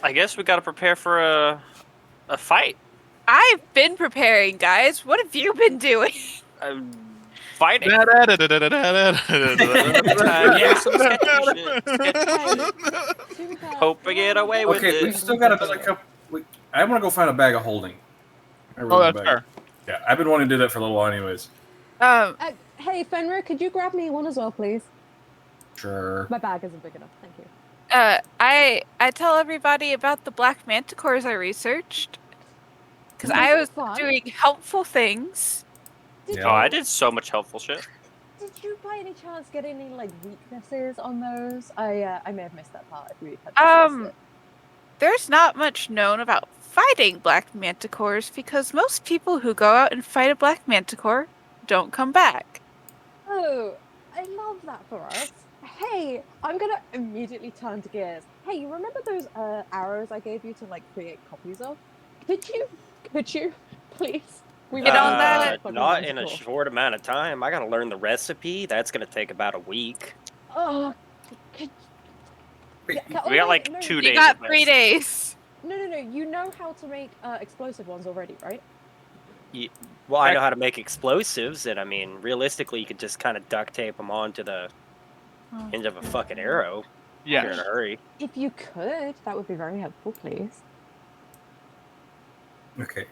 I guess we got to prepare for a fight. I've been preparing, guys. What have you been doing? Fighting. Yeah, some sketchy shit. Hope we get away with Okay, it. we still got another couple. I want to go find a bag of holding. Oh, that's fair. Yeah, I've been wanting to do that for a little while, anyways. Hey, Fenrir, could you grab me one as well, please? Sure. My bag isn't big enough. Thank you. I tell everybody about the black manticores I researched because I was Fun. doing helpful things. Oh, I did so much helpful shit. Did you by any chance get any like weaknesses on those? I may have missed that part. If we had discussed it. There's not much known about fighting black manticores because most people who go out and fight a black manticore don't come back. Oh, I love that for us. Hey, I'm gonna immediately turn to Gears. Hey, you remember those arrows I gave you to like create copies of? Could you, please? We Get on that. Not in a short amount of time. I gotta learn the recipe. That's gonna take about a week. Oh, We got like 2 days. You got at best. 3 days. No. You know how to make explosive ones already, right? Well, I know how to make explosives, and I mean, realistically, you could just kind of duct tape them onto the end of a fucking arrow. Yeah. If you're in a hurry. If you could, that would be very helpful, please. Okay.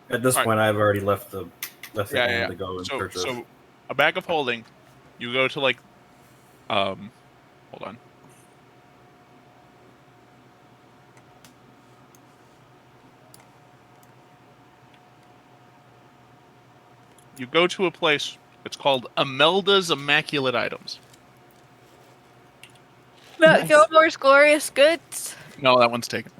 At this point, I've already left the inn to go in search of. So, a bag of holding, you go to like, hold on. You go to a place. It's called Imelda's Immaculate Items. Not Gilmore's Glorious Goods. No, that one's taken.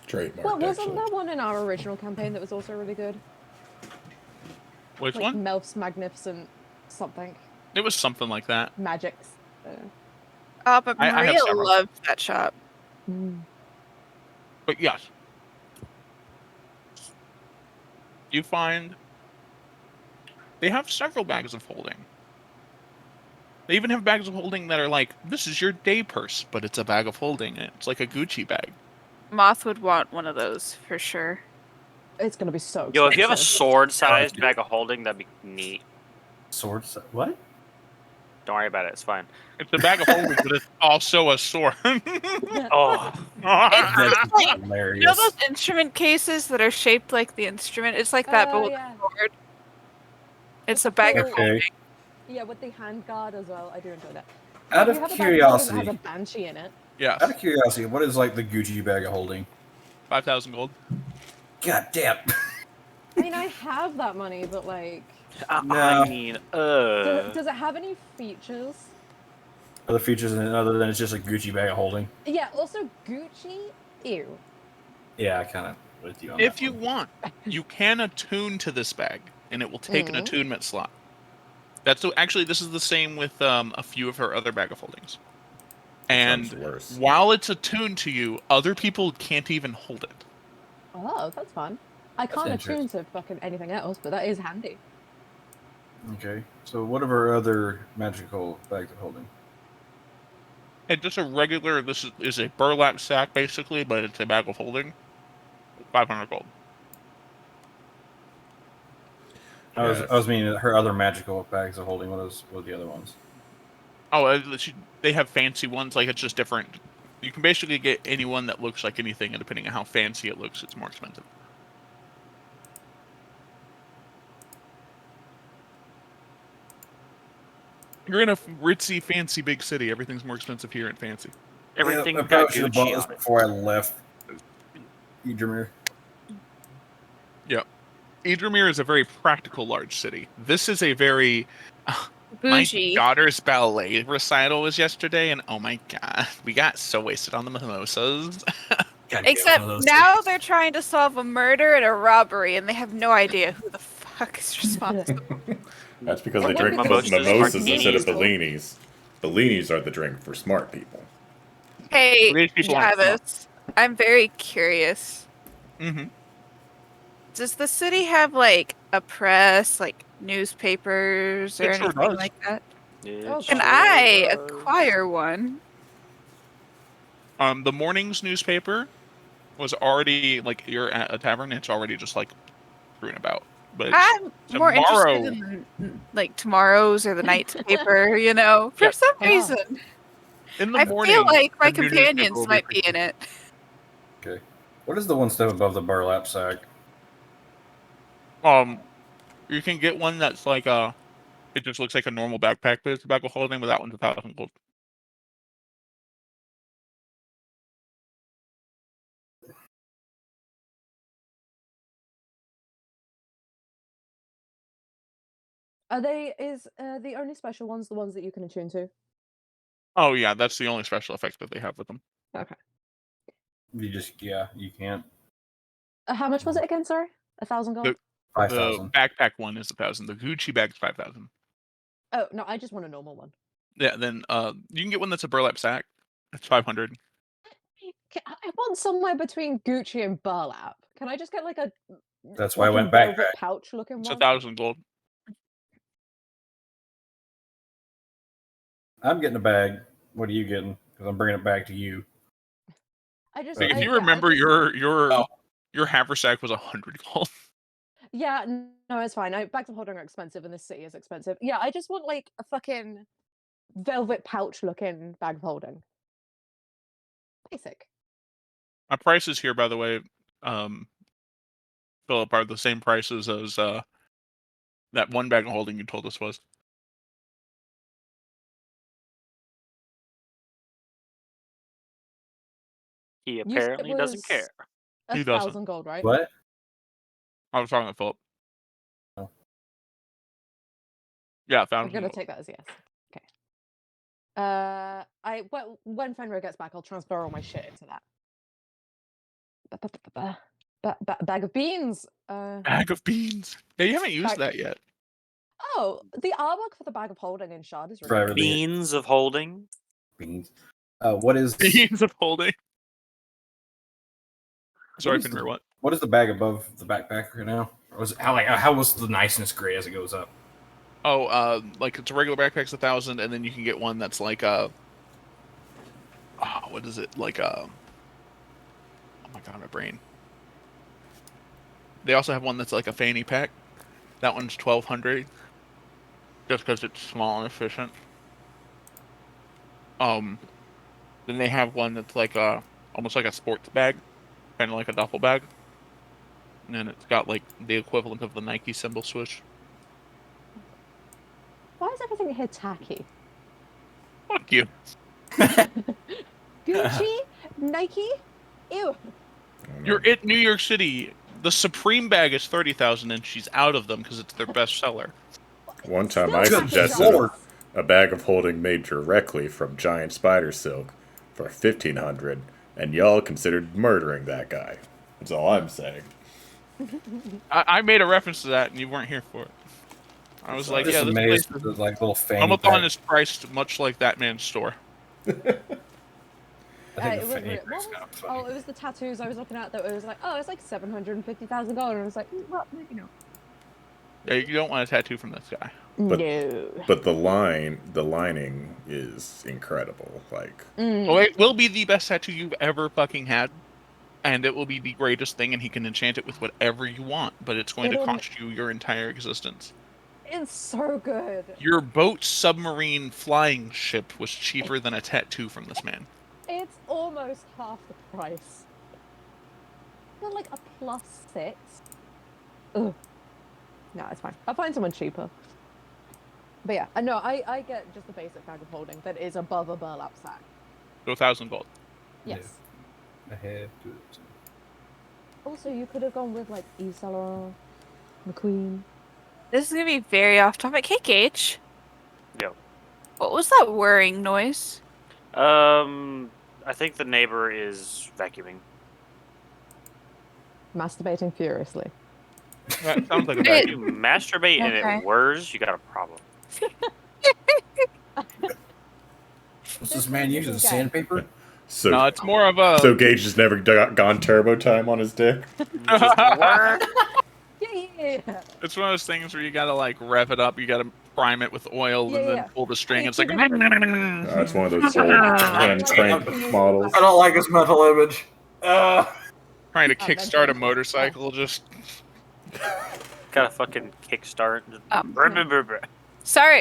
Trademark. Well, wasn't there one in our original campaign that was also really good? Which like one? Melf's Magnificent something. It was something like that. Magics. Oh, but I have Maria several. loved that shop. But yes. You find they have several bags of holding. They even have bags of holding that are like, this is your day purse, but it's a bag of holding. It's like a Gucci bag. Moth would want one of those for sure. It's gonna be so expensive. Yo, if you have a sword-sized bag of holding, that'd be neat. Swords? What? Don't worry about it. It's fine. It's a bag of holding, but it's also a sword. Oh. It's like, hilarious. you know those instrument cases that are shaped like the instrument? It's like that, but with yeah. a sword. It's a bag of Okay. holding. Yeah, with the hand guard as well. I do enjoy that. Out Do of you have a bag of holding curiosity, that has a banshee in it. Yeah. out of curiosity, what is like the Gucci bag of holding? 5,000 gold. God damn. I mean, I have that money, but like, No. I mean, does it have any features? Other features in it other than it's just a Gucci bag of holding? Yeah. Also, Gucci. Ew. Yeah, I kind of with you on If that you one. want, you can attune to this bag, and it will take an Mhm. attunement slot. That's actually this is the same with a few of her other bag of holdings. And Sounds worse. while it's attuned to you, other people can't even hold it. Oh, that's fun. I can't attune to fucking anything else, but that is handy. Okay, so what are our other magical bags of holding? And just a regular, this is a burlap sack basically, but it's a bag of holding. 500 gold. I was meaning her other magical bags of holding. What are the other ones? Oh, they have fancy ones. Like it's just different. You can basically get anyone that looks like anything, and depending on how fancy it looks, it's more expensive. You're in a ritzy, fancy, big city. Everything's more expensive here and fancy. everything I got probably should have bought Gucci this on it. before I left Idramir. Yep. Idramir is a very practical large city. This is a very... Bougie. My daughter's ballet recital was yesterday, and oh my god, we got so wasted on the mimosas. Except now they're trying to solve a murder and a robbery, and they have no idea who the fuck is responsible. That's because Or they what drink because mimosas it's instead of martinis. Bellinis. Bellinis are the drink for smart people. Hey, These people aren't Travis, I'm very curious. Mm-hmm. Does the city have like a press, like newspapers or It sure anything does. like that? Oh, Can sure I does. acquire one? The morning's newspaper was already, like, you're at a tavern, it's already just, like, strewn about. But I'm more tomorrow... interested in like tomorrow's or the night's paper, you know, for Yeah. some Yeah. reason. In the I morning, feel like my a new newspaper companions will be might be in printed. it. Okay. What is the one step above the burlap sack? You can get one that's like it just looks like a normal backpack, but it's a bag of holding, but that one's 1,000 gold. Are they? Is the only special ones the ones that you can attune to? Oh yeah, that's the only special effect that they have with them. Okay. You can't. How much was it again? Sorry, 1,000 gold. The, 5,000. the backpack one is 1,000. The Gucci bag's 5,000. Oh no, I just want a normal one. Yeah, then you can get one that's a burlap sack. That's 500. I want somewhere between Gucci and burlap. Can I just get like a? That's why I went velvet backpack. pouch looking It's one. 1,000 gold. I'm getting a bag. What are you getting? Because I'm bringing it back to you. I just. Like, if you yeah, I remember, just- your haversack was 100 gold. Yeah, no, it's fine. Bags of holding are expensive, and this city is expensive. Yeah, I just want like a fucking velvet pouch looking bag of holding. Basic. My prices here, by the way, Philip, are the same prices as that one bag of holding you told us was. He You said it apparently doesn't was care. He doesn't. 1,000 gold, right? What? I was talking to Philip. Oh. Yeah, I'm 1,000 gonna gold. take that as yes. Okay. When Fenrir gets back, I'll transfer all my shit into that. Bag of beans. Bag of beans. Yeah, you haven't used Bag- that yet. Oh, the artwork for the bag of holding in Shard is really Right, good. really. Beans of holding. Beans. What is Beans of holding. Sorry, is Fenrir, what? what is the bag above the backpack right now? Or was it, how was the niceness grade as it goes up? Oh, like it's a regular backpack's 1,000, and then you can get one that's like what is it? Like oh my god, my brain. They also have one that's like a fanny pack. That one's 1,200, just because it's small and efficient. Then they have one that's like almost like a sports bag, kind of like a duffel bag, and then it's got like the equivalent of the Nike symbol swoosh. Why is everything here tacky? Fuck you. Gucci, Nike, ew. You're at New York City. The Supreme bag is 30,000, and she's out of them because it's their best seller. One time I Still suggested Lord. a bag of holding made directly from giant spider silk for 1,500, and y'all considered murdering that guy. That's all I'm saying. I made a reference to that, and you weren't here for it. I was like, just yeah, this amazed place at the, like little fanny Amazon pack. is priced much like that man's store. I think It the was fanny real- pack's what was- kind of funny. Oh, it was the tattoos I was looking at that it was like, oh, it's like 750,000 gold. And I was like, well, maybe not. Yeah, you don't want a tattoo from this guy. But- No. But the lining is incredible. Like, Well, it will be the best tattoo you've ever fucking had, and it will be the greatest thing, and he can enchant it with whatever you want, but it's going to It'll- cost you your entire existence. It's so good. Your boat, submarine, flying ship was cheaper than a tattoo from this man. It's almost half the price. Not like a +6. Ugh. No, it's fine. I'll find someone cheaper. But yeah, no, I get just the basic bag of holding that is above a burlap sack. So 1,000 gold. Yes. I have to. Also, you could have gone with like Isala, McQueen. This is gonna be very off topic. Hey, Gage. Yo. What was that whirring noise? I think the neighbor is vacuuming. Masturbating furiously. That sounds like a It- bad You masturbate and Okay. it whirs, you got a problem. What's this man using? Sandpaper? so No, it's more of a. so Gage has never gone turbo time on his dick. Just whir. Yeah. It's one of those things where you gotta like rev it up, you gotta prime it with oil, Yeah, and then yeah. pull the string. Hey, It's like. keep it- It's one of those old hand crank models. I don't like this mental image. Trying to Oh, kickstart a that's- motorcycle, just. Got a fucking kickstart. Just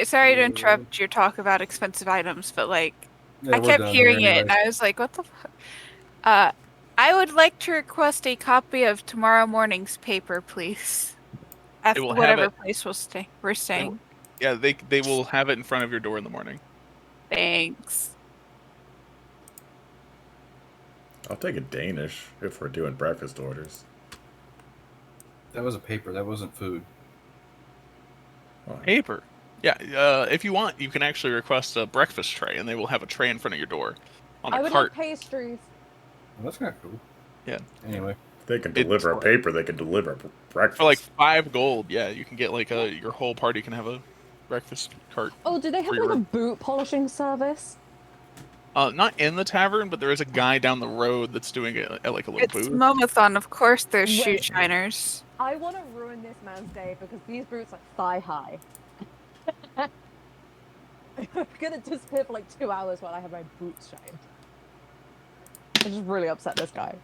Sorry to interrupt your talk about expensive items, but like I kept hearing it, and I was like, "What the fuck?" I would like to request a copy of tomorrow morning's paper, please. At It will have whatever it. place we're staying. Yeah, they will have it in front of your door in the morning. Thanks. I'll take a Danish if we're doing breakfast orders. That was a paper. That wasn't food. Paper. Yeah, if you want, you can actually request a breakfast tray, and they will have a tray in front of your door on I a would cart. like pastries. Well, that's kind of cool. Yeah. Anyway, They can deliver a paper. They can deliver breakfast. For like 5 gold, yeah, you can get like your whole party can have a breakfast cart. Oh, do they have for like your- a boot polishing service? Not in the tavern, but there is a guy down the road that's doing it at like a little It's booth. Momathon, of course. There's shoe Wait. shiners. I want to ruin this man's day because these boots are thigh high. I'm gonna disappear for like 2 hours while I have my boots shined. I just really upset this guy.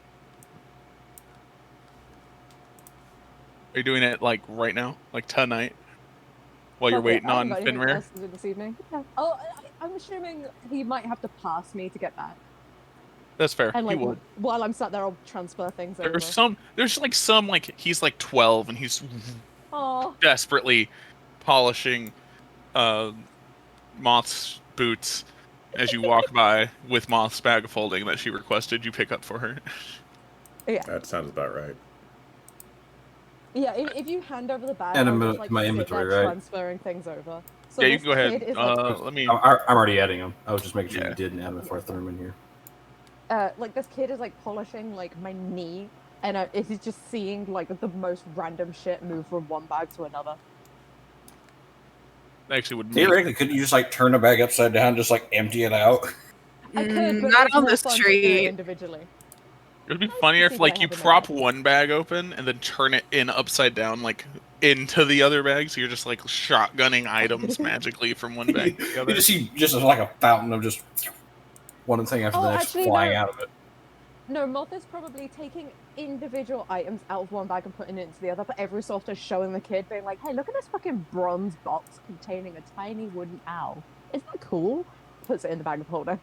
Are you doing it like right now, like tonight, while you're Fuck it, waiting I on haven't got anything Finrare? else to do this evening. Oh, I'm assuming he might have to pass me to get back. That's fair. And like you would. while I'm sat there, I'll transfer things over. There's like some like he's like 12 and he's Oh, desperately polishing Moth's boots as you walk by with Moth's bag of folding that she requested you pick up for her. yeah. That sounds about right. Yeah, if you hand over the bag, And I'll I'm just, in like, my sit inventory, there right? transferring things over. So Yeah, you this can go ahead. kid is, like, Let me. I'm already adding them. I was just making sure you didn't add them before I threw them in here. like this kid is like polishing like my knee, and it is just seeing like the most random shit move from one bag to another. Actually, would Theoretically, couldn't you just like turn the bag upside down, just like empty it out? I could, but not it's on more the fun to do it street. individually. It would be funnier see if what like you happened prop one bag open and then turn it in upside down, like into the other bag, so you're just like shotgunning items magically from one bag to the You other. just see just like a fountain of just one thing after Oh, the next actually, flying no. out of it. No, Moth is probably taking individual items out of one bag and putting it into the other, but every so often showing the kid, being like, "Hey, look at this fucking bronze box containing a tiny wooden owl. Isn't that cool?" Puts it in the bag of holding.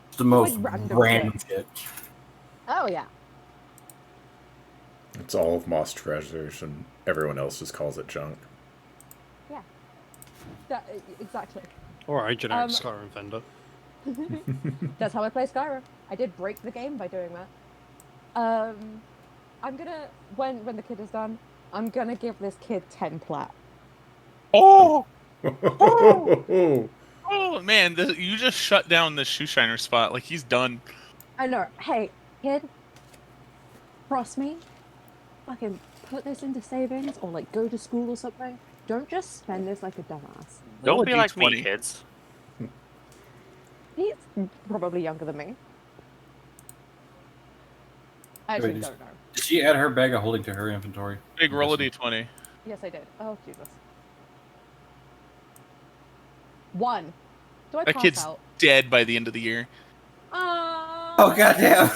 It's the most like random shit. Oh yeah. It's all of Moss treasures, and everyone else just calls it junk. Yeah. That, exactly. Or a generic Um, Skyrim vendor. That's how I play Skyrim. I did break the game by doing that. I'm gonna when the kid is done, I'm gonna give this kid 10 plat. Oh! Oh man, you just shut down the shoe shiner spot. Like he's done. I know. Hey, kid, trust me. Fucking put this into savings or like go to school or something. Don't just spend this like a dumbass. Don't be like me, D20. kids. He's probably younger than me. I actually Wait, don't know. Did she add her bag of holding to her inventory? Big roll a d20. Yes, I did. Oh Jesus. 1. Do I That pass kid's out? dead by the end of the year. Oh goddamn!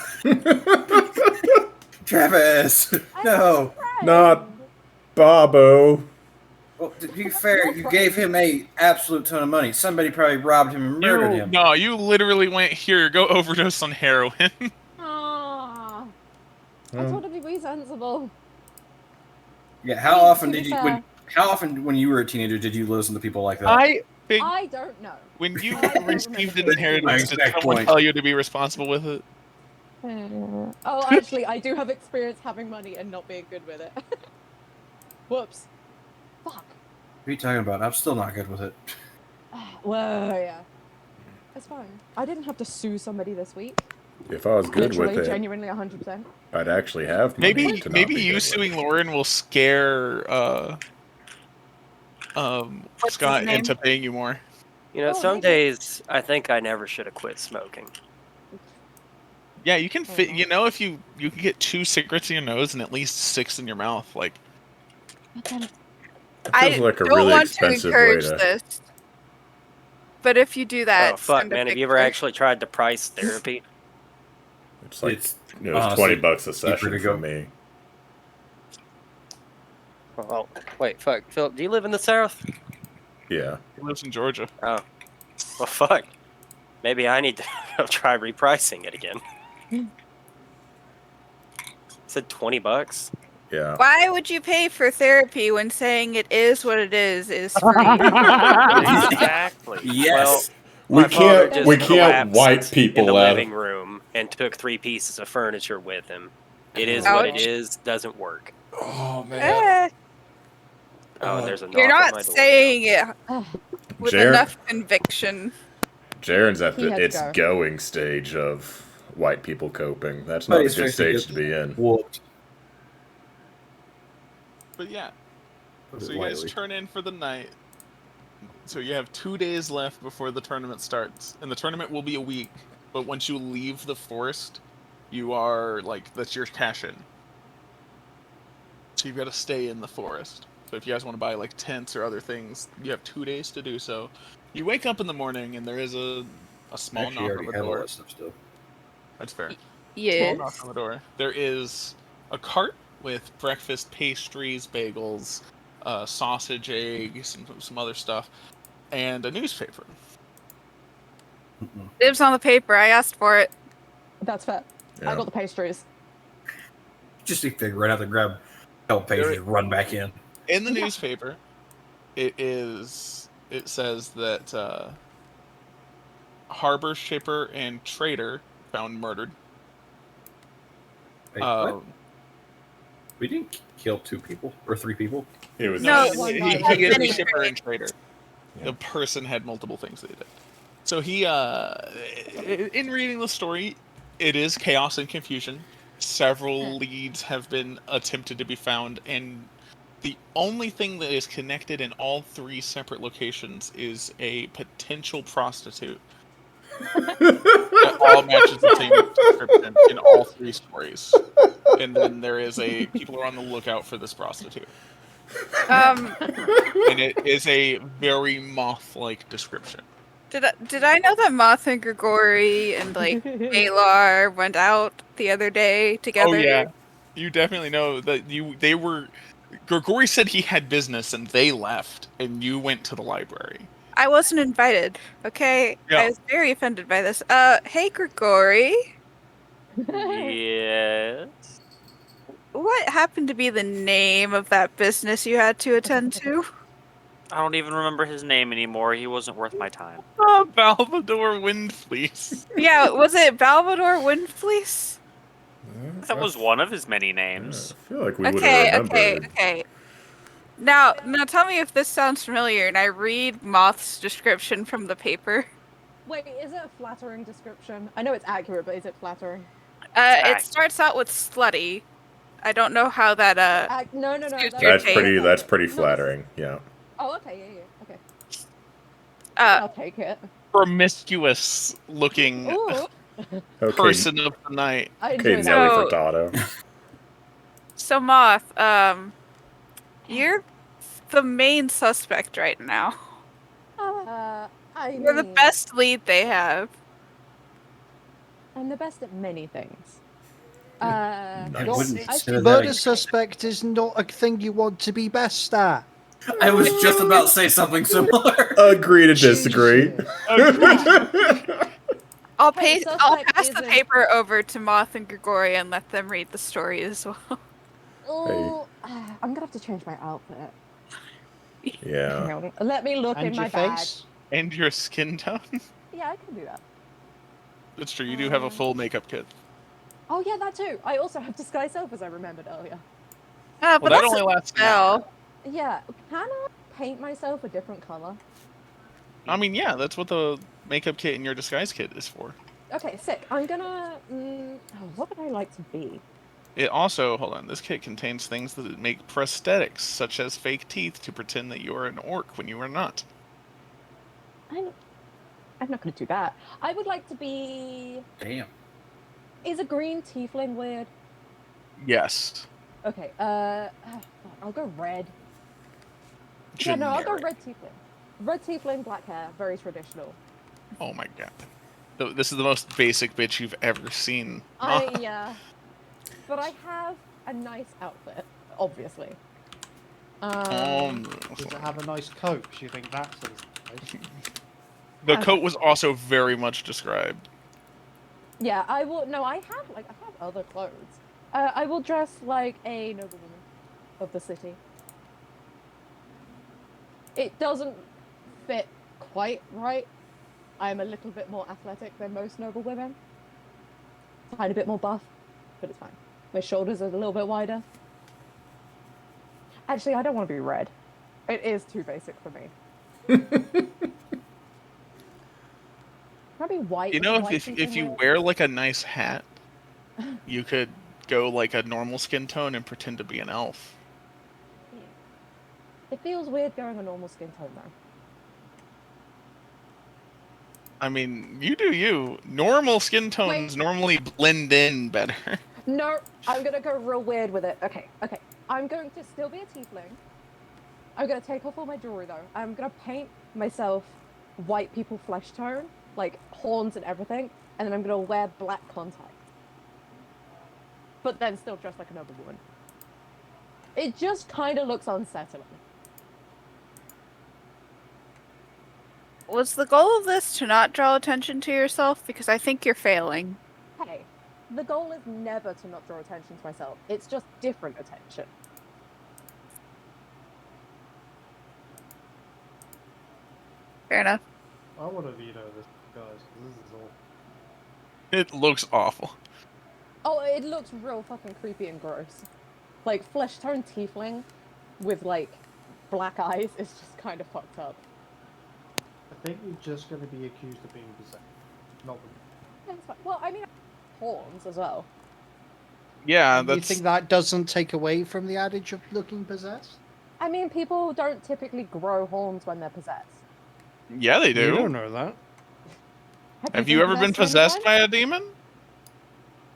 Travis, no. Not Bobo. Well, to be fair, you gave him a absolute ton of money. Somebody probably robbed him and murdered him. No, you literally went here. Go overdose on heroin. Aww. I Hmm. told him to be sensible. Yeah, how I mean, often to be did you? fair- How often, when you were a teenager, did you listen to people like that? I think I don't know. when you I don't received an remember. inheritance, did Exact someone point. tell you to be responsible with it? Oh, actually, I do have experience having money and not being good with it. Whoops. Fuck. What are you talking about? I'm still not good with it. Well, yeah. It's fine. I didn't have to sue somebody this week. If I was good Literally, with it, genuinely 100%. I'd actually have money Maybe to not maybe be you good with suing it. Lauren will scare What's Scott his name? into paying you more. You know, Oh, some maybe. days I think I never should have quit smoking. Yeah, you can fit. Mhm. You know, if you can get 2 cigarettes in your nose and at least 6 in your mouth, like But then, It I feels like a don't really want to expensive way encourage to. this, but if you do that, Oh fuck, send a man! Have you ever picture. actually tried to price therapy? It's like It's it was honestly $20 a cheaper session to for go. me. Oh wait, fuck, Philip, do you live in the South? Yeah. he lives in Georgia. Oh, well, fuck. Maybe I need to go try repricing it again. Said $20. Yeah. Why would you pay for therapy when saying it is what it is free? Exactly. Yes. We My father can't. We just can't collapsed wipe in the people out. living room and took 3 pieces of furniture with him. It is Ouch. what it is. Doesn't work. Oh man. Eh, Oh, and there's a knock You're at not my door. saying it with Jaren- enough conviction. Jaren's at He the had to it's go. going stage of white people coping. That's But not a he's good fixing stage it. to be in. Whooped. But yeah, Put so it you guys lightly. turn in for the night. So you have 2 days left before the tournament starts, and the tournament will be a week. But once you leave the forest, you are like that's your cash-in. So you've got to stay in the forest. So if you guys want to buy like tents or other things, you have 2 days to do so. You wake up in the morning and there is a small Actually, I knock on already the have all door. that stuff still. That's fair. Yes. Small knock on the door. There is a cart with breakfast pastries, bagels, sausage, eggs, and some other stuff, and a newspaper. Dibs on the paper. I asked for it. That's fair. Yeah. I got the pastries. Just to figure right out to grab a couple pages and run back in. In the newspaper, it says that harbor shipper and trader found murdered. Wait, what? We didn't kill 2 people or 3 people. It was No, he one guy is had the many shipper and trader. Yeah. The person had multiple things they did. So he, in reading the story, it is chaos and confusion. Several leads have been attempted to be found, and the only thing that is connected in all 3 separate locations is a potential prostitute. That all matches the same description in all 3 stories. And then there is people are on the lookout for this prostitute. And it is a very moth-like description. Did I know that Moth and Grigori and like Alar went out the other day together? Oh yeah, you definitely know that they were. Grigori said he had business and they left, and you went to the library. I wasn't invited. Okay, Yeah. I was very offended by this. Hey Grigori, Yes. what happened to be the name of that business you had to attend to? I don't even remember his name anymore. He wasn't worth my time. Balvador Windfleece. Yeah, was it Balvador Windfleece? That was one of his many names. I feel like we would have remembered. Okay. Now tell me if this sounds familiar, and I read Moth's description from the paper. Wait, is it a flattering description? I know it's accurate, but is it flattering? It starts out with slutty. I don't know how that No. That's pretty flattering. Yeah. Oh, okay, yeah. Okay. Uh, I'll take it. Promiscuous looking Ooh. Okay. person of the night. I Okay, enjoy Nelly that. Furtado. So Moth, you're the main suspect right now. You're the best lead they have. I'm the best at many things. Murder suspect is not a thing you want to be best at. I was just about to say something similar. Agree to disagree. I'll suspect pass the isn't- paper over to Moth and Grigori and let them read the story as well. Oh, I'm gonna have to change my outfit. Yeah. Hang on, let me look And in your my bag. face. And your skin tone. Yeah, I can do that. That's true. You do have a full makeup kit. Oh yeah, that too. I also have disguise self, as I remembered earlier. But Well, that that's only a lasts an hour. spell. Yeah, can I paint myself a different color? I mean, yeah, that's what the makeup kit and your disguise kit is for. Okay, sick. I'm gonna. What would I like to be? It also, hold on, this kit contains things that make prosthetics, such as fake teeth, to pretend that you are an orc when you are not. I'm not gonna do that. I would like to be. Damn. Is a green tiefling weird? Yes. Okay. I'll go red. Yeah, no, I'll go Generic. red tiefling. Red tiefling, black hair, very traditional. Oh my god. This is the most basic bitch you've ever seen. But I have a nice outfit, obviously. Does it have a nice coat? Do you think that's nice? The coat was also very much described. Yeah, I will. No, I have other clothes. I will dress like a noblewoman of the city. It doesn't fit quite right. I'm a little bit more athletic than most noblewomen. Tiny bit more buff, but it's fine. My shoulders are a little bit wider. Actually, I don't want to be red. It is too basic for me. Can I be white? You know, white if you weird? wear like a nice hat, you could go like a normal skin tone and pretend to be an elf. It feels weird going a normal skin tone though. I mean, you do you. Normal skin tones normally blend in better. No, I'm gonna go real weird with it. Okay. I'm going to still be a tiefling. I'm gonna take off all my jewelry though. I'm gonna paint myself white people flesh tone, like horns and everything, and then I'm gonna wear black contacts. But then still dress like a noble woman. It just kind of looks unsettling. Was the goal of this to not draw attention to yourself? Because I think you're failing. Hey, the goal is never to not draw attention to myself. It's just different attention. Fair enough. I want to veto this, guys. This is all. It looks awful. Oh, it looks real fucking creepy and gross. Like, flesh tone tiefling with, like, black eyes is just kind of fucked up. I think you're just going to be accused of being possessed. Not with That's fine. Well, I mean, horns as well. Yeah, You think that doesn't take away from the adage of looking possessed? I mean, people don't typically grow horns when they're possessed. Yeah, they do. You don't know that. Have you ever been possessed by a demon?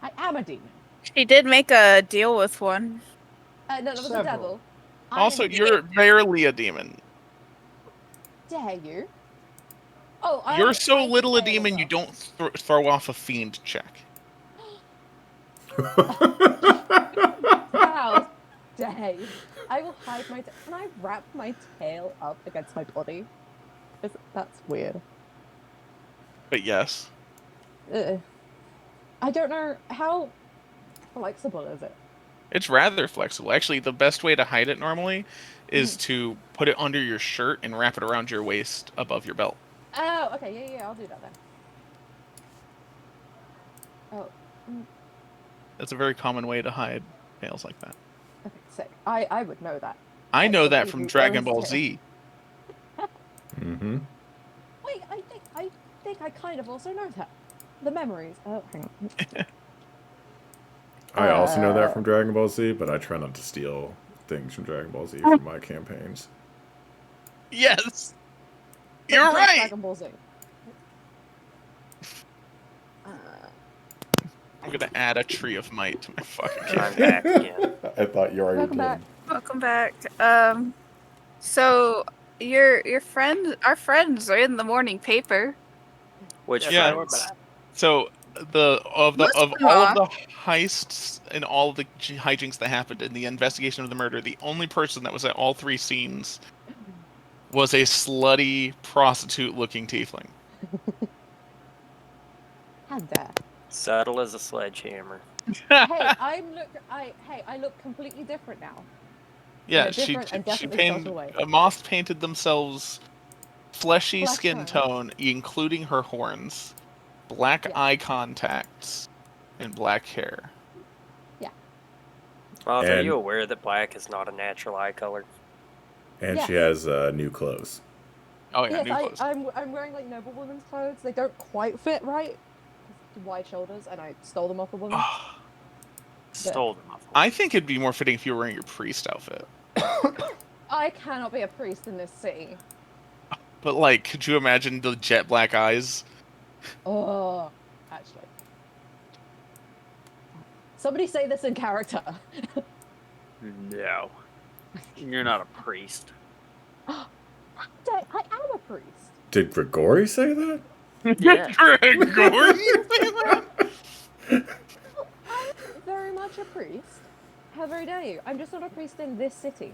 I am a demon. She did make a deal with one. No, that was the devil. Also, you're barely a demon. Dare you? Oh, You're so little a demon you don't throw off a fiend check. Wow, Dave. I will hide my. Can I wrap my tail up against my body? That's weird. But yes. I don't know how flexible is it. It's rather flexible. Actually, the best way to hide it normally is to put it under your shirt and wrap it around your waist above your belt. Oh, okay, yeah, I'll do that then. Oh. That's a very common way to hide nails like that. Okay, sick. I would know that. I know that from who Dragon owns Ball tail. Z. Mm-hmm. Wait, I think I kind of also know that. The memories. Oh, hang on. I also know that from Dragon Ball Z, but I try not to steal things from Dragon Ball Z for my campaigns. Yes! You're right! Dragon Ball Z. I'm gonna add a tree of might to my fucking I'm campaign. back again. I thought you already Welcome did. back. Welcome back. So your friends, our friends, are in the morning paper. Which Yeah. friends? So of all of the heists and all of the hijinks that happened in the investigation of the murder, the only person that was at all three scenes was a slutty prostitute-looking tiefling. How dare. Subtle as a sledgehammer. I look completely different now. Yeah, a different and she definitely painted subtle way. moths painted themselves fleshy Flesh skin tone, including her horns, black eye contacts, and black hair. Yeah. Moth, are And- you aware that black is not a natural eye color? And she Yes. has new clothes. Oh yeah, Yes, new clothes. I'm wearing like noble woman's clothes. They don't quite fit right. Wide shoulders, and I stole them off a woman. Stole them off. I think it'd be more fitting if you were wearing your priest outfit. I cannot be a priest in this city. But like, could you imagine the jet black eyes? Oh, actually. Somebody say this in character. No. You're not a priest. I am a priest. Did Grigori say that? Yeah. I'm very much a priest. How very dare you? I'm just not a priest in this city.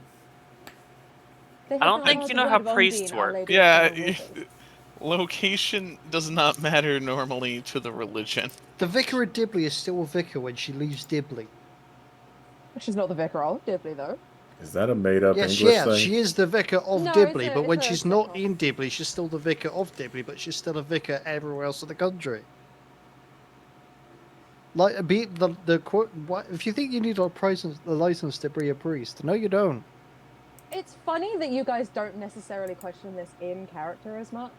They I don't have think the you know how Word of priests Undine, Our work. Lady of Yeah, Fire Waters. location does not matter normally to the religion. The vicar of Dibley is still a vicar when she leaves Dibley. She's not the vicar of Dibley, though. Is that a made-up Yes, English yeah, thing? she is the vicar of No, Dibley, it's but when a she's not in Dibley, she's still the vicar of Dibley, but she's still a vicar everywhere else in the country. Like, be the quote. What if you think you need a license to be a priest? No, you don't. It's funny that you guys don't necessarily question this in character as much,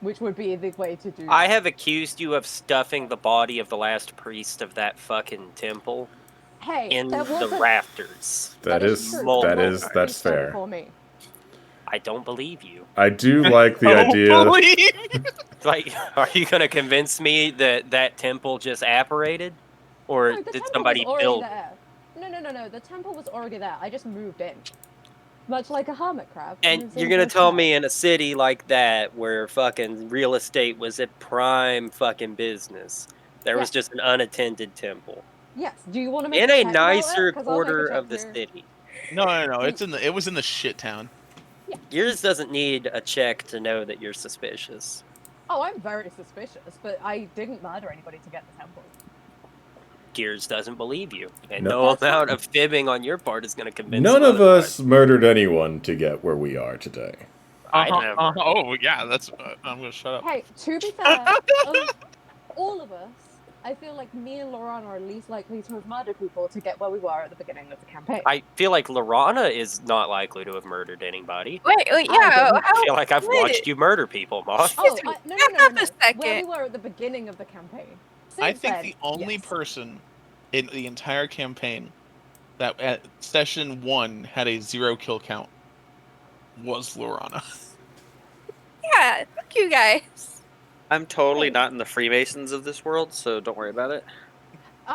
which would be the way to do. I that. have accused you of stuffing the body of the last priest of that fucking temple Hey, in there was the a- rafters. That's multiple that's fair. For me. I don't believe you. I do like the idea. Like, are you gonna convince me that that temple just apparated, or No, the did temple somebody was already build? there. No. The temple was already there. I just moved in. Much like a hermit crab. And moves you're into gonna a tell shell. me in a city like that, where fucking real estate was a prime fucking business, there was Yeah. just an unattended temple Yes. Do you want to make in a a check about it? nicer 'Cause I'll make a quarter check of the here. city? No. It was in the shit town. Yours doesn't need a check to know that you're suspicious. Oh, I'm very suspicious, but I didn't murder anybody to get the temple. Gears doesn't believe you, and No. no amount of fibbing on your part is going to convince None him of us murdered anyone to get where we are today. I never. Oh yeah, that's. I'm gonna shut up. Hey, to be fair, of all of us, I feel like me and Laurent are least likely to have murdered people to get where we were at the beginning of the campaign. I feel like Lorana is not likely to have murdered anybody. Wait, I yeah. didn't. I feel like I've wait. watched you murder people, Moth. Oh, no. Back up a Where second. we were at the beginning of the campaign. I Since think then, the only yes. person in the entire campaign that at session 1 had a 0 kill count was Lorana. Yeah, fuck you guys. I'm totally not in the Freemasons of this world, so don't worry about it.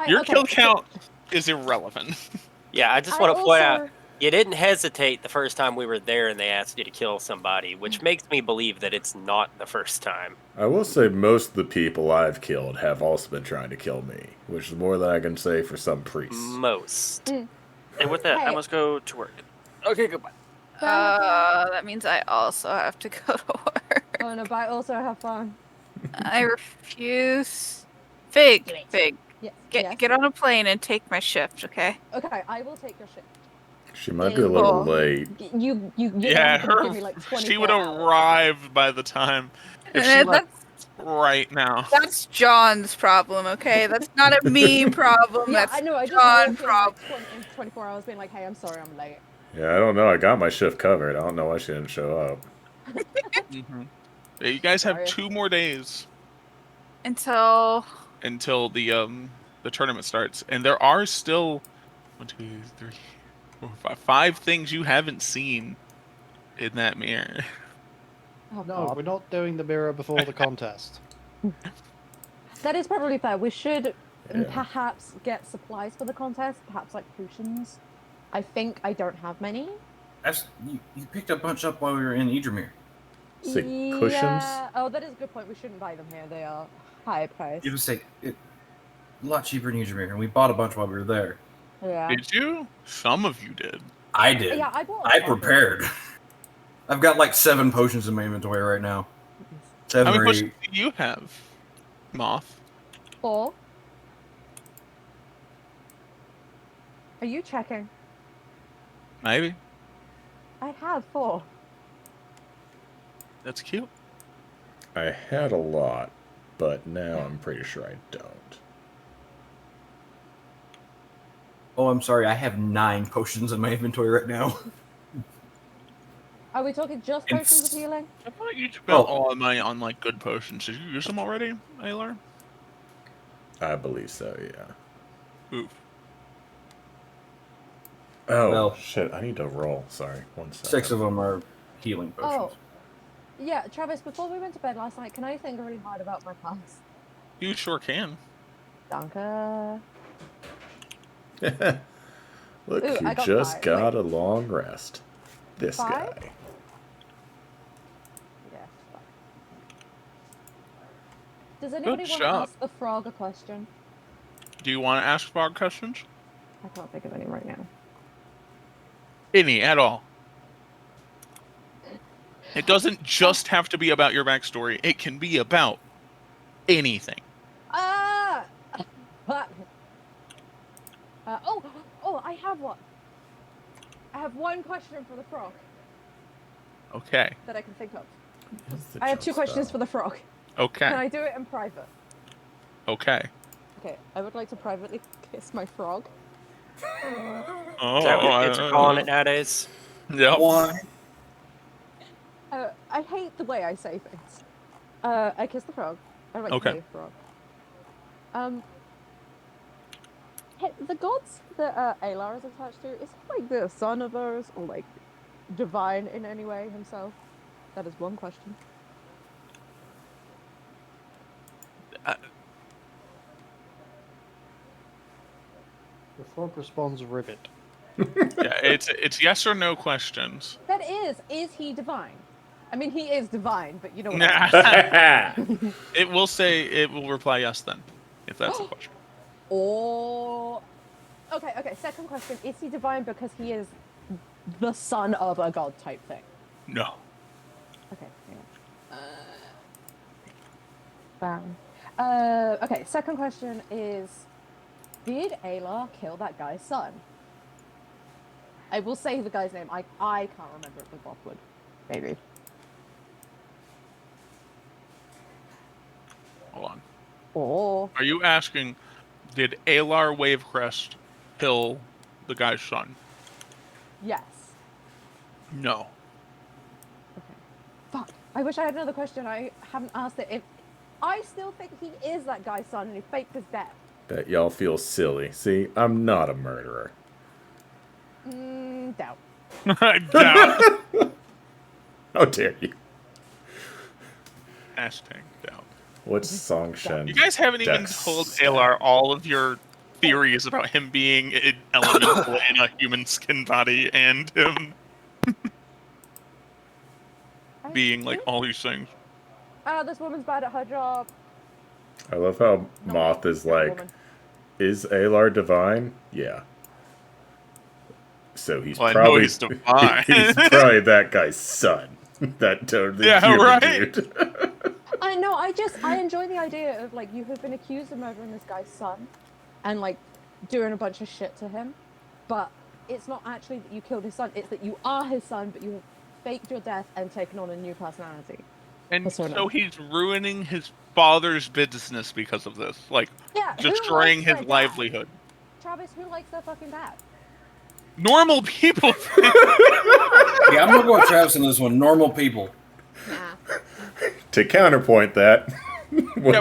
Your okay, kill so- count is irrelevant. Yeah, I just I want to point also- out you didn't hesitate the first time we were there and they asked you to kill somebody, which makes me believe that it's not the first time. I will say most of the people I've killed have also been trying to kill me, which is more than I can say for some priests. Most. And with that, I Hey. must go to work. Okay, goodbye. That means I also have to go to work. Oh no, but I also have fun. I refuse. Fig. Yes. Get on a plane and take my shift, okay? Okay, I will take your shit. She might be a little Cool. late. You Yeah, have to her. give me like 24 She would hours. arrive by the time. If she Eh, left right now. That's John's problem, okay? That's not a me problem. Yeah, That's I know. I just John walked in problem. like 24 hours being like, hey, I'm sorry, I'm late. Yeah, I don't know. I got my shift covered. I don't know why she didn't show up. Yeah, you guys have Sorry. 2 more days Until until the tournament starts, and there are still 1, 2, 3, 4, 5 things you haven't seen in that mirror. Oh, No, God. we're not doing the mirror before the contest. That is probably fair. We should Yeah. perhaps get supplies for the contest, perhaps like potions. I think I don't have many. You picked a bunch up while we were in Idramir. Say cushions? Yeah. Oh, that is a good point. We shouldn't buy them here. They are high priced. It was like a lot cheaper in Idramir, and we bought a bunch while we were there. Yeah. Did you? Some of you did. I did. Yeah, I bought. I prepared. I've got like 7 potions in my inventory right now. 7 How many or potions 8. do you have, Moth? 4. Are you checking? Maybe. I have 4. That's cute. I had a lot, but now I'm pretty sure I don't. Oh, I'm sorry. I have 9 potions in my inventory right now. Are we talking just It's- potions of healing? I thought you spent Oh. all of money on like good potions. Did you use them already, Aylar? I believe so, yeah. Oof. Oh, Well- shit. I need to roll. Sorry. 1 second. 6 of them are healing Oh. potions. Yeah, Travis, before we went to bed last night, can I think really hard about my past? You sure can. Danke. Look, Ooh, who I got just 5. got Wait. a long rest. This 5? guy. Yeah. Does anybody want to job. ask the frog a question? Do you want to ask Frog questions? I can't think of any right now. Any at all. It doesn't just have to be about your backstory. It can be about anything. Ah! Oh, I have one. I have one question for the frog Okay. that I can think of. What's the I have 2 jump questions spell? for the frog. Okay. Can I do it in private? Okay. Okay, I would like to privately kiss my frog. Oh, Is that what kids are calling it nowadays? Yep. Why? I hate the way I say things. I kiss the frog. I like Okay. hey, frog. The gods that Alar is attached to, is he like the son of hers or like divine in any way himself? That is one question. The frog responds ribbit. Yeah, it's yes or no questions. That is he divine? I mean, he is divine, but you know what I mean. It will reply yes then, if that's the question. Or okay. Second question: is he divine because he is the son of a god type thing? No. Okay. Hang on. Okay. Second question is: did Alar kill that guy's son? I will say the guy's name. I can't remember it with Bob maybe. Hold on. Or Are you asking, did Alar Wavecrest kill the guy's son? yes. No. Fuck. I wish I had another question. I haven't asked it. I still think he is that guy's son and he faked his death. Bet y'all feel silly. See, I'm not a murderer. Doubt. Doubt. How dare you? Hashtag doubt. What's Song Shen? You guys haven't even told Alar all of your theories about him being elemental in a human skin body and him being like all these things. This woman's bad at her job. I love how Moth is like, woman. is Alar divine? Yeah. So he's Well, I know probably he's divine. he's probably that guy's son. That totally human right. dude. I know. I enjoy the idea of like you have been accused of murdering this guy's son, and like doing a bunch of shit to him, but it's not actually that you killed his son. It's that you are his son, but you have faked your death and taken on a new personality. And Persona. so he's ruining his father's business because of this. Like, Yeah, who destroying likes his their dad? livelihood. Travis, who likes their fucking dad? Normal people. Yeah, I'm gonna go with Travis on this one. Normal people. To counterpoint that, when Yeah,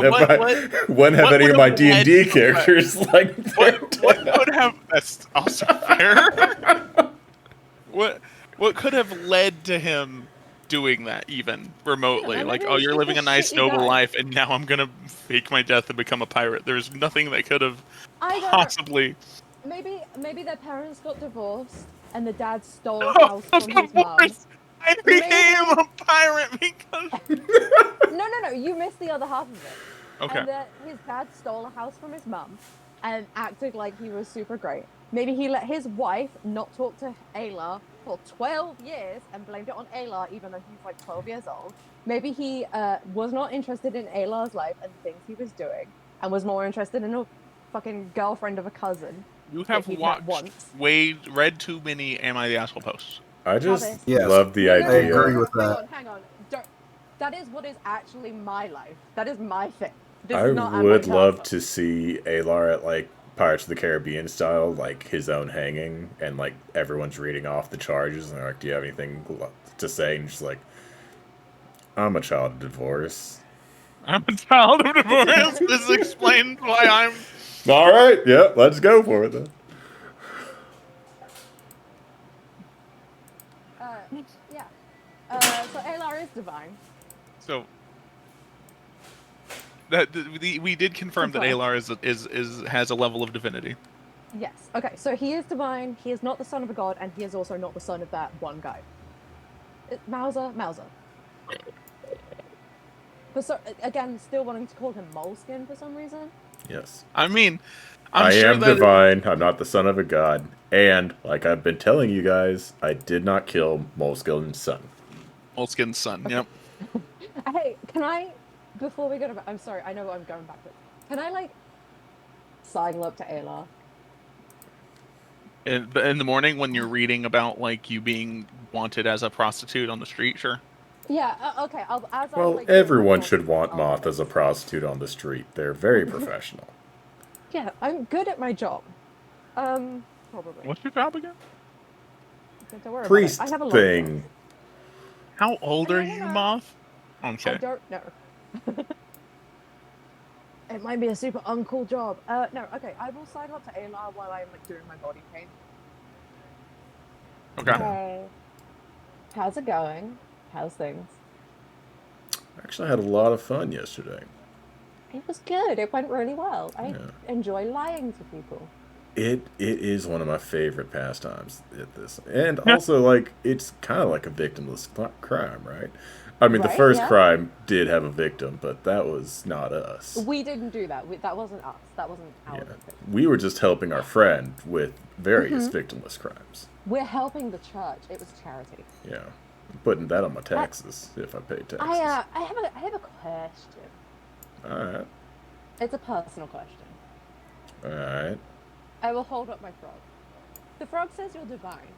when have what any of would my have D&D led to characters like that? What could have? That's also fair. What could have led to him doing that even remotely? Yeah, Like, maybe oh, it's you're just living a a nice shitty noble guy. life, and now I'm gonna fake my death and become a pirate. There's nothing that could have Either possibly. maybe their parents got divorced and the dad stole a house from his mom. I became a pirate because. No, you missed the other half of it. Okay. And that his dad stole a house from his mum and acted like he was super great. Maybe he let his wife not talk to Alar for 12 years and blamed it on Alar even though he's like 12 years old. Maybe he was not interested in Alar's life and the things he was doing and was more interested in a fucking girlfriend of a cousin. You that have he'd met watched, read too many Am I the Asshole posts. I just Travis. Yes. love the No, idea. Hang on. That is what is actually my life. That is my thing. This I is not Am would the love Asshole. to see Alar at like Pirates of the Caribbean style, like his own hanging, and like everyone's reading off the charges, and they're like, "Do you have anything to say?" And just like, "I'm a child of divorce." I'm a child of divorce. This explains why I'm. All right, yeah, let's go for it then. Yeah. So Alar is divine. So that we did confirm that Confirmed. Alar has a level of divinity. Yes. Okay. So he is divine. He is not the son of a god, and he is also not the son of that one guy. Mauser. But so again, still wanting to call him Moleskin for some reason. Yes. I mean, I sure am that divine. I'm not the son of a god. And, like I've been telling you guys, I did not kill Moleskin's son. Moleskin's son. Yep. Hey, can I, before we go to, I'm sorry, I know I'm going backwards. Can I like sidle up to Alar? In the morning when you're reading about like you being wanted as a prostitute on the street, sure. Yeah. Okay. Well, everyone should want Moth as a prostitute on the street. They're very professional. Yeah, I'm good at my job. Probably. What's your job again? Don't worry priest about it. I have a lot. thing. How old are you, Moth? I Okay. don't know. It might be a super uncool job. No, okay. I will sign up to ALAR while I'm like doing my body paint. Okay. How's it going? How's things? Actually, I had a lot of fun yesterday. It was good. It went really well. I enjoy lying to people. It is one of my favorite pastimes at this, and also like it's kind of like a victimless crime, right? I mean, the Right, first yeah. crime did have a victim, but that was not us. We didn't do that. That wasn't us. That wasn't our victim. We were just helping our friend with various Mhm. victimless crimes. We're helping the church. It was charity. Yeah, I'm putting that on my taxes if I pay taxes. I have a question. All right, It's a personal question. all right. I will hold up my frog. The frog says you're divine.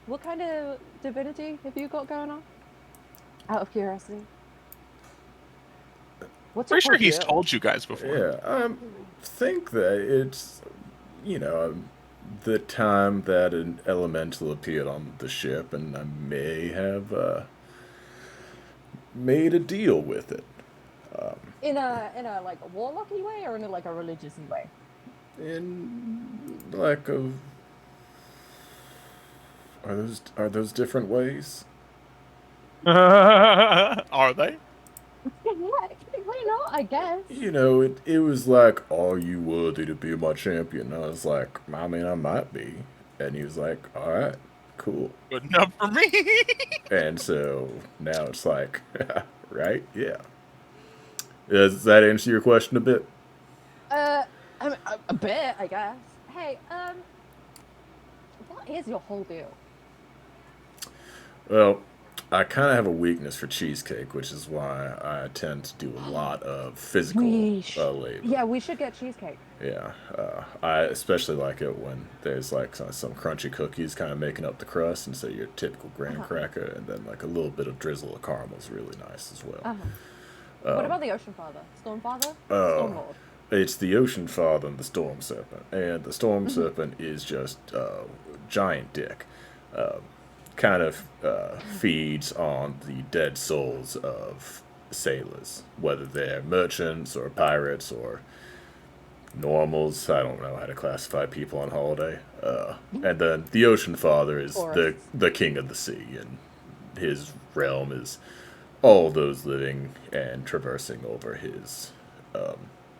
What kind of divinity have you got going on? Out of curiosity. What's your Pretty sure he's deal? told you guys before. Yeah, I think that it's, the time that an elemental appeared on the ship, and I may have made a deal with it. In a like a warlocky way or in a like a religious way? In like a, are those different ways? Are they? Technically not, I guess. It was like, are you worthy to be my champion? And I was like, I mean, I might be. And he was like, all right, cool. Good enough for me. And so now it's like, right? Yeah. Does that answer your question a bit? I mean, a bit, I guess. Hey, what is your whole deal? Well, I kind of have a weakness for cheesecake, which is why I tend to do a lot of physical labor. Yeah, we should get cheesecake. Yeah, I especially like it when there's like some crunchy cookies kind of making up the crust, and so your typical graham cracker, and then like a little bit of drizzle of caramel is really nice as well. What about the Ocean Father? Storm Father? Oh, Storm Lord? it's the Ocean Father and the Storm Serpent, and the Storm Serpent is just a giant dick. Kind of feeds on the dead souls of sailors, whether they're merchants or pirates or normals. I don't know how to classify people on holiday. And then the Ocean Father is the king of the sea, and his realm is all those living and traversing over his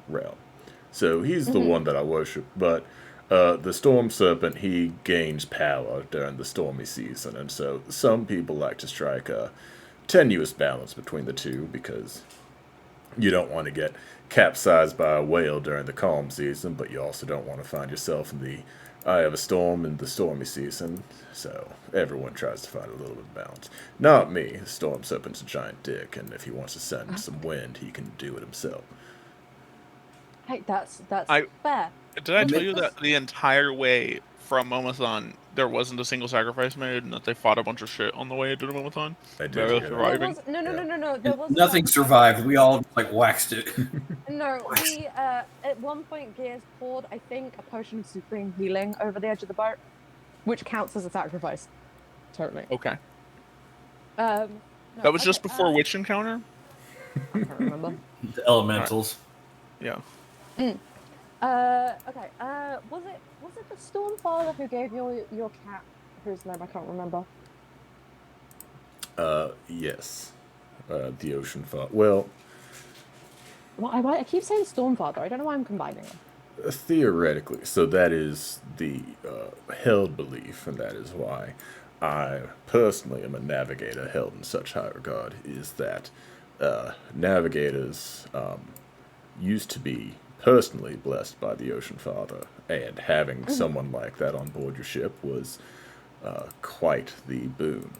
realm. So he's the one that I worship, but the Storm Serpent, he gains power during the stormy season, and so some people like to strike a tenuous balance between the two, because you don't want to get capsized by a whale during the calm season, but you also don't want to find yourself in the eye of a storm in the stormy season, so everyone tries to find a little bit of balance. Not me. The Storm Serpent's a giant dick, and if he wants to send some wind, he can do it himself. Hey, that's fair. Did I tell you that the entire way from Momothon, there wasn't a single sacrifice made, and that they fought a bunch of shit on the way to the Momothon? They did. Barely surviving. No. There was Nothing survived. We all like waxed it. No, we at one point Gears poured, I think, a potion of supreme healing over the edge of the boat, which counts as a sacrifice. Totally. Okay. No, That was just before which encounter? I can't remember. The elementals. Yeah. Okay. Was it the Stormfather who gave your cat, whose name I can't remember? Yes. The Ocean Father. Well, I keep saying Stormfather. I don't know why I'm combining them. theoretically, so that is the held belief, and that is why I personally am a navigator held in such high regard, is that navigators used to be personally blessed by the Ocean Father, and having someone like that on board your ship was quite the boon.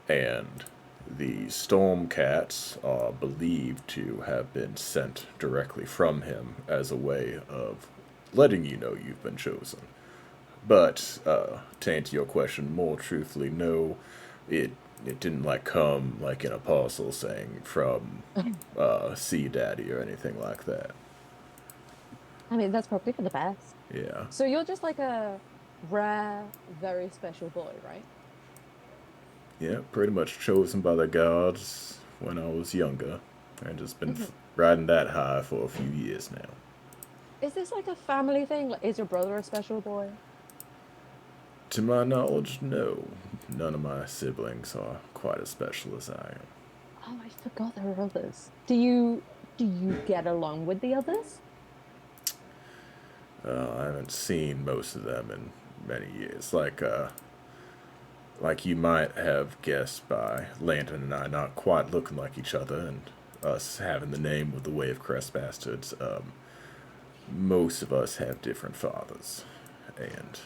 And the Storm Cats are believed to have been sent directly from him as a way of letting you know you've been chosen. But to answer your question more truthfully, no, it didn't like come like in a parcel saying from Sea Daddy or anything like that. I mean, that's probably for the best. Yeah. So you're just like a rare, very special boy, right? Yeah, pretty much chosen by the gods when I was younger. I've just been riding that high for a few years now. Is this like a family thing? Like, is your brother a special boy? To my knowledge, no. None of my siblings are quite as special as I am. Oh, I forgot there were others. Do you get along with the others? I haven't seen most of them in many years. Like you might have guessed by Landon and I not quite looking like each other, and us having the name of the Way of Crest Bastards. Most of us have different fathers, and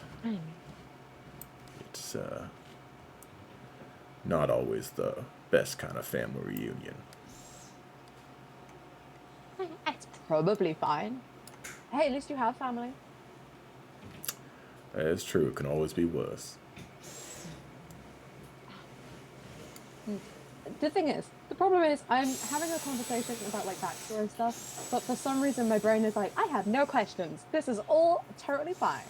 it's not always the best kind of family reunion. It's probably fine. Hey, at least you have family. It's true, it can always be worse. The thing is, the problem is, I'm having a conversation about like backstory stuff, but for some reason my brain is like, I have no questions. This is all totally fine.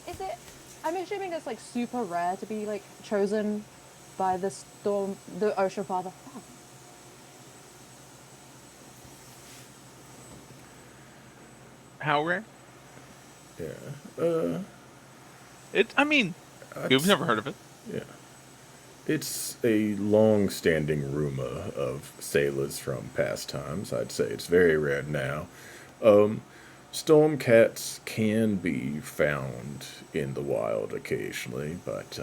Is it? I'm assuming it's like super rare to be like chosen by the Ocean Father. Oh. How rare? Yeah. I mean, you've never heard of it. Yeah. It's a long-standing rumor of sailors from past times. I'd say it's very rare now. Storm cats can be found in the wild occasionally, but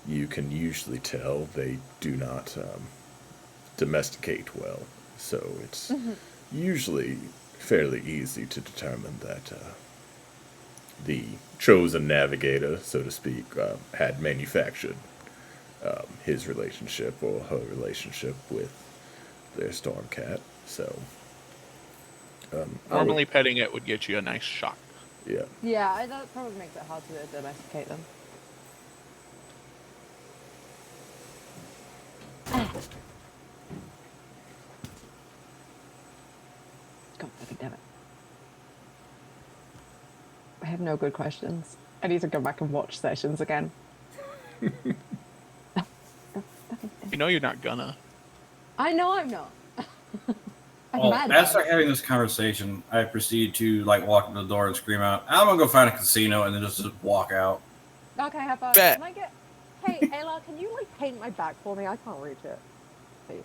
you can usually tell they do not domesticate well. So it's usually fairly easy to determine that the chosen navigator, so to speak, had manufactured his relationship or her relationship with their storm cat. So normally petting it would get you a nice shock. Yeah. Yeah, that probably makes it hard to domesticate them. God fucking damn it. I have no good questions. I need to go back and watch sessions again. You know you're not gonna. I know I'm not. As I start having this conversation, I proceed to like walk up to the door and scream out, "I'm gonna go find a casino," and then just walk out. Okay, have fun. Bet. Can I get? Hey, Ayla, can you like paint my back for me? I can't reach it. Please.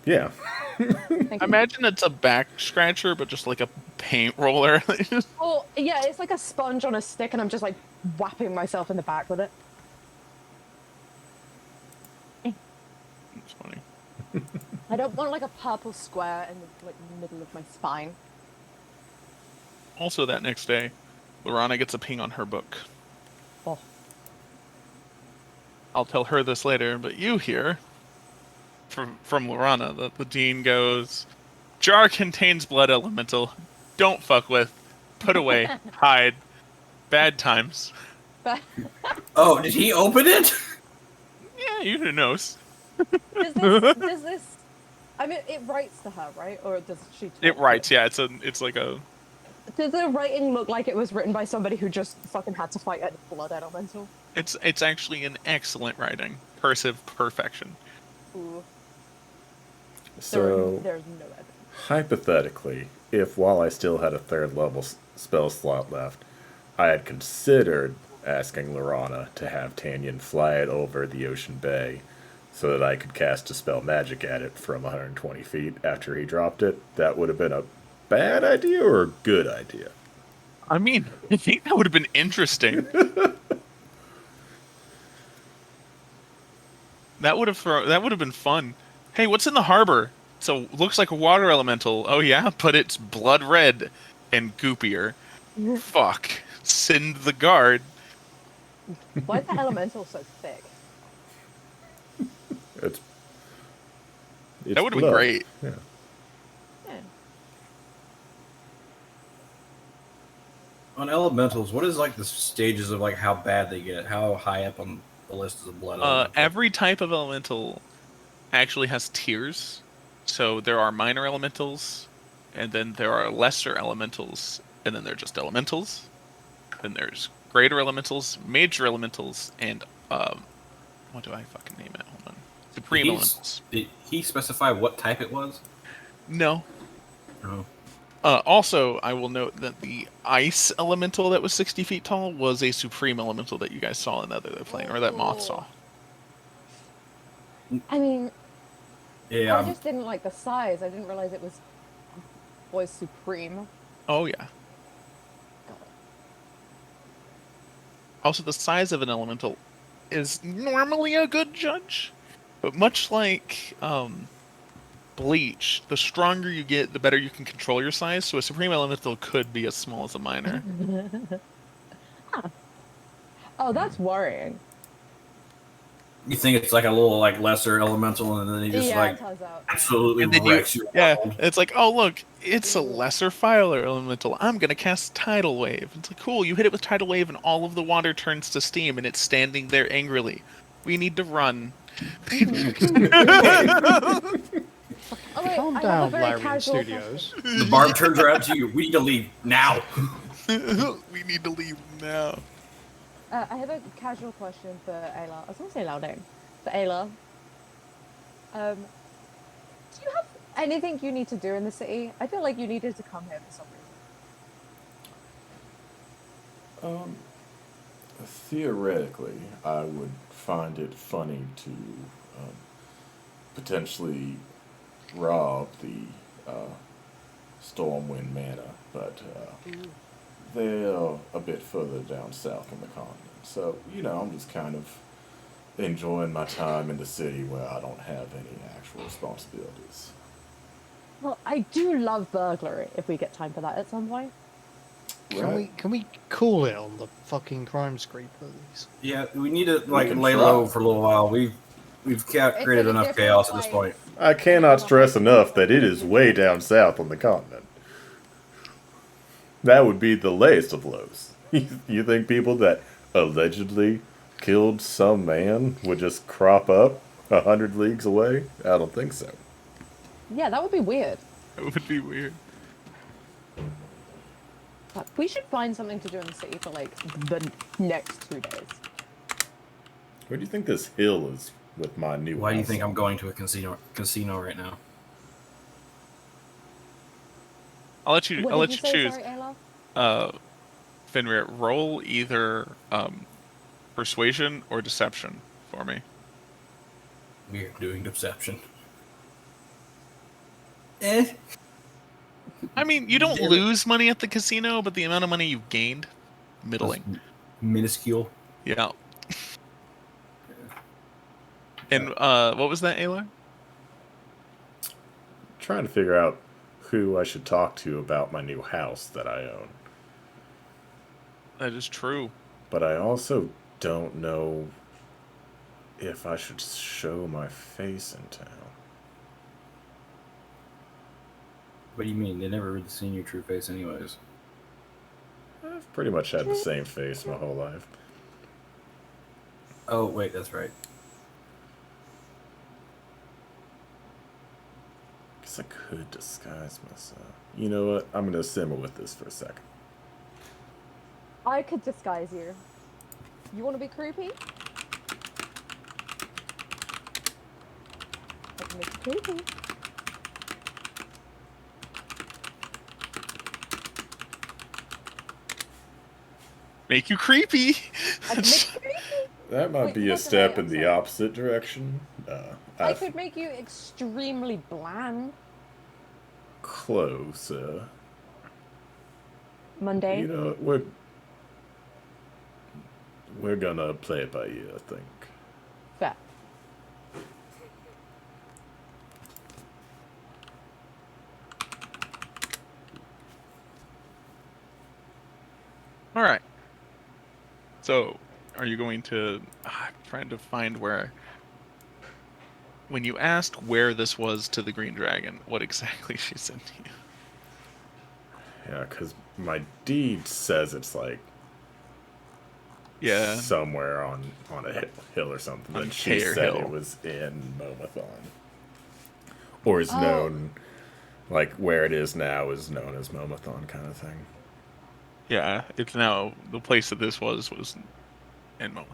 Yeah. Imagine it's a back scratcher, but just like a paint roller. Oh, yeah, it's like a sponge on a stick, and I'm just like whapping myself in the back with it. It's funny. I don't want like a purple square in the like middle of my spine. Also, that next day, Lorana gets a ping on her book. Oh. I'll tell her this later, but you hear from Lorana that the dean goes, "Jar contains blood elemental. Don't fuck with. Put away. Hide. Bad times." Oh, did he open it? Yeah, who knows? Does this? I mean, it writes to her, right? Or does she? Talk It writes, yeah. It's like a. Does the writing look like it was written by somebody who just fucking had to fight a blood elemental? It's actually an excellent writing, cursive perfection. Ooh. So, there's no evidence. hypothetically, if while I still had a third level spell slot left, I had considered asking Lorana to have Tanyan fly it over the ocean bay so that I could cast a spell magic at it from 120 feet after he dropped it, that would have been a bad idea or a good idea? I mean, I think that would have been interesting. That would have been fun. Hey, what's in the harbor? So looks like a water elemental. Oh yeah, but it's blood red and goopier. Fuck. Send the guard. Why is the elemental so thick? It's that would have been blood. great. Yeah. On elementals, what is like the stages of like how bad they get? How high up on the list is the blood? Every type of elemental actually has tiers. So there are minor elementals, and then there are lesser elementals, and then they're just elementals. Then there's greater elementals, major elementals, and what do I fucking name it? Hold on. Supreme elementals. Did he specify what type it was? No. Oh. Also, I will note that the ice elemental that was 60 feet tall was a supreme elemental that you guys saw in Nether Plane, or that Moth saw. I mean, Yeah. I just didn't like the size. I didn't realize it was supreme. Oh yeah. Also, the size of an elemental is normally a good judge, but much like Bleach, the stronger you get, the better you can control your size. So a supreme elemental could be as small as a minor. Huh. Oh, that's worrying. You think it's like a little like lesser elemental, and then he just Yeah, like it turns out. absolutely And then wrecks your yeah, world. it's like, oh look, it's a lesser fire elemental. I'm gonna cast Tidal Wave. It's like, cool, you hit it with Tidal Wave and all of the water turns to steam and it's standing there angrily. We need to run. Oh, wait, Calm I have a down, very Larian casual Studios. The barb turns around to you. We need to leave now. We need to leave now. I have a casual question for Ayla. I was going to say Laudane. For Ayla. Do you have anything you need to do in the city? I feel like you needed to come here for some reason. Theoretically, I would find it funny to potentially rob the Stormwind Manor, but they're a bit further down south on the continent. So, you know, I'm just kind of enjoying my time in the city where I don't have any actual responsibilities. Well, I do love burglary if we get time for that at some point. Can we cool it on the fucking crime spree, please? Yeah, we need to like can lay try. low for a little while. We've created a enough different chaos at this place. point. I cannot stress enough that it is way down south on the continent. That would be the lowest of lows. You think people that allegedly killed some man would just crop up 100 leagues away? I don't think so. Yeah, that would be weird. It would be weird. But we should find something to do in the city for like the next 2 days. Where do you think this hill is with my new Why do you house think on? I'm going to a casino right now? I'll let you. What I'll did let you you say, choose. sorry, Ayla? Fenrir, roll either persuasion or deception for me. We're doing deception. I mean, you don't lose money at the casino, but the amount of money you gained, middling. Minuscule. Yeah. And what was that, Ayla? Trying to figure out who I should talk to about my new house that I own. That is true. But I also don't know if I should show my face in town. What do you mean? They never really seen your true face, anyways. I've pretty much had the same face my whole life. Oh wait, that's right. Guess I could disguise myself. You know what? I'm gonna simmer with this for a second. I could disguise you. You want to be creepy? I can make you creepy. Make you creepy. I can make you creepy. That might Wait, be a that's step right, in I'm the sorry. opposite direction. I could make you extremely bland. Closer. Mundane. You know, we're gonna play it by ear, I think. Fair. All right. So, are you going to? I'm trying to find where. When you asked where this was to the Green Dragon, what exactly she said to you? Yeah, because my deed says it's like Yeah. somewhere on a hill or something. On But she Kaer said Hill. it was in Momathon. or is Oh. known, like where it is now is known as Momathon kind of thing. Yeah, it's now the place that this was in Momathon.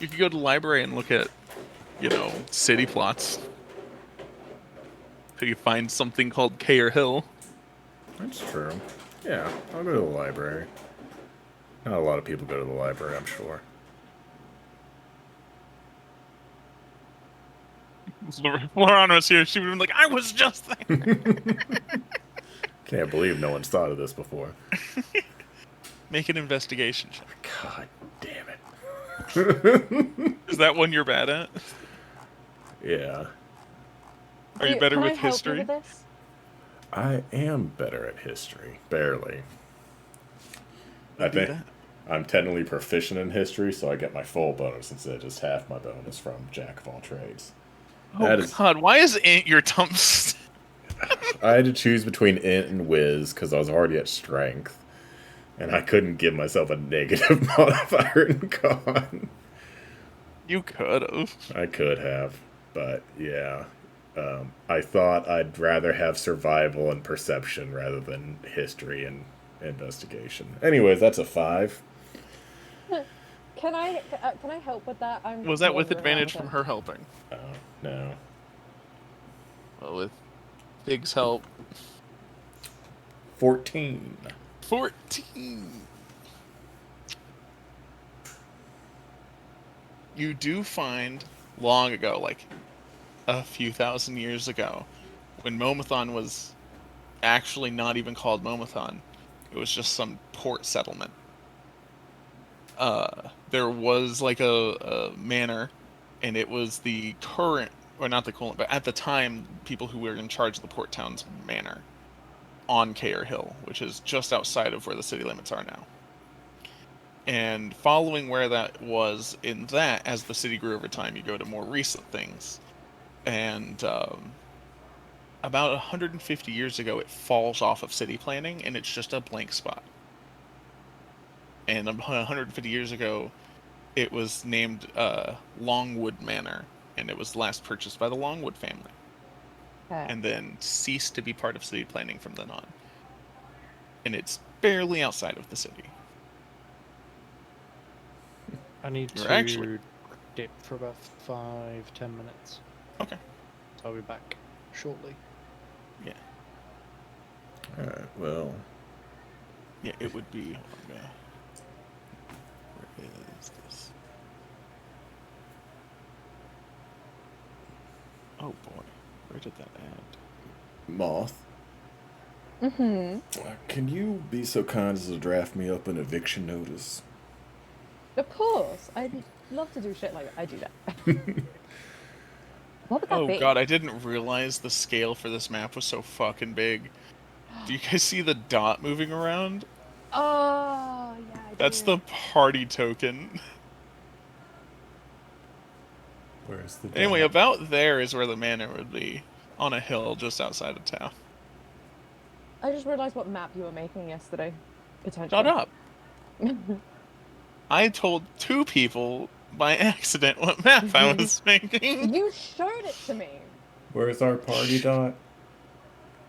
You could go to the library and look at, city plots. So you find something called Kayer Hill. That's true. Yeah, I'll go to the library. Not a lot of people go to the library, I'm sure. Laurana was here. She would have been like, I was just there. Can't believe no one's thought of this before. Make an investigation check. God damn it. Is that one you're bad at? Yeah. Are you better Can I with help you history? with this? I am better at history. Barely. I Do think that. I'm technically proficient in history, so I get my full bonus instead of just half my bonus from Jack of all trades. Oh God, why is Int your Tump? I had to choose between int and whiz because I was already at strength, and I couldn't give myself a negative modifier in con. You could have. I could have, but yeah. I thought I'd rather have survival and perception rather than history and investigation. Anyways, that's a 5. Can I help with that? I'm Was that with wandering advantage around from here. her helping? Oh, no. Well, with Big's help. 14. 14. You do find long ago, like a few thousand years ago, when Momathon was actually not even called Momathon. It was just some port settlement. There was like a manor, and it was the current, or not the current, but at the time, people who were in charge of the port town's manor on Kayer Hill, which is just outside of where the city limits are now. And following where that was in that, as the city grew over time, you go to more recent things. And about 150 years ago, it falls off of city planning, and it's just a blank spot. And 150 years ago, it was named Longwood Manor, and it was last purchased by the Longwood family. Okay. And then ceased to be part of city planning from then on. And it's barely outside of the city. I need You're to actually- dip for about 5-10 minutes. Okay. So I'll be back shortly. Yeah. Alright, well. Yeah, it would be. Where is this? Oh boy, where did that add? Moth, Mm-hmm. can you be so kind as to draft me up an eviction notice? Of course. I'd love to do shit like that. I do that. What would that Oh be? god, I didn't realize the scale for this map was so fucking big. Do you guys see the dot moving around? Oh, yeah. I That's do. the party token. Where's the Anyway, dot? about there is where the manor would be. On a hill just outside of town. I just realized what map you were making yesterday. Potentially. Shut up. I told 2 people by accident what map I was making. You showed it to me. Where's our party dot?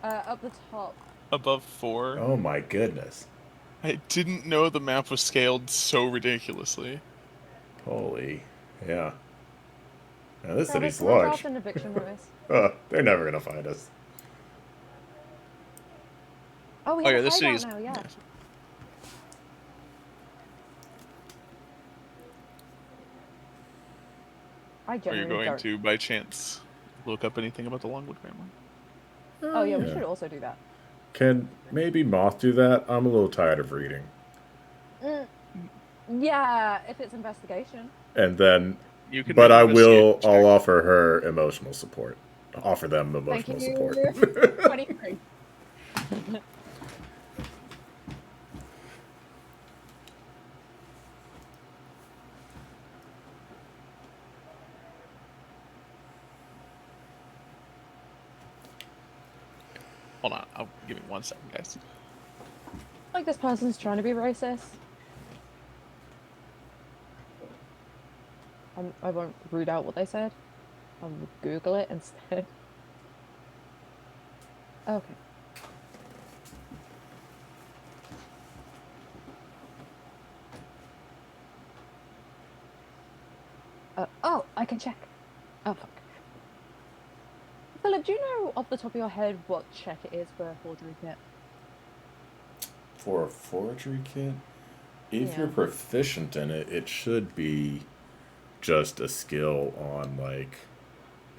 Up the top. Above 4. Oh my goodness. I didn't know the map was scaled so ridiculously. Holy. Yeah. Now this Travis, city's can I large. draft an eviction notice? They're never gonna find us. Oh, we Oh have yeah, a this hideout city's. now, yeah. I Are you genuinely going don't. to, by chance, look up anything about the Longwood family? Oh yeah, we should also do that. Can maybe Moth do that? I'm a little tired of reading. Yeah, if it's investigation. And then, You can but make I an will. investigation I'll check. offer her emotional support. Offer them Thank emotional you. support. 23. Hold on, give me 1 second, guys. Like this person's trying to be racist. I won't read out what they said. I'll Google it instead. Okay. Oh, I can check. Oh, fuck. Philip, do you know off the top of your head what check it is for a forgery kit? For a forgery kit, if Yeah. you're proficient in it, it should be just a skill on, like,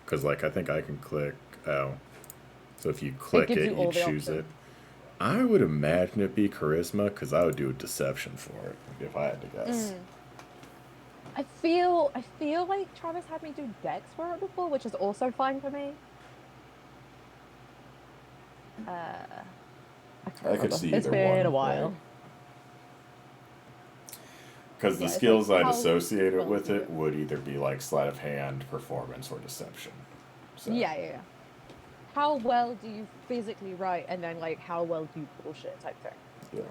because, like, I think I can click, oh, so if you click gives it, you all you the choose it. options. I would imagine it'd be charisma, because I would do a deception for it, if I had to guess. I feel like Travis had me do Dex for it before, which is also fine for me. I can't I could remember. see It's either been one, a while. Because the Yeah, it's skills like I'd how associate it well with do it would either be like sleight of hand, performance, or deception. So, Yeah. How well do you physically write, and then like how well do you bullshit type thing. yeah.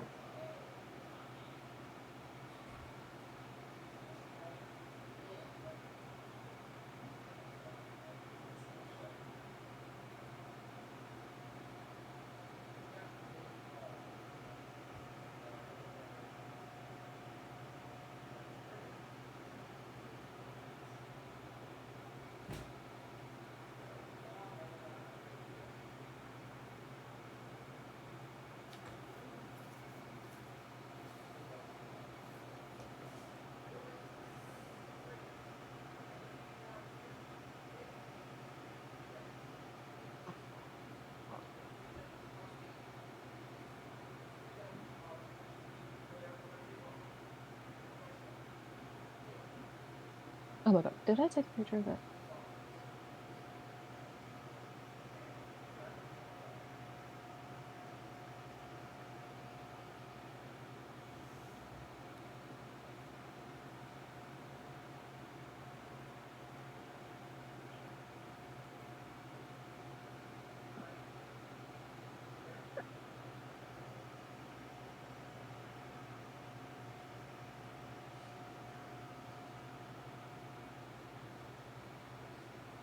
Oh my god, did I take a picture of it?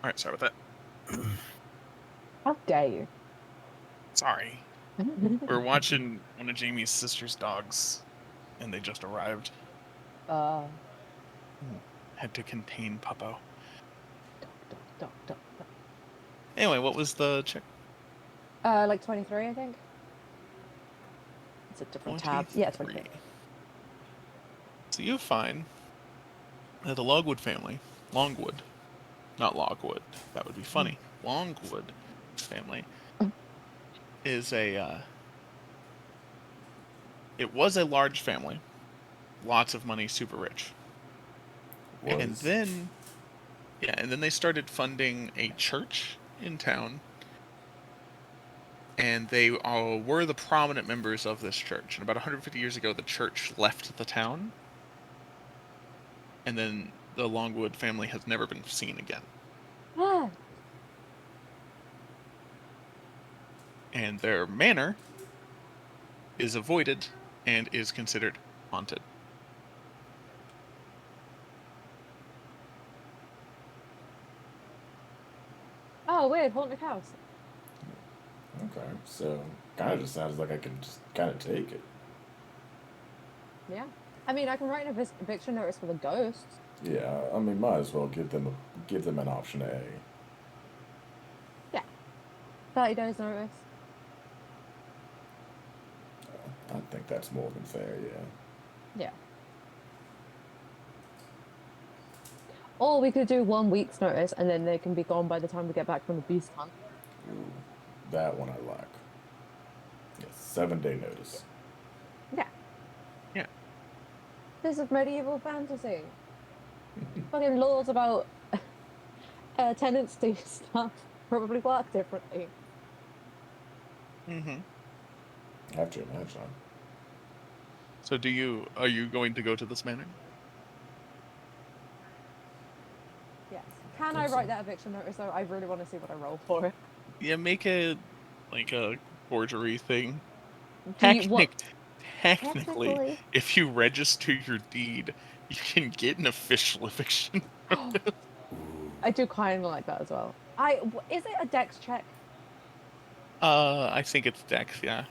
All right, sorry about that. How dare you? Sorry. We're watching one of Jamie's sister's dogs, and they just arrived. Had to contain Puppo. Dog. Anyway, what was the check? Like 23, I think. It's a different tab. Yeah, 23. So you find that the Longwood family, Longwood, not Logwood, that would be funny. Longwood family is a, it was a large family, lots of money, super rich. And then, and then they started funding a church in town, and they were the prominent members of this church. And about 150 years ago, the church left the town, and then the Longwood family has never been seen again. Ah. And their manor is avoided and is considered haunted. Oh, weird, haunted house. Okay, so kind of just sounds like I can just kind of take it. Yeah. I mean, I can write an eviction notice for the ghosts. Yeah, I mean, might as well give them an option A. Yeah. 30 days notice. I think that's more than fair, yeah. Yeah. Or we could do 1 week's notice, and then they can be gone by the time we get back from the beast hunt. Ooh, that one I like. Yeah, 7-day notice. Yeah. Yeah. This is medieval fantasy. Fucking laws about tenancy stuff probably work differently. Mm-hmm. Have to imagine. So are you going to go to this manor? Yes. Can I write that eviction notice though? I really want to see what I roll for it. Yeah, make it like a forgery thing. Technically, Technically, if you register your deed, you can get an official eviction. I do kind of like that as well. Is it a dex check? I think it's Dex, yeah.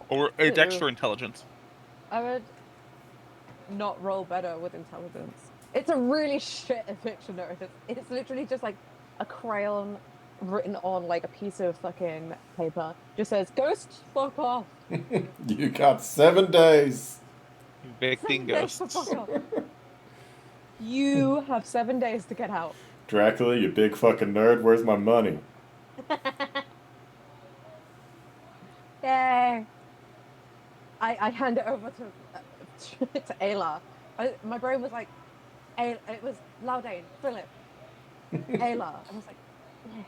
Or Dex Ew. for intelligence. I would not roll better with intelligence. It's a really shit eviction notice. It's literally just like a crayon written on like a piece of fucking paper. Just says, "Ghost, fuck off." You got 7 days. Evicting ghosts. Fuck off. You have 7 days to get out. Dracula, you big fucking nerd, where's my money? Yay! I hand it over to Ayla. My brain was like, it was Laudane, Philip, Ayla. I was like, yeah.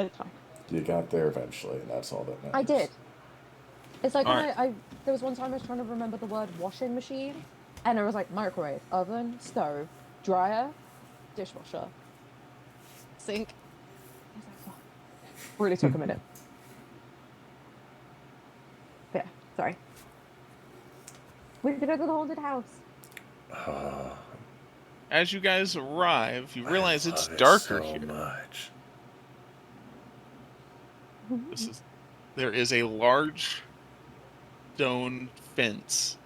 It's fine. You got there eventually, and that's all that matters. I did. It's like when Alright. there was one time I was trying to remember the word washing machine, and it was like microwave, oven, stove, dryer, dishwasher, sink. I was like, fuck. Really took a minute. Yeah, sorry. We did go to the haunted house. As you guys arrive, you realize I it's love it darker so here. much. There is a large stone fence.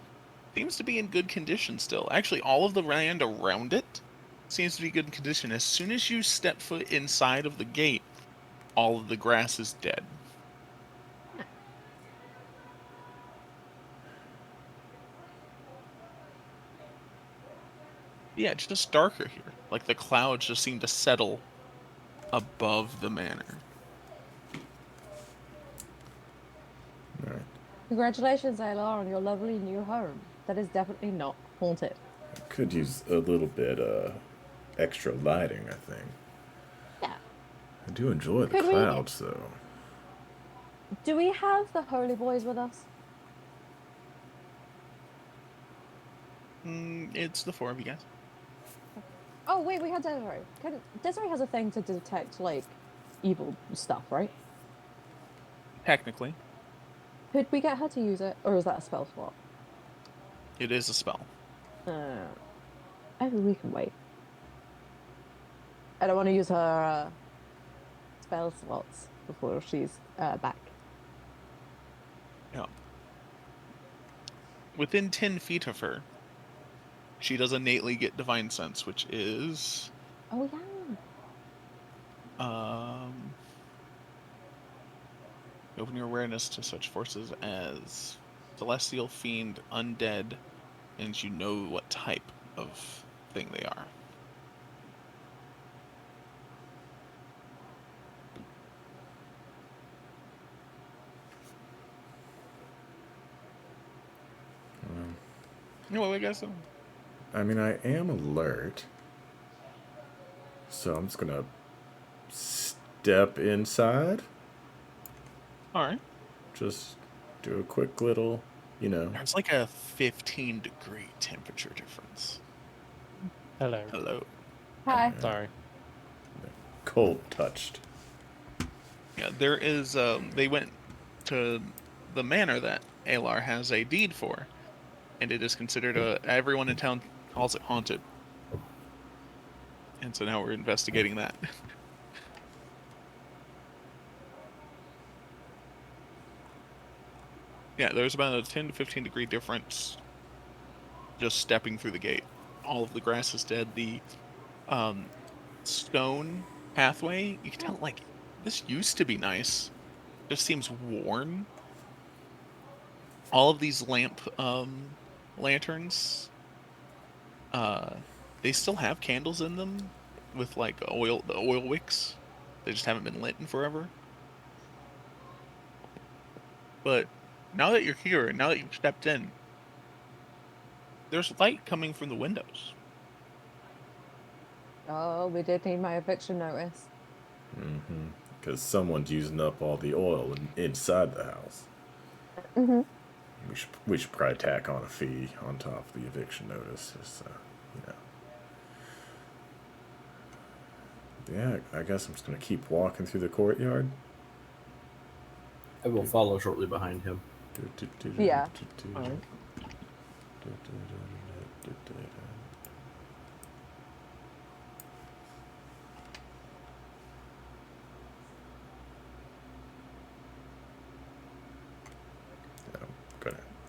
Seems to be in good condition still. Actually, all of the land around it seems to be good condition. As soon as you step foot inside of the gate, all of the grass is dead. Yeah, it's just darker here. Like the clouds just seem to settle above the manor. Congratulations, Ayla, on your lovely new home. That is definitely not haunted. Could use a little bit extra lighting, I think. Yeah. I do enjoy the Could we- clouds, though. Do we have the Holy Boys with us? It's the 4 of you guys. Oh wait, we had Desiree. Desiree has a thing to detect like evil stuff, right? Technically, Could we get her to use it, or is that a spell slot? it is a spell. Maybe we can wait. I don't want to use her spell slots before she's back. Yeah. Within 10 feet of her, she does innately get Divine Sense, which is Oh yeah. open your awareness to such forces as celestial, fiend, undead, and you know what type of thing they are. You know what I guess? I mean, I am alert. So I'm just gonna step inside. Alright. Just do a quick little, you know. There's like a 15-degree temperature difference. Hello. Hello. Hi. Sorry. Cold touched. Yeah, there is, they went to the manor that Alar has a deed for, and it is considered everyone in town calls it haunted. And so now we're investigating that. Yeah, there's about a 10 to 15 degree difference just stepping through the gate. All of the grass is dead. The stone pathway, you can tell, like, this used to be nice. Just seems worn. All of these lanterns, they still have candles in them with, like, the oil wicks. They just haven't been lit in forever. But now that you're here, and now that you've stepped in, there's light coming from the windows. Oh, we did need my eviction notice. Mm-hmm. Because someone's using up all the oil inside the house. Mm-hmm. We should probably tack on a fee on top of the eviction notice. Just, Yeah, I guess I'm just going to keep walking through the courtyard. I will follow shortly behind him. Yeah.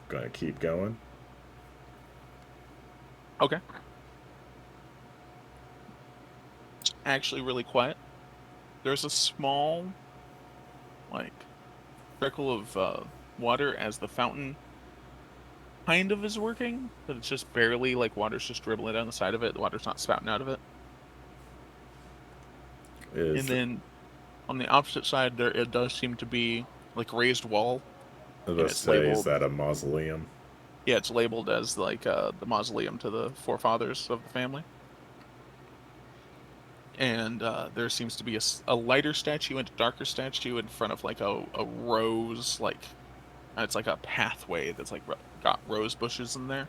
gonna keep going. Okay. It's actually really quiet. There's a small, like, trickle of water as the fountain kind of is working, but it's just barely, like, water's just dribbling down the side of it. The water's not spouting out of it. And then on the opposite side, there it does seem to be, like, raised wall. I was about to say, is that a mausoleum? Yeah, it's labeled as, like, the mausoleum to the forefathers of the family. And there seems to be a lighter statue and a darker statue in front of, like, a rose, like, it's like a pathway that's, like, got rose bushes in there.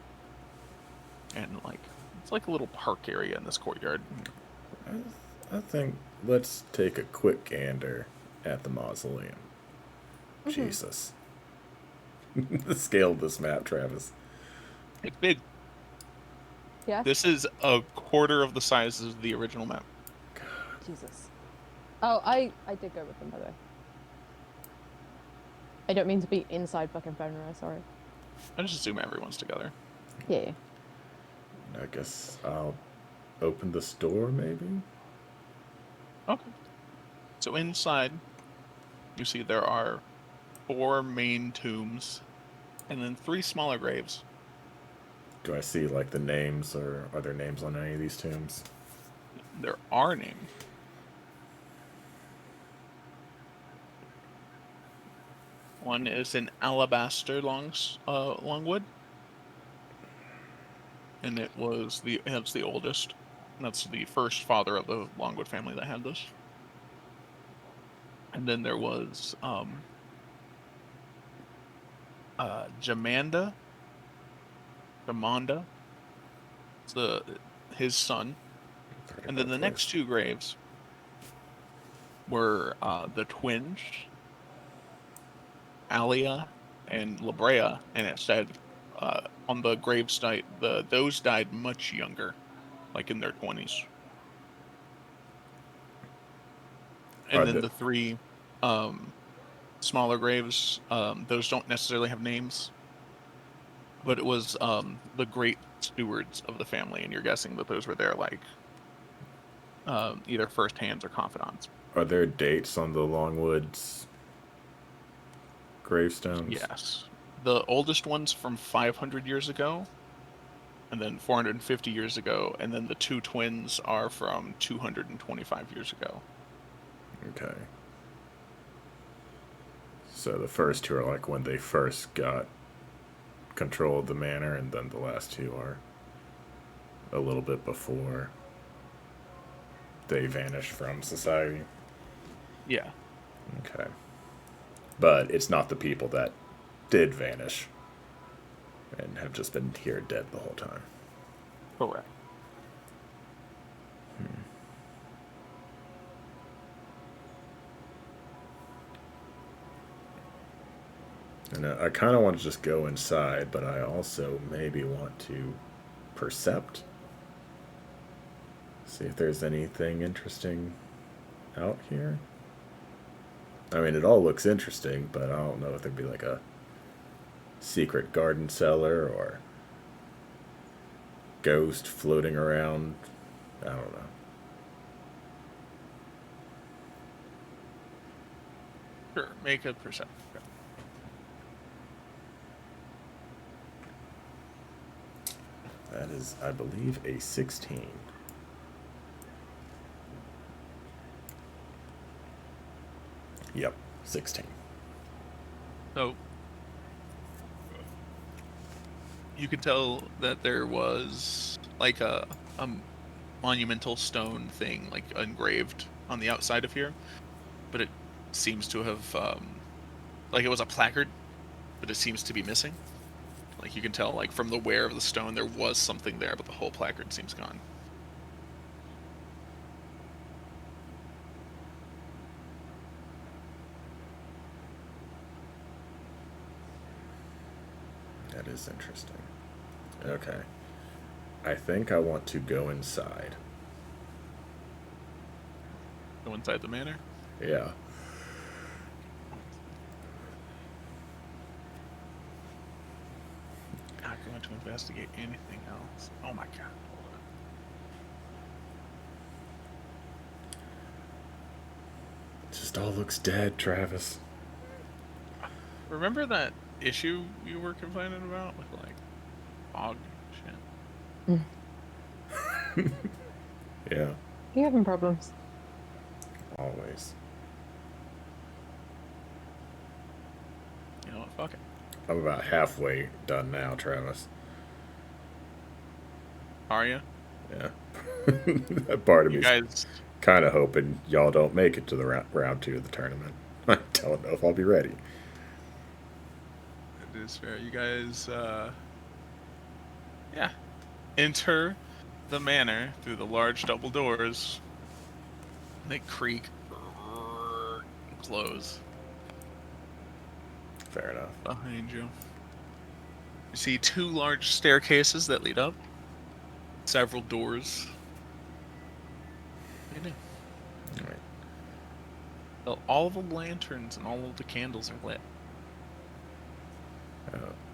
And, like, it's like a little park area in this courtyard. I think let's take a quick gander at the mausoleum. Jesus. The scale of this map, Travis. It's big. Yeah. This is a quarter of the size of the original map. Jesus. Oh, I did go with them, by the way. I don't mean to be inside fucking Fenrir, sorry. I just assume everyone's together. Yeah. I guess I'll open this door, maybe? Okay. So inside, you see there are 4 main tombs, and then 3 smaller graves. Do I see, like, the names, or are there names on any of these tombs? There are names. One is in Alabaster Longwood, and it's the oldest. That's the first father of the Longwood family that had this. And then there was Jamanda. It's his son. And then the next 2 graves were the twins, Alia and Labrea, and it said on the gravesite those died much younger, like in their 20s. And then the 3 smaller graves, those don't necessarily have names, but it was the great stewards of the family, and you're guessing that those were their, like, either first hands or confidants. Are there dates on the Longwoods gravestones? Yes. The oldest one's from 500 years ago, and then 450 years ago, and then the 2 twins are from 225 years ago. Okay. So the first 2 are like when they first got control of the manor, and then the last 2 are a little bit before they vanished from society. Yeah. Okay. But it's not the people that did vanish and have just been here dead the whole time. Correct. And I kind of want to just go inside, but I also maybe want to percept. See if there's anything interesting out here. I mean, it all looks interesting, but I don't know if there'd be like a secret garden cellar or ghost floating around. I don't know. Sure, make a perception. That is, I believe, a 16. Yep, 16. So you could tell that there was like a monumental stone thing, like engraved on the outside of here, but it seems to have like it was a placard, but it seems to be missing. Like you can tell, like from the wear of the stone, there was something there, but the whole placard seems gone. That is interesting. Okay. I think I want to go inside. Go inside the manor? Yeah. going to investigate anything else. Oh my god. Hold on. It just all looks dead, Travis. Remember that issue you were complaining about with like fog and shit? Yeah, You having problems? always. You know what? Fuck it. I'm about halfway done now, Travis. Are you? Yeah. That part of You me's guys, kind of hoping y'all don't make it to the round 2 of the tournament. I don't know if I'll be ready. it is fair. You guys, yeah, enter the manor through the large double doors. They creak, and close Fair enough. behind you. You see 2 large staircases that lead up, several doors. What do you do? All right. Well, all of the lanterns and all of the candles are lit.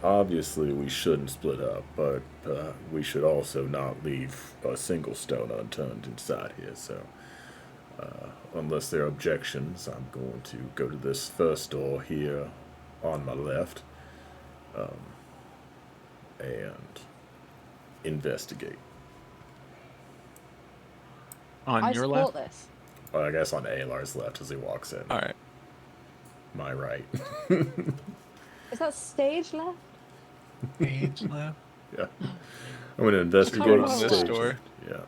Obviously, we shouldn't split up, but we should also not leave a single stone unturned inside here. So, unless there are objections, I'm going to go to this first door here on my left and investigate. On I your support left? this. Well, I guess on Alar's left as he walks in. Alright. My right. Is that stage left? Page left. Yeah. I'm going to investigate Come the on, stage. this door. Yeah.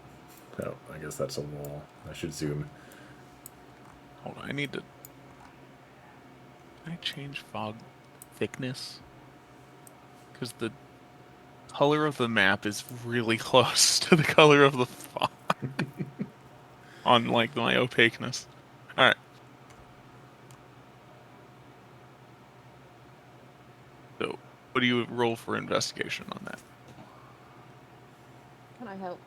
Oh, I guess that's a wall. I should zoom. Hold on, I need to... Can I change fog thickness? Because the color of the map is really close to the color of the fog. On, like, my opaqueness. Alright. So, what do you roll for investigation on that? Can I help?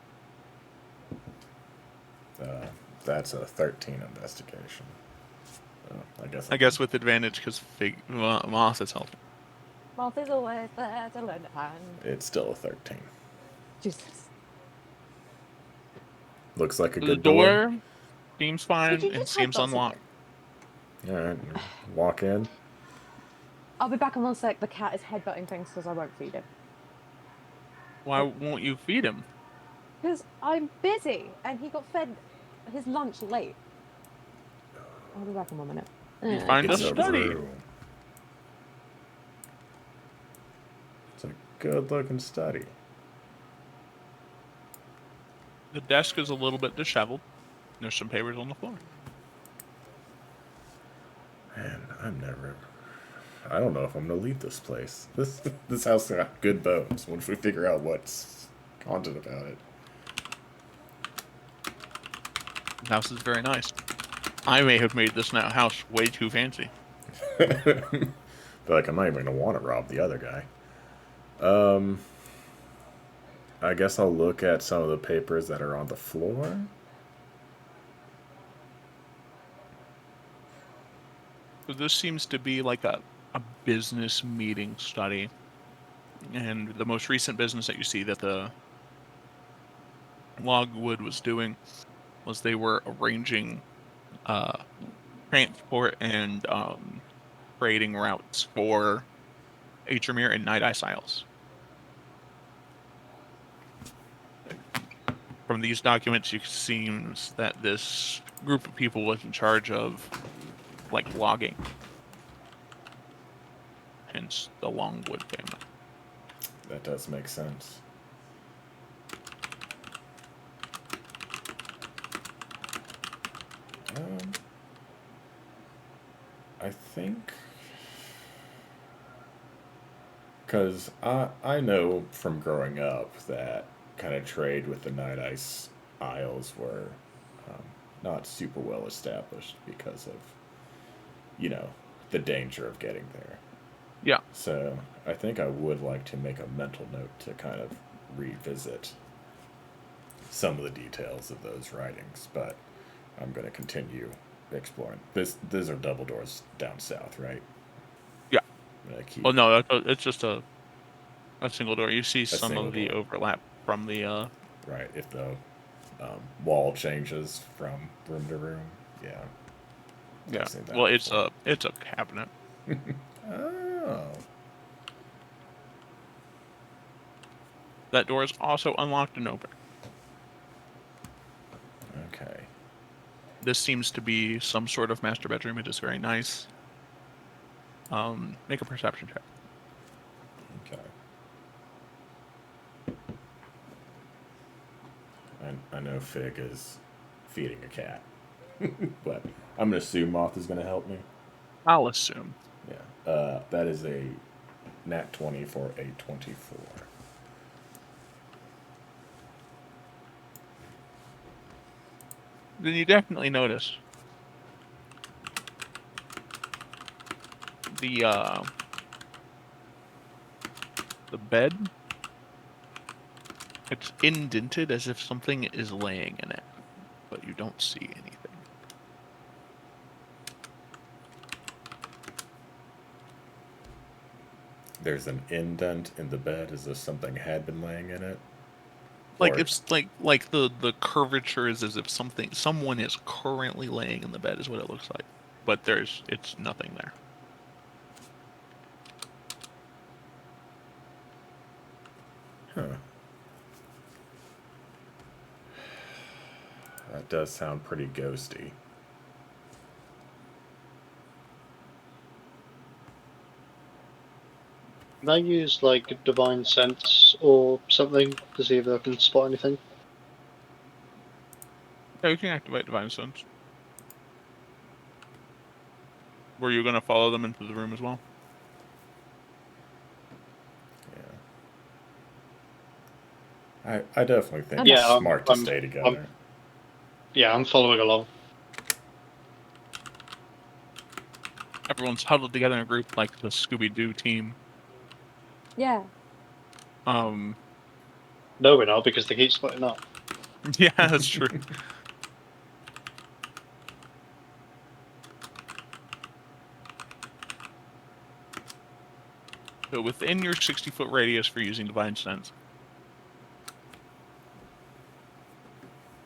That's a 13 investigation. I guess with advantage, because Moss is helping. Moth is always there to lend a hand. It's still a 13. Jesus. Looks like a The good door. door seems fine Did you and just seems headbutt unlocked. Alright, walk in. I'll be back in 1 sec. The cat is headbutting things because I won't feed him. Why won't you feed him? Because I'm busy and he got fed his lunch late. I'll be back in 1 minute. You find a It's a study. room. It's a good looking study. The desk is a little bit disheveled. There's some papers on the floor. Man, I don't know if I'm gonna leave this place. This house got good bones once we figure out what's haunted about it. The house is very nice. I may have made this now house way too fancy. Feel like I'm not even gonna want to rob the other guy. I guess I'll look at some of the papers that are on the floor. So this seems to be like a business meeting study. And the most recent business that you see that the Logwood was doing was they were arranging transport and trading routes for Atremere and Night Ice Isles. From these documents, it seems that this group of people was in charge of, like, logging. Hence the Longwood family. That does make sense. I think... Because I know from growing up that kind of trade with the Night Ice Isles were not super well established because of, you know, the danger of getting there. Yeah. So I think I would like to make a mental note to kind of revisit some of the details of those writings, but I'm going to continue exploring. These are double doors down south, right? Yeah. I'm gonna keep... Well, no, it's just a A single door. You see some single of the door. overlap from the. Right, if the wall changes from room to room. Yeah. Yeah. I've seen that Well, before. it's a cabinet. Oh. That door is also unlocked and open. Okay. This seems to be some sort of master bedroom. It is very nice. Make a perception check. Okay. I know Fig is feeding a cat, but I'm gonna assume Moth is gonna help me. I'll assume. Yeah. That is a nat 20 for a 24. Then you definitely notice the bed. It's indented as if something is laying in it, but you don't see anything. There's an indent in the bed as if something had been laying in it. Like Or- it's like the curvature is as if someone is currently laying in the bed is what it looks like, but it's nothing there. Huh. That does sound pretty ghosty. Can I use like divine sense or something to see if I can spot anything? Yeah, you can activate Divine Sense. Were you gonna follow them into the room as well? Yeah. I definitely think Yeah, it's smart to stay together. Yeah, I'm following along. Everyone's huddled together in a group like the Scooby-Doo team. Yeah. No, we're not because they keep splitting up. Yeah, that's true. So within your 60-foot radius for using Divine Sense,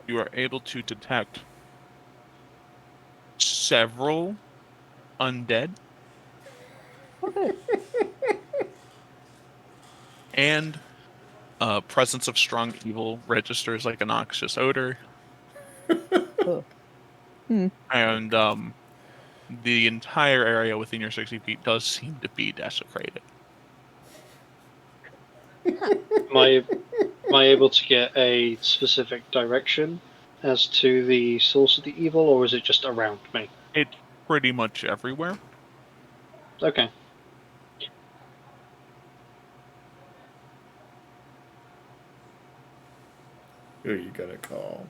you are able to detect several undead and presence of strong evil registers like a noxious odor. And the entire area within your 60 feet does seem to be desecrated. Am I able to get a specific direction as to the source of the evil, or is it just around me? It's pretty much everywhere. Okay. Who you gonna call?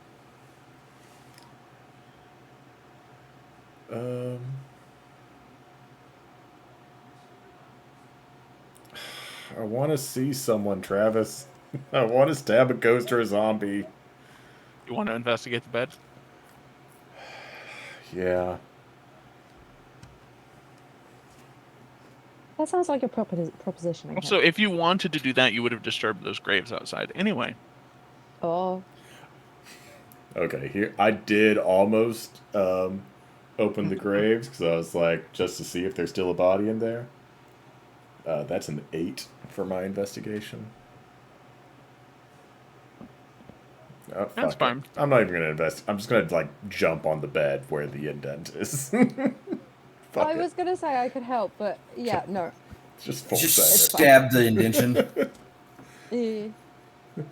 I want to see someone, Travis. I want to stab a ghost or a zombie. You want to investigate the bed? Yeah. That sounds like a proposition. Also, if you wanted to do that, you would have disturbed those graves outside anyway. Oh. Okay, here I did almost open the graves because I was like, just to see if there's still a body in there. That's an 8 for my investigation. Oh, That's fine. it. I'm not even gonna invest. I'm just gonna like jump on the bed where the indent is. I was gonna say I could help, but yeah, no. Just full Just send stab the indention.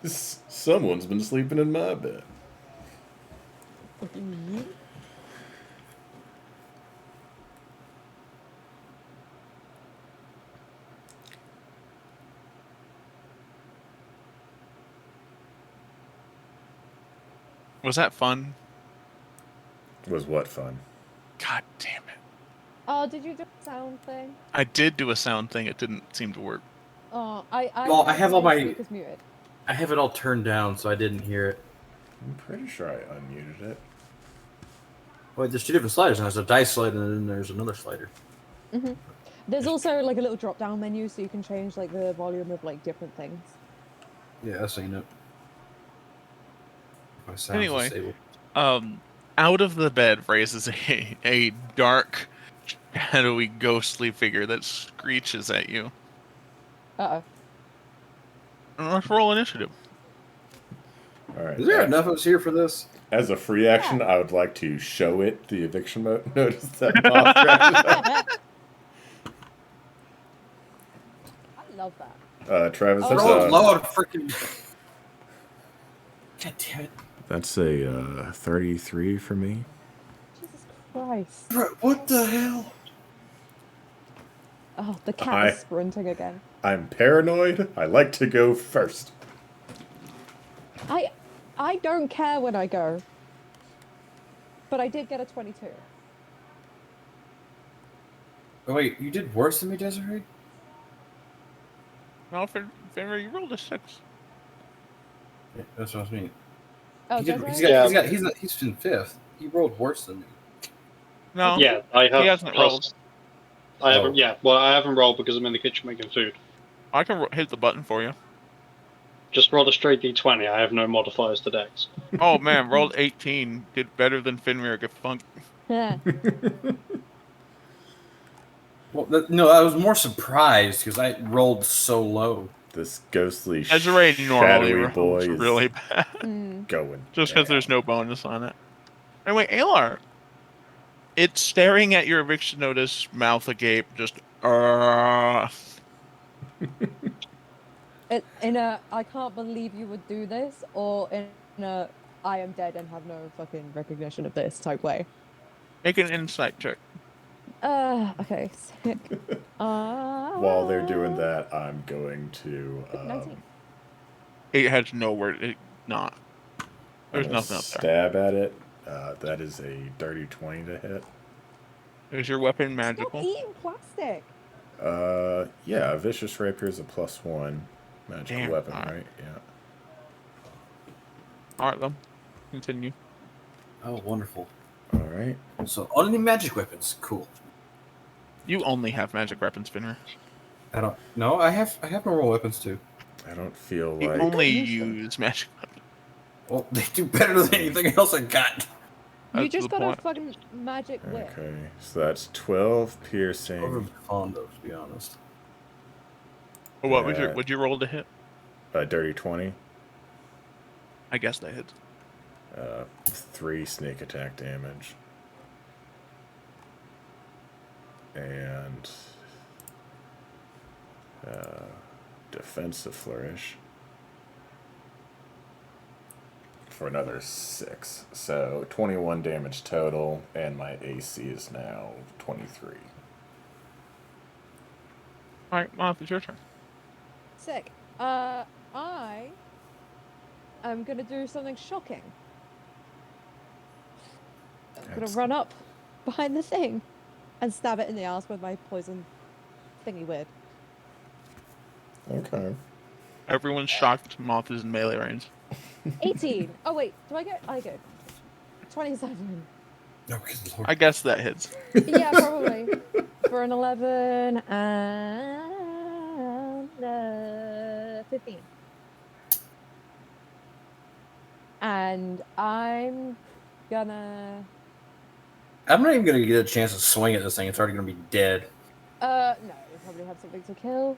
Someone's been sleeping in my bed. Was that fun? Was what fun? God damn it. Oh, did you do a sound thing? I did do a sound thing. It didn't seem to work. Oh, Well, I have all my speakers muted. I have it all turned down, so I didn't hear it. I'm pretty sure I unmuted it. Wait, there's two different sliders. There's a dice slider, and then there's another slider. There's also like a little drop down menu so you can change like the volume of like different things. Yeah, I've seen it. My sound's Anyway, disabled. out of the bed raises a dark, shadowy, ghostly figure that screeches at you. Uh Let's roll initiative. All right. Is there enough of us here for this? As a free action, I would like to show it the eviction notice that Moth drafted. I love that. Travis, Oh, that's Oh, a Lord, freaking. God damn it. that's a 33 for me. Jesus Christ. Bro, what the hell? Oh, the cat is sprinting again. I'm paranoid. I like to go first. I don't care when I go. But I did get a 22. Oh, wait, you did worse than me, Desiree? No, Fenrir, you rolled a 6. Yeah, that's what I mean. Oh, He did, Desiree? he's in 5th. He rolled worse than me. No. Yeah, I have. He hasn't rolled. I haven't. Yeah, well, I haven't rolled because I'm in the kitchen making food. I can hit the button for you. Just roll a straight d20. I have no modifiers to dex. Oh man, rolled 18. Did better than Fenrir Funk. Yeah. Well, no, I was more surprised because I rolled so low. This ghostly, Desiree normally shadowy boy rolls is really bad. going. Just because there's no bonus on it. Anyway, Alar. It's staring at your eviction notice, mouth agape, just In a I can't believe you would do this, or in a I am dead and have no fucking recognition of this type way. Make an insight check. Okay, sick. While they're doing that, I'm going to 19. It has nowhere to not. There's I'm gonna nothing up there. stab at it. That is a dirty 20 to hit. Is your weapon Stop magical? eating plastic. Yeah, a vicious rapier is a +1 magical Damn, weapon, alright. right? Yeah. Alright, then. Continue. Oh, wonderful. All right. So, only magic weapons. Cool. You only have magic weapons, Finner. I don't. No, I have normal weapons too. I don't feel You like only use magic weapons. Well, they do better than anything else I got. You That's just the got a point. fucking magic whip. Okay, so that's 12 Over piercing, fond of, to be honest. What would Yeah. you roll to hit? a dirty 20, I guess that hits. 3 sneak attack damage, and defensive flourish for another 6. So 21 damage total, and my AC is now 23. Alright, Moth, it's your turn. Sick. I am gonna do something shocking. I'm gonna run up behind the thing and stab it in the ass with my poison thingy weird. Okay. Everyone's shocked Moth is in melee range. 18. Oh wait, do I get? I go. 27. No, good lord. I guess that hits. Yeah, probably. For an 11 and 15. And I'm gonna. I'm not even gonna get a chance to swing at this thing. It's already gonna be dead. No, you probably have something to kill.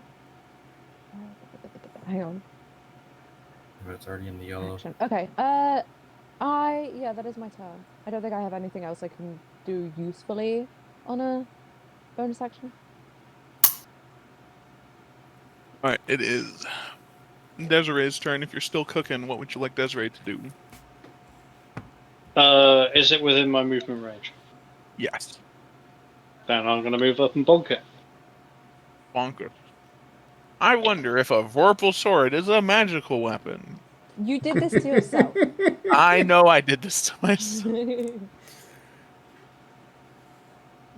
Hang on. But it's already in the yellow. Action. Okay. Yeah, that is my turn. I don't think I have anything else I can do usefully on a bonus action. Alright, it is Desiree's turn. If you're still cooking, what would you like Desiree to do? Is it within my movement range? Yes. Then I'm going to move up and bonk it. Bonkers. I wonder if a Vorpal sword is a magical weapon. You did this to yourself. I know I did this to myself.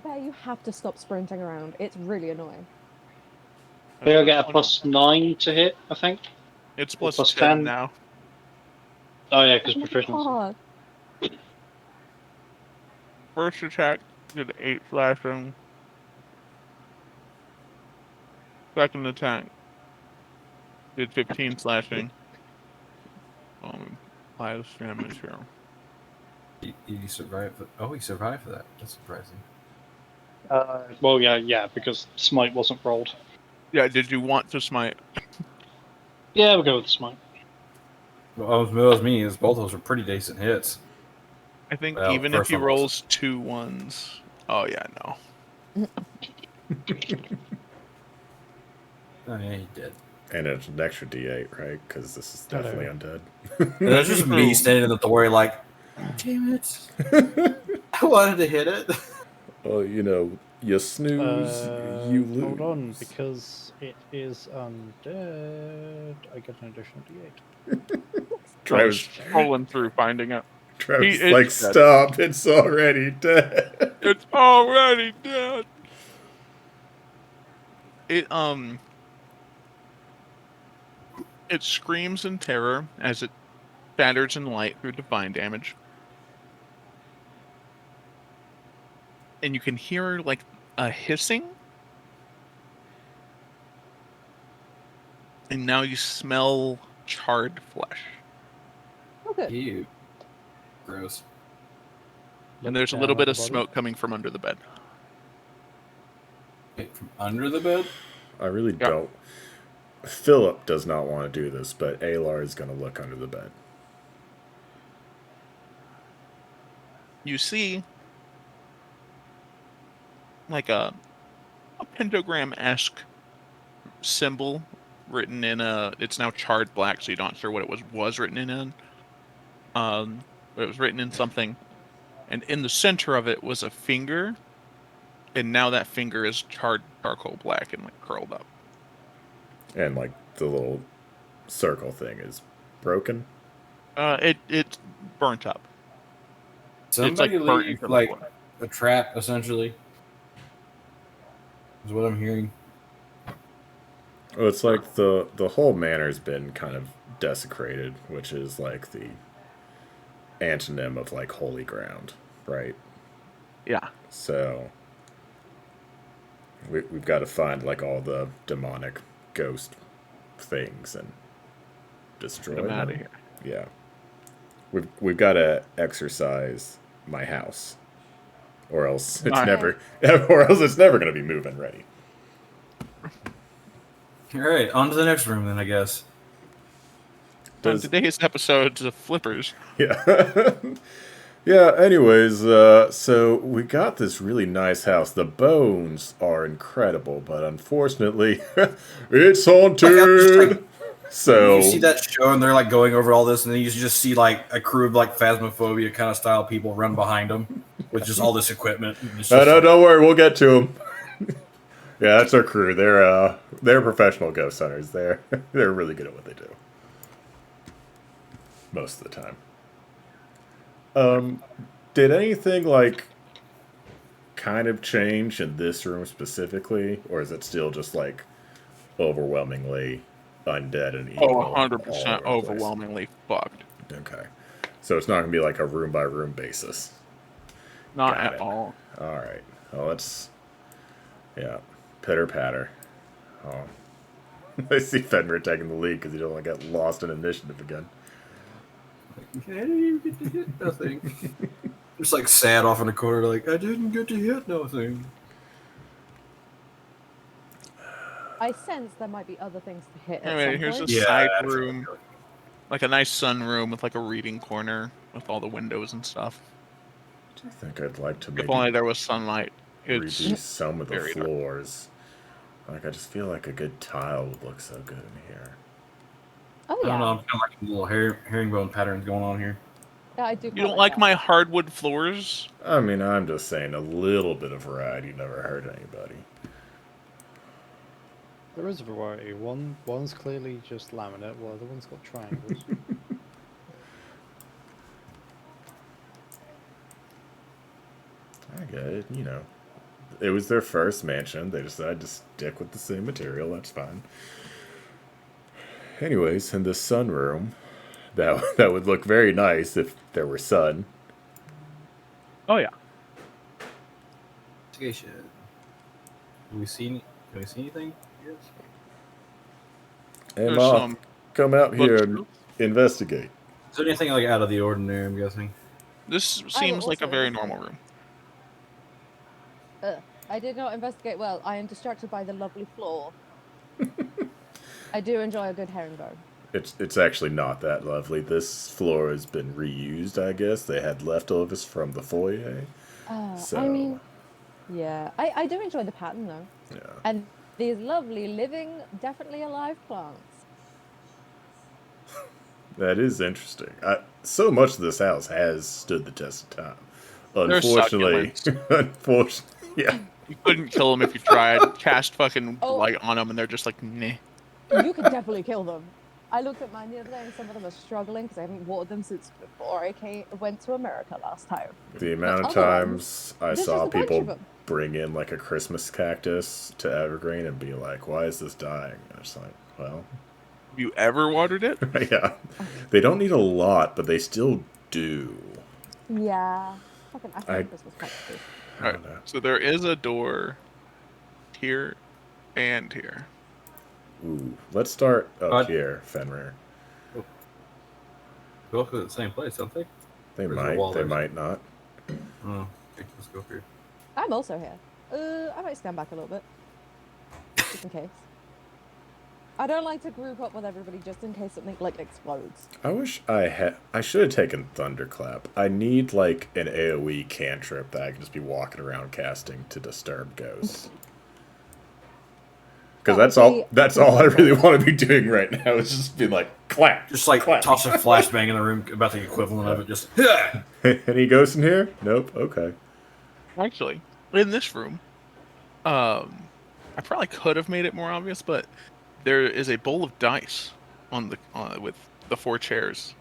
Bear, you have to stop sprinting around. It's really annoying. I think I get a +9 to hit, I think. It's Plus plus 10 10. now. Oh yeah, because Oh my proficiency. God. First attack did 8 slashing. Second attack. Did 15 slashing. Highest damage here. He survived. He survived that. That's surprising. Well, yeah, because smite wasn't rolled. Yeah, did you want to smite? Yeah, we'll go with smite. Well, as well as me, is both of those are pretty decent hits. I think Well, even if first he one rolls 2 1s. Oh, yeah, no. Oh yeah, he did. And it's an extra D8, right? Because this is definitely undead. And that's just me standing in the doorway like, damn it. I wanted to hit it. Well, you know, you snooze, you lose. Hold on, because it is undead. I get an additional D8. Travis rolling through, finding it. Travis is like, stop, it's already dead. It's already dead. It screams in terror as it shatters in light through divine damage. And you can hear like a hissing. And now you smell charred flesh. Okay. Ew. Gross. And there's a little bit of smoke coming from under the bed. From under the bed? I really don't. Philip does not want to do this, but Alar is going to look under the bed. You see like a pentagram-esque symbol written in it's now charred black, so you're not sure what it was written in. But it was written in something, and in the center of it was a finger, and now that finger is charred charcoal black and like curled up. And like the little circle thing is broken. It's burnt up. Somebody it's burnt leave into like wood. a trap, essentially. Is what I'm hearing. Well, it's like the whole manor's been kind of desecrated, which is like the antonym of like holy ground, right? Yeah. So we've got to find like all the demonic ghost things and destroy Get 'em them. outta here. Yeah. We've got to exercise my house, or else it's never going to be moving ready. All right, on to the next room then, I guess. On today's episode of Flippers. Yeah. Yeah, anyways, so we got this really nice house. The bones are incredible, but unfortunately, it's haunted. So you see that show and they're like going over all this, and then you just see like a crew of like Phasmophobia kind of style people run behind them with just all this equipment. No, don't worry, we'll get to them. Yeah, that's our crew. They're professional ghost hunters. They're really good at what they do. Most of the time. Did anything like kind of change in this room specifically, or is it still just like overwhelmingly undead and evil? 100% overwhelmingly fucked. Okay, so it's not gonna be like a room by room basis. Not Got at it. all. All right. Well, yeah, pitter patter. Oh, I see Fenrir taking the lead because he doesn't want to get lost in initiative again. I didn't even get to hit nothing. Just like sad off in a corner, like I didn't get to hit nothing. I sense there might be other things to hit. At Anyway, some here's a point. side room, like a nice sunroom with like a reading corner with all the windows and stuff. I think I'd like to If maybe only there was sunlight. It's redo some of the very dark. floors. Like I just feel like a good tile would look so good in here. Oh I yeah. don't know, I'm kind of like little herringbone patterns going on here. Yeah, I do. You don't like my hardwood floors? I mean, I'm just saying a little bit of variety never hurt anybody. There is a variety. One's clearly just laminate, while the other one's got triangles. I get it, you know. It was their first mansion. They decided to stick with the same material. That's fine. Anyways, in the sunroom, that would look very nice if there were sun. Oh yeah. Investigation. Can we see anything? Hey, There's Moth, some come out here and bookshelves. investigate. Is there anything like out of the ordinary? I'm guessing. This will seems like a also very investigate. normal room. I did not investigate well. I am distracted by the lovely floor. I do enjoy a good herringbone. It's actually not that lovely. This floor has been reused, I guess. They had leftovers from the foyer. So, I mean, yeah, I do enjoy the pattern though. yeah. And these lovely, living, definitely alive plants. That is interesting. So much of this house has stood the test of time. They're Unfortunately, yeah. You couldn't kill them if you tried. Cast fucking Oh. light on them, and they're just like, nah. You could definitely kill them. I looked at mine the other day, and some of them are struggling because I haven't watered them since before I went to America last time. The amount of other times I there's saw just a bunch of people them. bring in like a Christmas cactus to Evergreen and be like, "Why is this dying?" And it's like, well, Have you ever watered it? yeah, they don't need a lot, but they still do. Yeah. Fucking, I I- think Christmas cactus. I don't know. So there is a door here and here. Ooh, let's start up But- here, Fenrir. They both go to the same place, don't they? They There's a might, wall they there. might not. Oh, okay, let's go here. I'm also here. I might stand back a little bit. Just in case. I don't like to group up with everybody just in case something like explodes. I wish I should have taken Thunderclap. I need like an AoE cantrip that I can just be walking around casting to disturb ghosts. Because that's all I really want to be doing right now is just be like clap. Just like clap. toss a flashbang in the room, about the equivalent of it. Just Any ghosts in here? Nope. Okay. Actually, in this room, I probably could have made it more obvious, but there is a bowl of dice on the with the 4 chairs,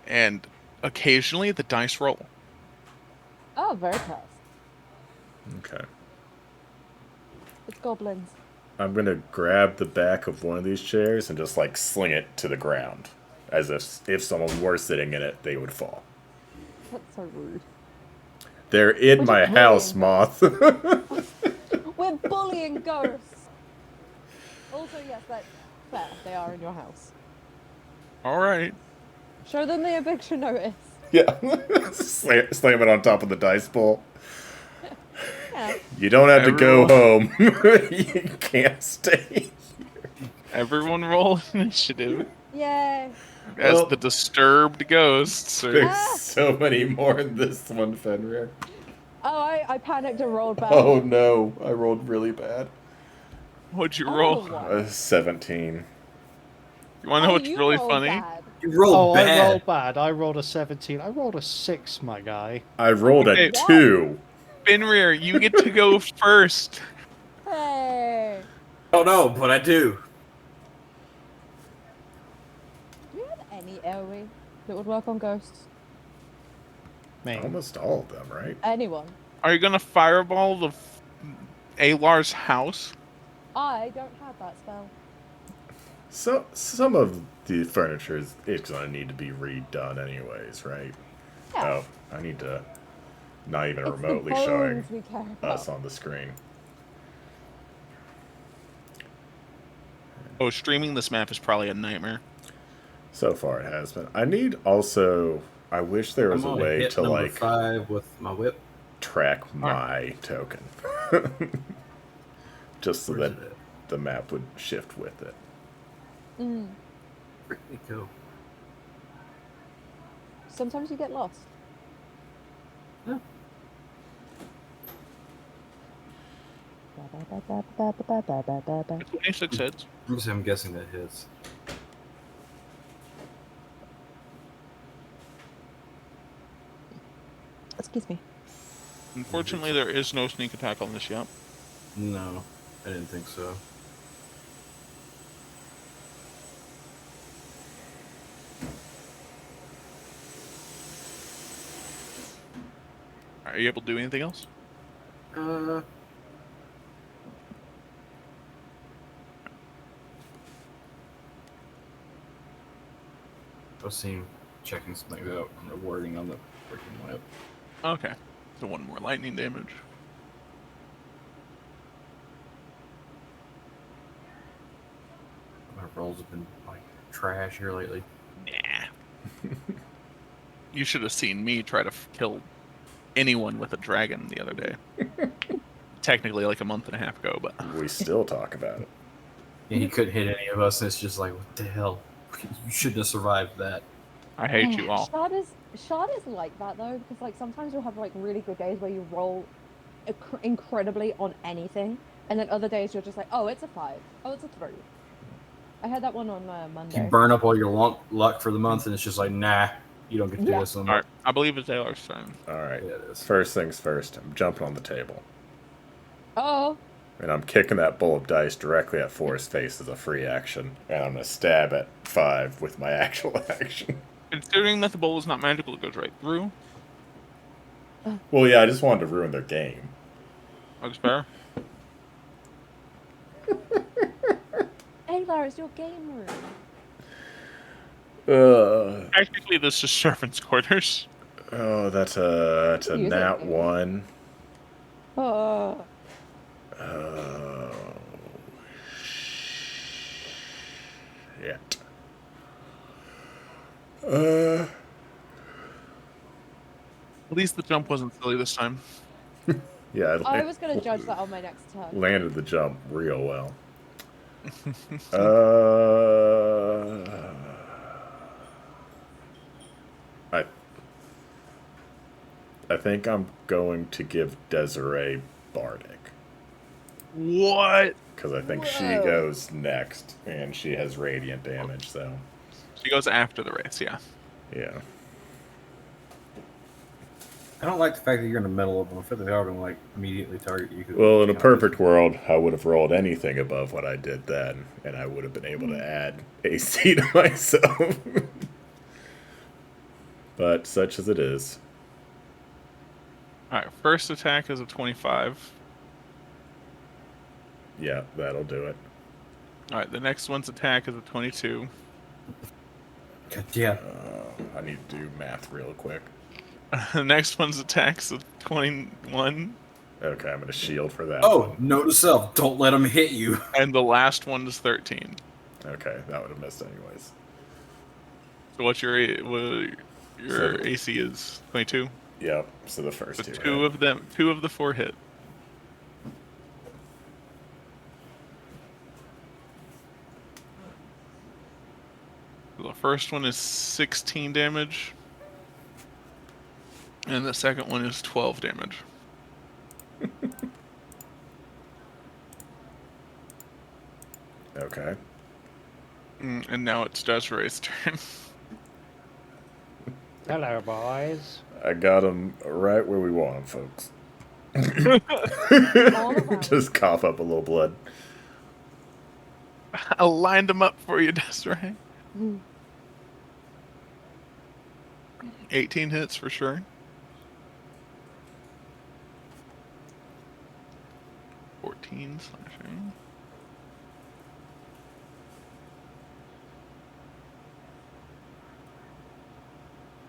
and occasionally the dice roll. Oh, very close. Okay. It's goblins. I'm gonna grab the back of one of these chairs and just like sling it to the ground, as if someone were sitting in it, they would fall. That's so rude. They're in We're my just house, bullying Moth. We're bullying ghosts. Also, yes, that's fair. They are in your house. All right. Show them the eviction notice. Yeah. Slam it on top of the dice bowl. Yeah. You don't have to go Everyone- home. You can't stay. Everyone roll initiative Yay. as Well- the disturbed ghosts. Are... There's so many more in this one, Fenrir. Oh, I panicked and rolled back. Oh no, I rolled really bad. What'd you Oh, roll? what? 17. You want to know Oh, what's you really rolled funny? bad. you roll Oh, I bad. rolled bad. I rolled a 17. I rolled a 6, my guy. I rolled Okay. a 2. Fenrir, you get to go first. Hey. Oh no, but I do. Do you have any AoE that would work on ghosts? Me. Almost all of them, right? Anyone? Are you gonna fireball the Alar's house? I don't have that spell. So some of the furniture is gonna need to be redone anyways, right? Yeah. Oh, I need to not even It's remotely the showing bones we care about. us on the screen. Oh, streaming this map is probably a nightmare. So far it has been. I need also I wish there was I'm a on way hit to number like 5 with my whip. track my token. Just so Where's that it at? the map would shift with it. Mm. Where'd it go? Sometimes you get lost. Yeah. Ba, ba, ba, ba, ba, ba. 26 hits. I'm guessing that hits. Excuse me. Unfortunately, there is no sneak attack on this yet. No, I didn't think so. Are you able to do anything else? I was seeing checking something out on the wording on the freaking whip. Okay. So 1 more lightning damage. rolls have been like trash here lately. Nah. You should have seen me try to kill anyone with a dragon the other day. Technically, like a month and a half ago, but We still talk about it. Yeah, he couldn't hit any of us, and it's just like, what the hell? You shouldn't have survived that. I hate you all. Shard is like that though, because like sometimes you'll have like really good days where you roll incredibly on anything, and then other days you're just like, oh, it's a 5, oh, it's a 3. I had that one on Monday. You burn up all your luck for the month, and it's just like, nah, you don't get to do this anymore. All right, I believe it's Aylar's turn. All right. Yeah, it is. First things first, I'm jumping on the table. Oh. And I'm kicking that bowl of dice directly at 4's face as a free action. And I'm going to stab at 5 with my actual action. Considering that the bowl is not magical, it goes right through. Well, yeah, I just wanted to ruin their game. That's fair. Aylar, it's your game room. Technically, this is servants' quarters. Oh, that's a Use nat it. 1. Oh. Oh, shit. At least the jump wasn't silly this time. Yeah, I was gonna judge that on my next turn. landed the jump real well. I think I'm going to give Desiree Bardic. What? Because I think she Whoa. goes next, and she has radiant damage, so She goes after the race, yeah. yeah. I don't like the fact that you're going to metal up on 50. They are going to like immediately target you. Well, in a perfect world, I would have rolled anything above what I did then, and I would have been able to add AC to myself. But such as it is. Alright, first attack is a 25. Yeah, that'll do it. Alright, the next one's attack is a 22. Yeah. I need to do math real quick. The next one's attack is a 21. Okay, I'm going to shield for that. Oh, note to self: don't let them hit you. And the last one is 13. Okay, that would have missed anyways. So what's your AC is 22? Yep, so the first So two. two of the 4 hit. The first one is 16 damage. And the second one is 12 damage. Okay. And now it's Desiree's turn. Hello, boys. I got him right where we want him, folks. Just cough up a little blood. I lined them up for you, Desiree. 18 hits for sure. 14 slashing.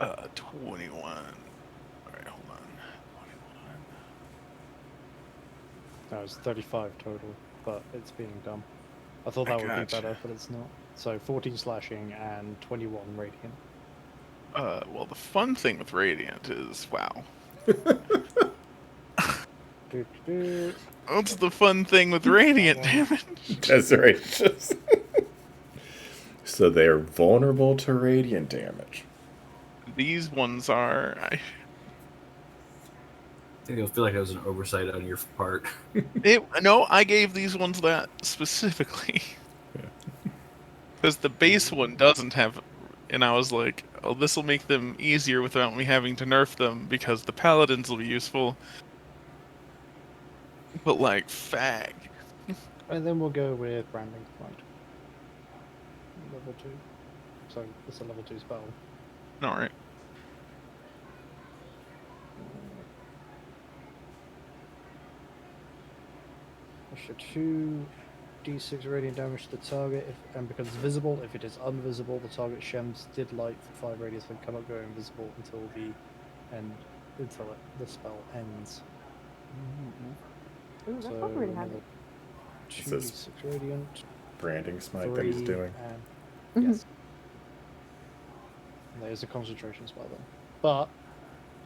Uh, 21. Alright, hold on. 21. That was 35 total, but it's being dumb. I thought I that would be gotcha. better, but it's not. So 14 slashing and 21 radiant. Well, the fun thing with Radiant is, wow. What's the fun thing with Radiant damage? Desiree just... So they are vulnerable to radiant damage. These ones are... I think I feel like it was an oversight on your part. No, I gave these ones that specifically. Because the base one doesn't have... And I was like, oh, this will make them easier without me having to nerf them, because the paladins will be useful. But, like, fag. And then we'll go with branding light. Level 2. So it's a level 2 spell. Alright. Extra 2d6 radiant damage to the target, and becomes visible. If it is invisible, the target shems did light for 5 radius and cannot go invisible until the spell ends. Ooh, that's So not really handy. another 2d6 radiant. branding smite that he's 3, doing? and Mhm. yes. And there's a concentration spell then. But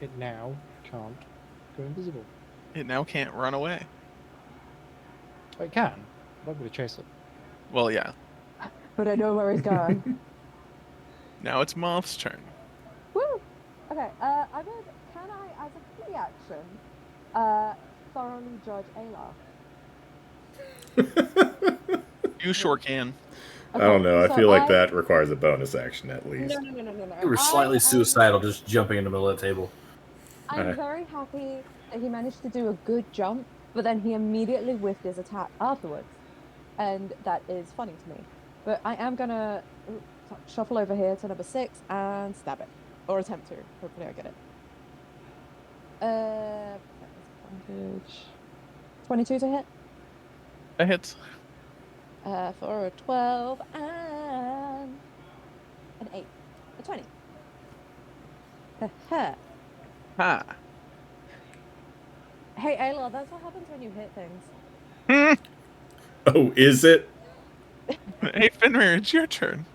it now can't go invisible. It now can't run away. It can. I'm not going to chase it. Well, yeah. But I know where he's going. Now it's Moth's turn. Woo! Okay, I would. Can I, as a free action, thoroughly judge Ayla? You sure can. I don't know. I so feel like I- that requires a bonus action at least. No. You were slightly suicidal just jumping in the middle of the table. I'm Alright. very happy that he managed to do a good jump, but then he immediately whiffed his attack afterwards. And that is funny to me. But I am gonna shuffle over here to number 6 and stab it. Or attempt to. Hopefully I get it. Advantage. 22 to hit. That hits. For a 12 and an 8. A 20. Ha. Ha. Hey, Ayla, that's what happens when you hit things. Oh, is it? Hey, Fenrir, it's your turn.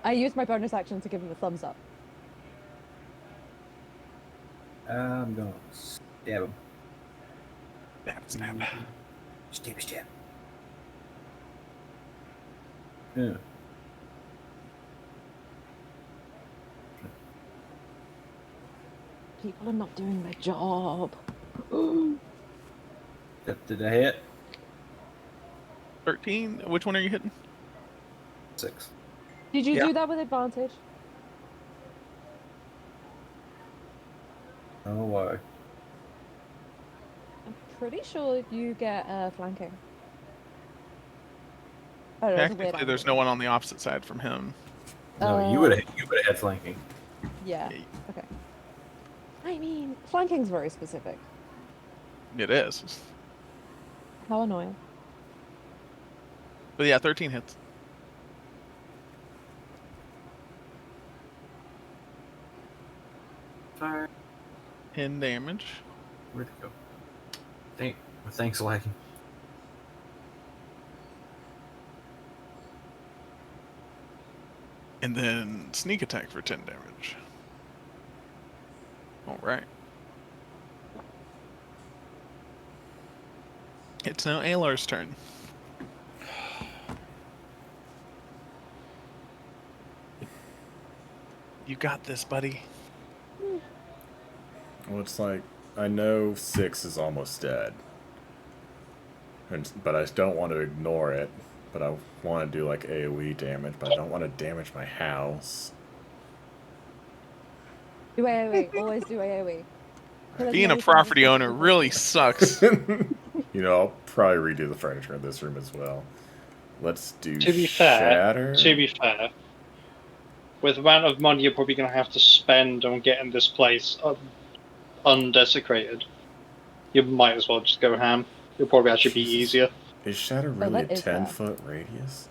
I used my bonus action to give him a thumbs up. I'm gonna stab him. Stab. Stab. Yeah. People are not doing their job. Did I hit? 13. Which one are you hitting? 6. Did you Yeah. do that with advantage? Oh, why? I'm pretty sure you get flanking. I don't know, it's a weird Technically, there's no one on the opposite side from him. No, you would have had flanking. Yeah. Okay. I mean, flanking's very specific. It is. How annoying. But yeah, 13 hits. Fire. 10 damage. Where'd it go? Thanks, lagging. And then sneak attack for 10 damage. Alright. It's now Alar's turn. You got this, buddy. Well, it's like, I know 6 is almost dead. But I don't want to ignore it. But I want to do like AoE damage, but I don't want to damage my house. Do AoE. Always do AoE. Being a property owner really sucks. You know, I'll probably redo the furniture in this room as well. Let's do To be Shatter. fair, with the amount of money you're probably going to have to spend on getting this place undesecrated, you might as well just go ham. It'll probably actually be easier. Is Shatter really a that is fair. 10-foot radius?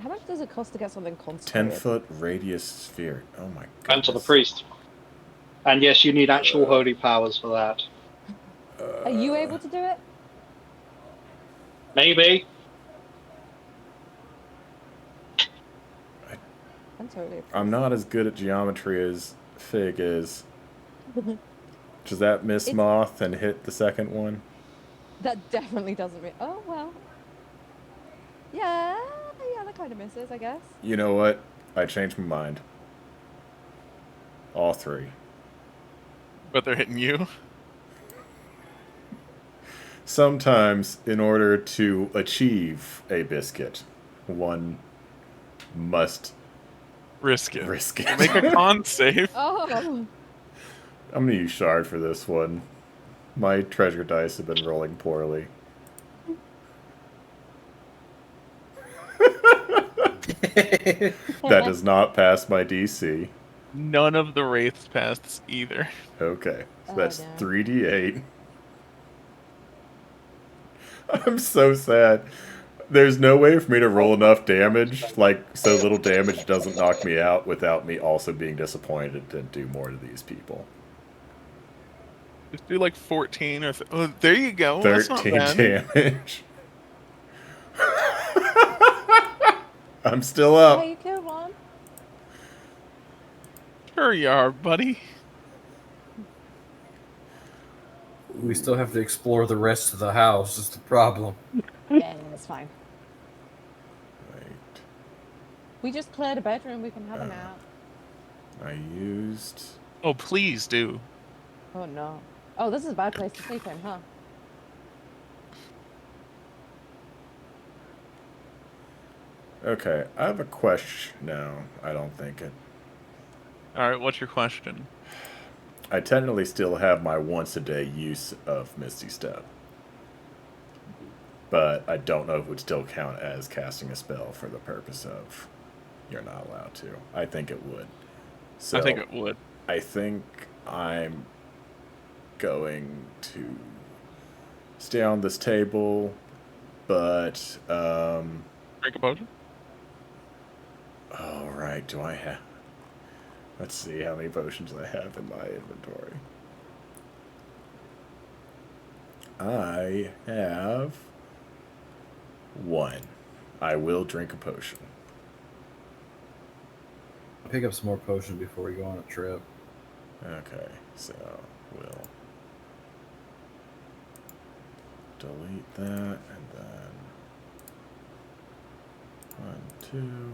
How much does it cost to get something concentrated? 10-foot radius sphere. Oh my god. Depends on the priest. And yes, you need actual holy powers for that. Are you able to do it? Maybe. I'm totally. I'm not as good at geometry as Fig is. Does that miss It's- Moth and hit the second one? That definitely doesn't mean. Oh well. Yeah, that kind of misses, I guess. You know what? I changed my mind. All 3. But they're hitting you. Sometimes, in order to achieve a biscuit, one must Risk it. risk it. Make a con save. Oh. I'm gonna use Shard for this one. My treasure dice have been rolling poorly. That does not pass my DC. None of the wraiths passed either. Okay, so Oh, that's no. 3d8. I'm so sad. There's no way for me to roll enough damage, like, so little damage doesn't knock me out without me also being disappointed to do more to these people. Just do like 14 or oh, there you go. That's not 13 bad. damage. I'm still up. Hey, you killed one. Sure you are, buddy. We still have to explore the rest of the house. Is the problem? Yeah, it's fine. Wait, We just cleared a bedroom. We can have a nap. I used. Oh, please do. Oh no. Oh, this is a bad place to sleep in, huh? Okay, I have a question. No, I don't think it. All right, what's your question? I technically still have my once a day use of Misty Step. But I don't know if it would still count as casting a spell for the purpose of you're not allowed to. I think it would. So I think it would. I think I'm going to stay on this table, but Drink a potion? oh right, do I have? Let's see how many potions I have in my inventory. I have one. I will drink a potion. Pick up some more potions before we go on a trip. Okay, so we'll delete that and then 1, 2.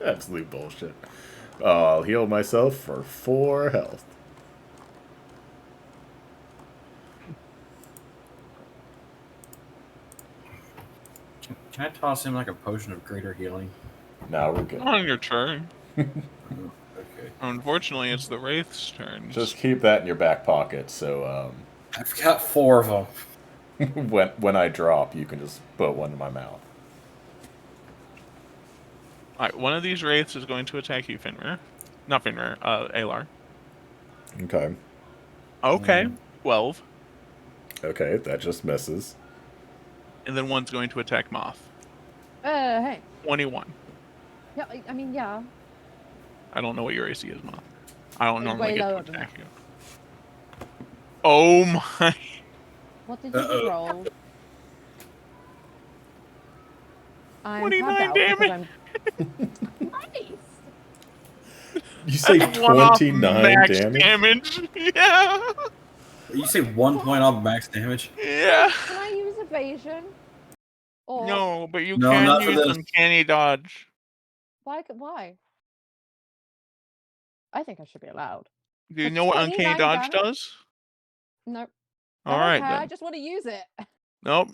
Absolute bullshit. I'll heal myself for 4 health. Can I toss him like a potion of greater healing? Now we're good. On your turn. Okay. Unfortunately, it's the Wraith's turn. Just keep that in your back pocket, so I've got 4 of them. when I drop, you can just put one in my mouth. Alright, one of these Wraiths is going to attack you, Finrir. Not Finrir, Alar. Okay. Okay, 12. Okay, that just misses. And then one's going to attack Moth. Hey. 21. Yeah, I mean, yeah. I don't know what your AC is, Moth. I don't It's normally way get to lower than attack you. Oh my. What did you roll? I'm 29 tabbed out damage. Nice. You say That's one off 29 max damage? Yeah. You say 1 point off max damage? Yeah. Can I use evasion? Or No, but you No, can not for use this. Uncanny Dodge. why? I think I should be allowed. Do you For know what Uncanny 29 Dodge damage? does? No. I All don't right care. I then. just want to use it. Nope.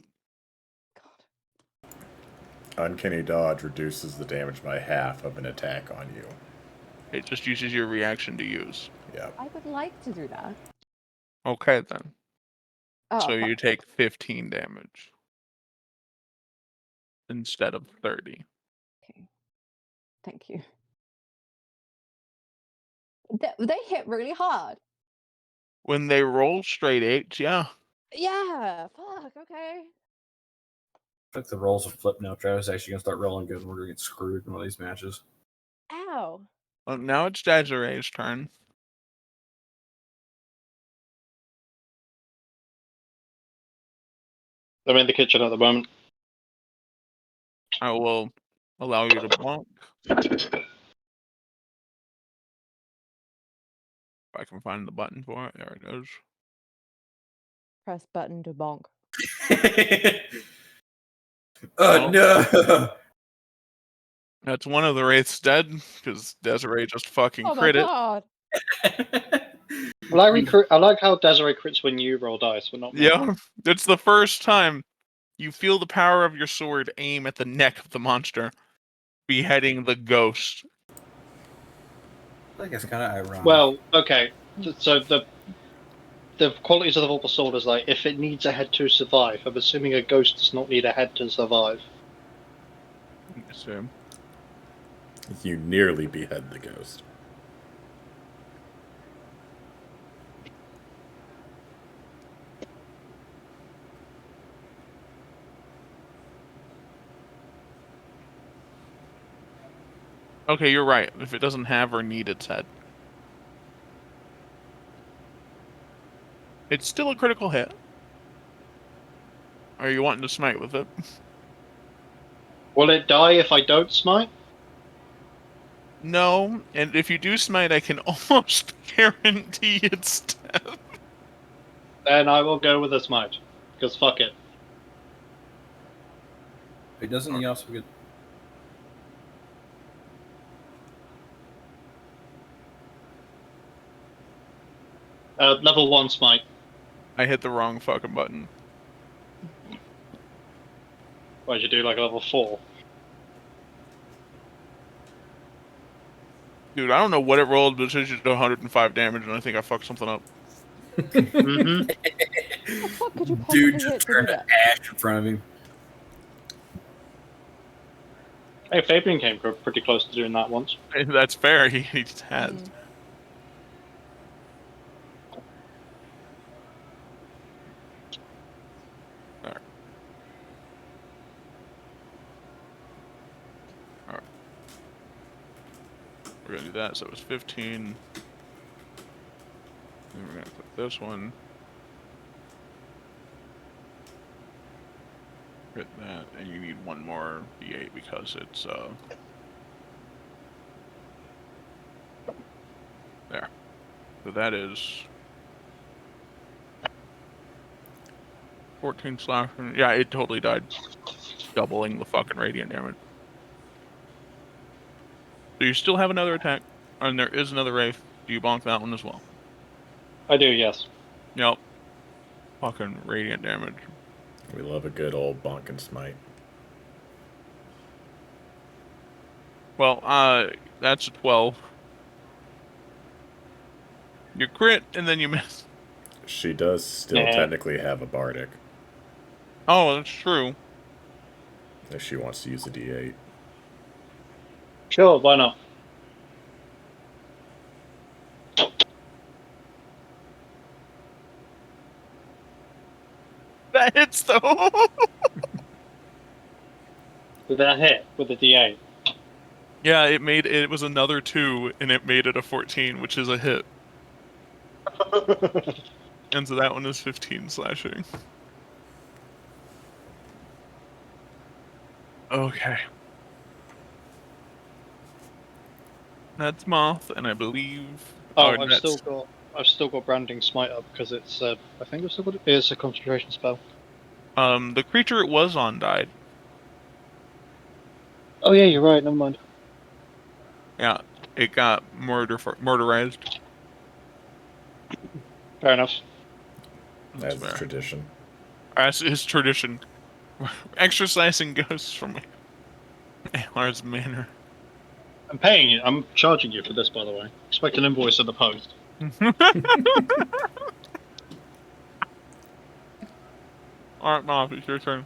Uncanny Dodge reduces the damage by half of an attack on you. It just uses your reaction to use. Yeah. I would like to do that. Okay then. Oh, So you fuck. take 15 damage instead of 30. Okay. Thank you. They hit really hard. When they roll straight 8s, yeah. Yeah. Fuck. Okay. I think the rolls have flipped now. Travis is actually going to start rolling good and we're going to get screwed in one of these matches. Ow. Well, now it's Desiree's turn. I'm in the kitchen at the moment. I will allow you to bonk. If I can find the button for it. There it is. Press button to bonk. Oh no! That's one of the Wraiths dead, because Desiree just fucking Oh my crit it. god. I like how Desiree crits when you roll dice, but not me. Yeah, it's the first time you feel the power of your sword aim at the neck of the monster, beheading the ghost. I think it's kind of ironic. Well, okay. So the qualities of the Vorpal Sword is like, if it needs a head to survive, I'm assuming a ghost does not need a head to survive. So, You nearly behead the ghost. Okay, you're right. If it doesn't have or need its head. It's still a critical hit. Are you wanting to smite with it? Will it die if I don't smite? No, and if you do smite, I can almost guarantee its death. Then I will go with a smite. Because fuck it. It doesn't he also get Level 1 smite. I hit the wrong fucking button. Why'd you do like a level 4? Dude, I don't know what it rolled, but it says you did 105 damage, and I think I fucked something up. Mm-hmm. What the fuck could you possibly dude hit just to do turned to that? ash in front of him? Hey, Fabian came pretty close to doing that once. That's fair. He needs heads. Mm. There. Alright. We're gonna do that, so it was 15. Then we're gonna put this one. Hit that, and you need one more D8 because it's there. So that is 14 slashing. Yeah, it totally died. Doubling the fucking radiant damage. So you still have another attack, and there is another Wraith. Do you bonk that one as well? I do, yes. Yep. Fucking radiant damage. We love a good old bonk and smite. Well, that's a 12. You crit, and then you miss. She does still Yeah. technically have a bardic Oh, that's true. if she wants to use a D8. Sure, why not? That hits, though. With that hit, with the D8. Yeah, it was another 2, and it made it a 14, which is a hit. And so that one is 15 slashing. Okay. That's Moth, and I believe. Oh, and I've still got branding smite up because it's I think I've still got it. It's a concentration spell. The creature it was on died. Oh yeah, you're right. Never mind. Yeah, it got murderized. Fair enough. That's fair. tradition. As is tradition. Exercising ghosts from Alar's Manor. I'm paying you. I'm charging you for this, by the way. Expect an invoice in the post. Alright, Moth, it's your turn.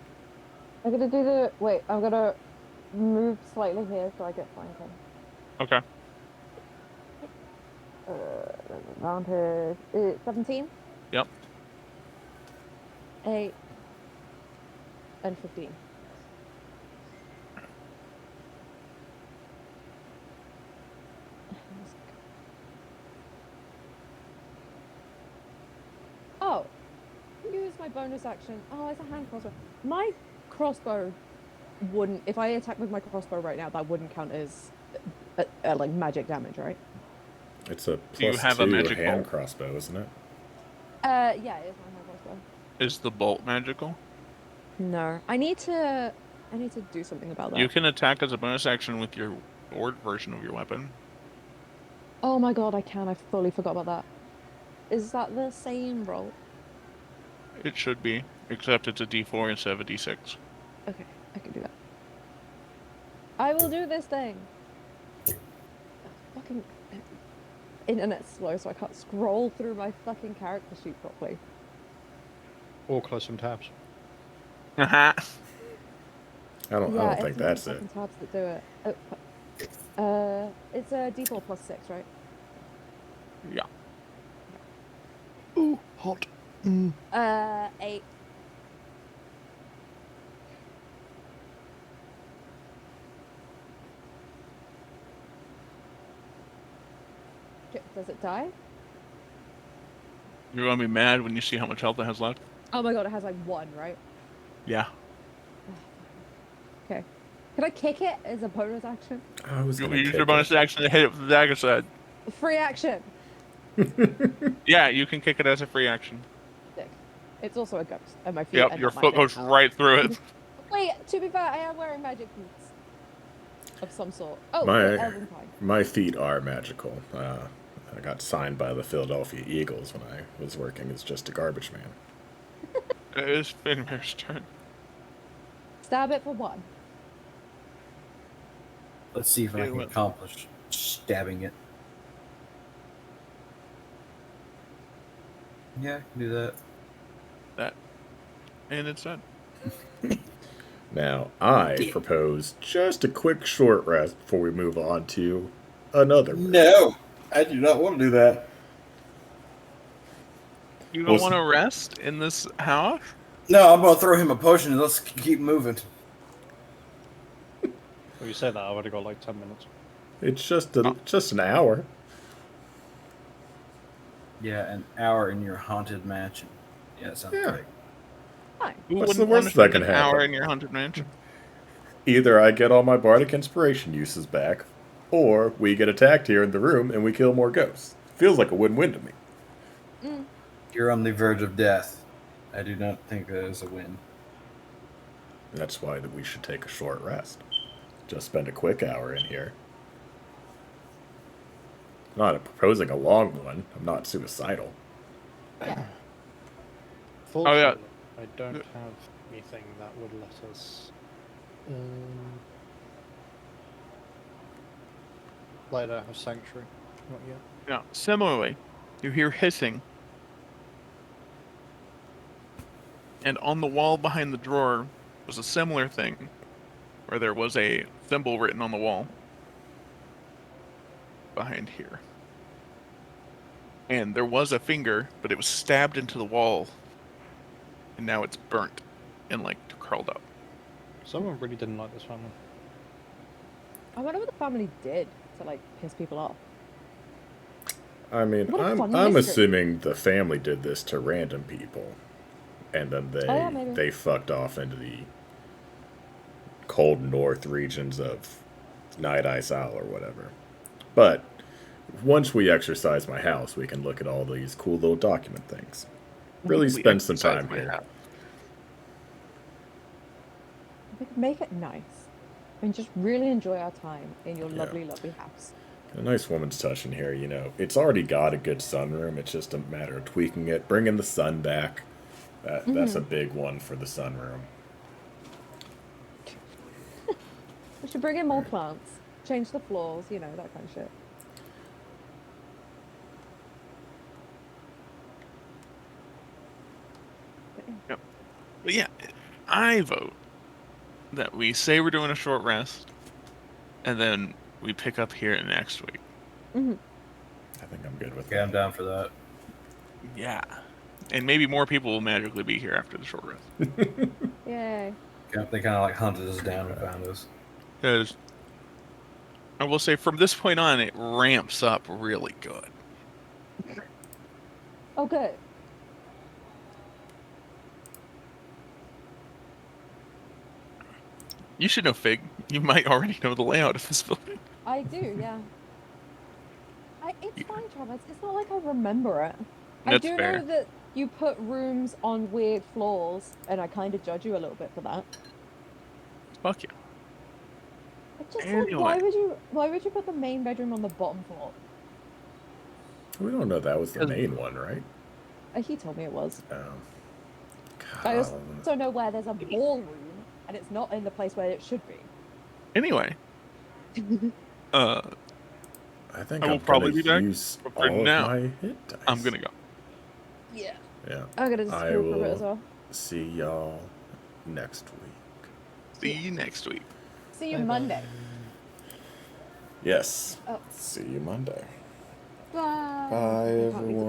I'm gonna do the. Wait, I'm gonna move slightly here so I get flanking. Okay. Advantage. 17? Yep. 8. And 15. Oh! Use my bonus action. Oh, it's a hand crossbow. My crossbow wouldn't. If I attack with my crossbow right now, that wouldn't count as like magic damage, right? It's a Do you plus have a 2 magic hand bolt? crossbow, isn't it? Yeah, it is my hand crossbow. Is the bolt magical? No, I need to do something about that. You can attack as a bonus action with your sword version of your weapon. Oh my god, I can. I fully forgot about that. Is that the same roll? It should be, except it's a D4 instead of a D6. Okay, I can do that. I will do this thing. Fucking internet's slow, so I can't scroll through my fucking character sheet properly. Or close some tabs. I don't Yeah, think it's that's the it. fucking tabs that do it. It's a D4 plus 6, right? Yeah. Ooh, hot. 8. Does it die? You're gonna be mad when you see how much health it has left. Oh my god, it has like 1, right? Yeah. Okay. Can I kick it as a bonus action? I was You gonna use kick your bonus it. action to hit it with the dagger side. Free action. Yeah, you can kick it as a free action. Sick. It's also a ghost, and my feet. Yep, are your not foot magic. goes right through it. Wait, to be fair, I am wearing magic boots of some sort. Oh, My elven kind. my feet are magical. I got signed by the Philadelphia Eagles when I was working as just a garbage man. It is Finmir's turn. Stab it for 1. Let's see if I Okay, can what- accomplish stabbing it. Yeah, I can do that. That. And it's done. Now, I propose just a quick short rest before we move on to another. No, I do not want to do that. You don't Well, want to rest in this house? No, I'm gonna throw him a potion and let's keep moving. When you say that, I've already got like 10 minutes. It's just an hour. Yeah, an hour in your haunted mansion. Yeah, sounds Yeah. great. Fine. Who What's the wouldn't worst want that to can spend an hour happen? in your haunted mansion? Either I get all my bardic inspiration uses back, or we get attacked here in the room and we kill more ghosts. Feels like a win-win to me. You're on the verge of death. I do not think that is a win. That's why that we should take a short rest. Just spend a quick hour in here. I'm not proposing a long one. I'm not suicidal. Fortunately, I don't have anything that would let us. Like I don't have sanctuary. Not yet. Now, similarly, you hear hissing. And on the wall behind the drawer was a similar thing, where there was a symbol written on the wall. Behind here. And there was a finger, but it was stabbed into the wall. And now it's burnt and, like, curled up. Someone really didn't like this family. I wonder what the family did to like piss people off. I mean, What a fun I'm mystery. assuming the family did this to random people, and then Oh, yeah, maybe. they fucked off into the cold north regions of Night Ice Isle or whatever. But once we exercise my house, we can look at all these cool little document things. Really We spend some exercise time my here. house. We could make it nice and just really enjoy our time in your Yeah. lovely, lovely house. A nice woman's touch in here, you know. It's already got a good sunroom. It's just a matter of tweaking it, bringing the sun back. That's a big one for the sunroom. We should bring in more plants, change the floors, you know, that kind of shit. But yeah, I vote that we say we're doing a short rest, and then we pick up here next week. I think I'm good with Yeah, I'm down for that. Yeah. And maybe more people will magically be here after the short rest. Yay. They kind of like hunted us down and found us. Because I will say from this point on, it ramps up really good. Oh, good. You should know, Fig. You might already know the layout of this building. I do, yeah. It's fine, Travis. It's not like I remember it. I That's do fair. know that you put rooms on weird floors, and I kind of judge you a little bit for that. Fuck yeah. It's just Anyway. like, why would you put the main bedroom on the bottom floor? We don't know that was the main one, right? He told me it was. Oh. I also know where there's a ballroom, and it's not in the place where it should be. Anyway, I think I will I'm probably gonna be back use for all of now. my hit dice. I'm gonna go. Yeah. Yeah. I'm gonna just I go for a bit as will well. see y'all next week. See you next week. See you Monday. Yes. Oh. See you Monday. Bye. Bye, You can't read the everyone.